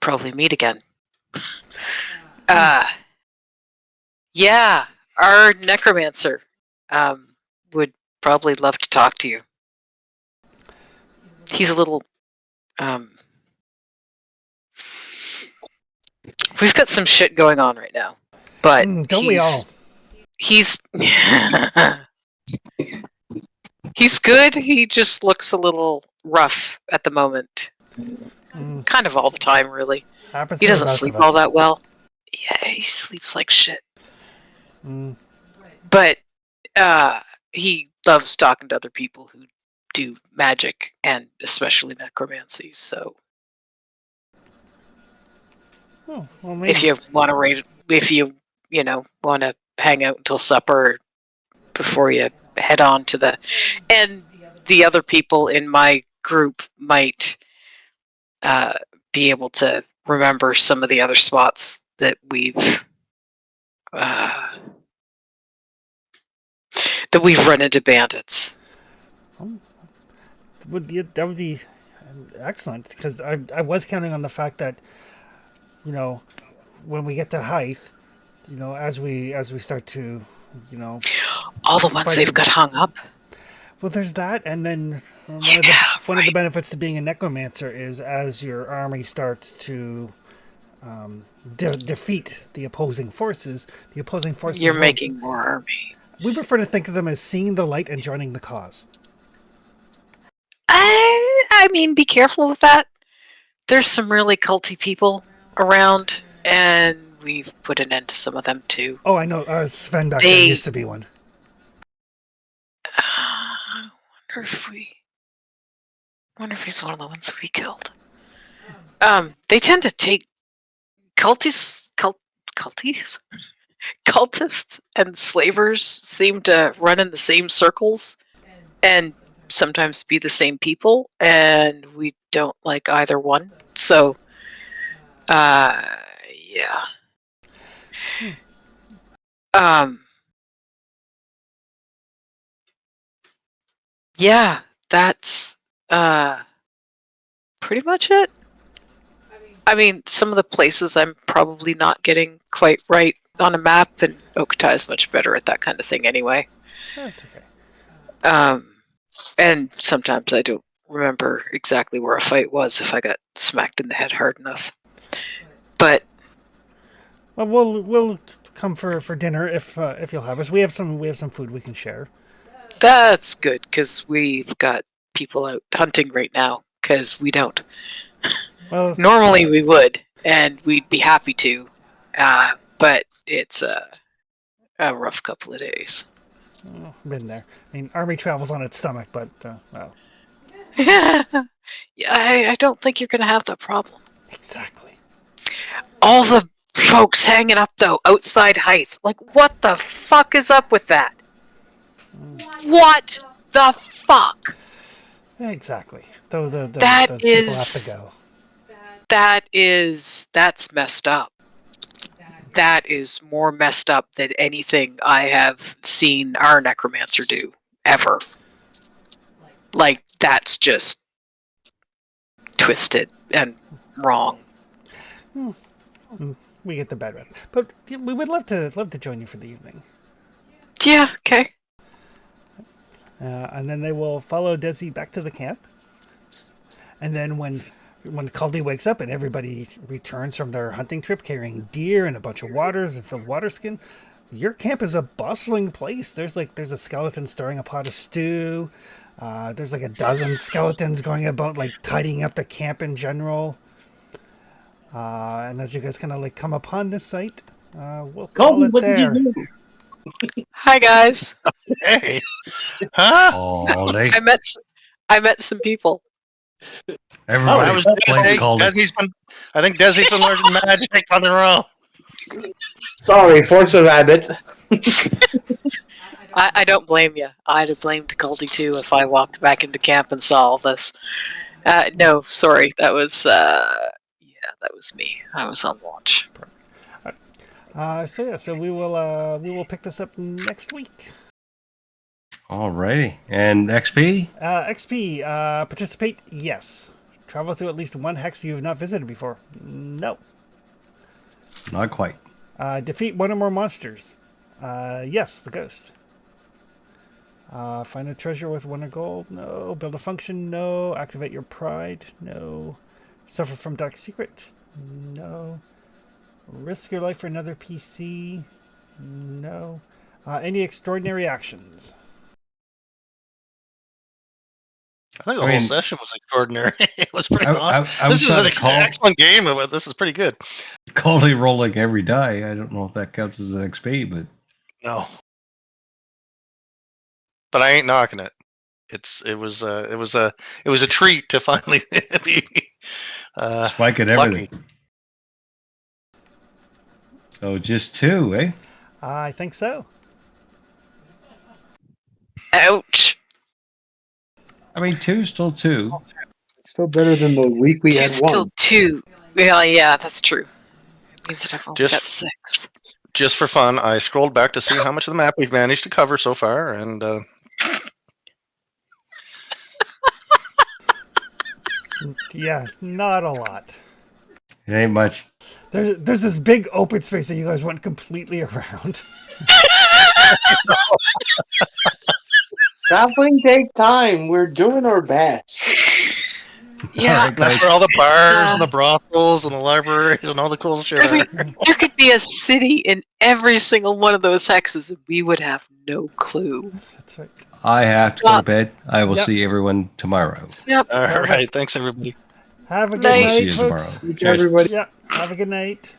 probably meet again. Yeah, our necromancer would probably love to talk to you. He's a little we've got some shit going on right now, but Don't we all? He's he's good. He just looks a little rough at the moment. Mm, Kind of all the time, really. happens He to the doesn't best sleep of all us. that well. Yeah, he sleeps like shit. Mm, But he loves talking to other people who do magic and especially necromancy. So oh, well, maybe. if you want to want to hang out until supper before you head on to the other people in my group might be able to remember some of the other spots that we've run into bandits. That would be excellent, because I was counting on the fact that, when we get to Hythe, as we start to, All the ones Fight they've them. got hung up. well, there's that, and then one of the right. benefits to being a necromancer is as your army starts to defeat the opposing forces You're will- making more army. We prefer to think of them as seeing the light and joining the cause. I mean, be careful with that. There's some really culty people around, and we've put an end to some of them too. Oh, I know. Sven back there They- used to be one. I wonder if he's one of the ones we killed. They tend to take cultists and slavers seem to run in the same circles and sometimes be the same people, and we don't like either one. So, yeah. Yeah, that's pretty much it. I mean, some of the places I'm probably not getting quite right on a map, and Okatai is much better at that kind of thing anyway. That's okay. And sometimes I don't remember exactly where a fight was if I got smacked in the head hard enough. But Well, we'll come for dinner if you'll have us. We have some food we can share. that's good, because we've got people out hunting right now. because we don't. Well, Normally we would, and we'd be happy to, but it's a rough couple of days. been there. I mean, army travels on its stomach, but well, Yeah, I don't think you're gonna have that problem. exactly. All the folks hanging up though outside Hythe, like what the fuck is up with that? What the fuck? Exactly. Though That those people have is- to go. That's messed up. That is more messed up than anything I have seen our necromancer do ever. Like that's just twisted and wrong. We get the bad rep, but yeah, we would love to join you for the evening. Yeah, okay. And then they will follow Desi back to the camp. And then when Caldi wakes up and everybody returns from their hunting trip carrying deer and a bunch of waters and filled water skin, your camp is a bustling place. There's a skeleton stirring a pot of stew. There's like a dozen skeletons going about like tidying up the camp in general. And as you guys kind of like come upon this site, we'll call Colton, it what did there. you do? Hi guys. Hey, huh? Oh, they, I met some people. everybody I was playing called it. I think Desi's been learning magic on their own. Sorry, force of habit. I don't blame you. I'd have blamed Goldie too if I walked back into camp and saw all this. No, sorry. That was that was me. I was on watch. So we will pick this up next week. Alrighty. And XP? XP, participate, yes. Travel through at least one hex you have not visited before. No. Not quite. Defeat one or more monsters. Yes, the ghost. Find a treasure with 1 gold. No. Build a function. No. Activate your pride. No. Suffer from dark secret. No. Risk your life for another PC. No. Any extraordinary actions. I think the I whole mean- session was extraordinary. It was pretty I- awesome. I This is an was trying to excellent game. This is pretty good. Caldy rolling every die. I don't know if that counts as an XP, but No, but I ain't knocking it. It was a treat to finally be spike at lucky. everything. So just 2, eh? I think so. Ouch. I mean, 2's still 2. Still better than the week we had Two's one. still 2. Well, yeah, that's true. It means that I've only Just- got 6. Just for fun, I scrolled back to see how much of the map we've managed to cover so far, and Yeah, not a lot. It ain't much. There's this big open space that you guys went completely around. Traveling take time. We're doing our best. Yeah, Alright, that's guys. where all the bars and the brothels and the libraries and all the cool shit I are. mean, there could be a city in every single one of those hexes, and we would have no clue. That's right. I have to go to bed. I will Yep. see everyone tomorrow. Yep. All right, thanks everybody. Have a good Night. We'll see night, you folks. tomorrow. Thank you, Cheers. everybody. Yeah, have a good night.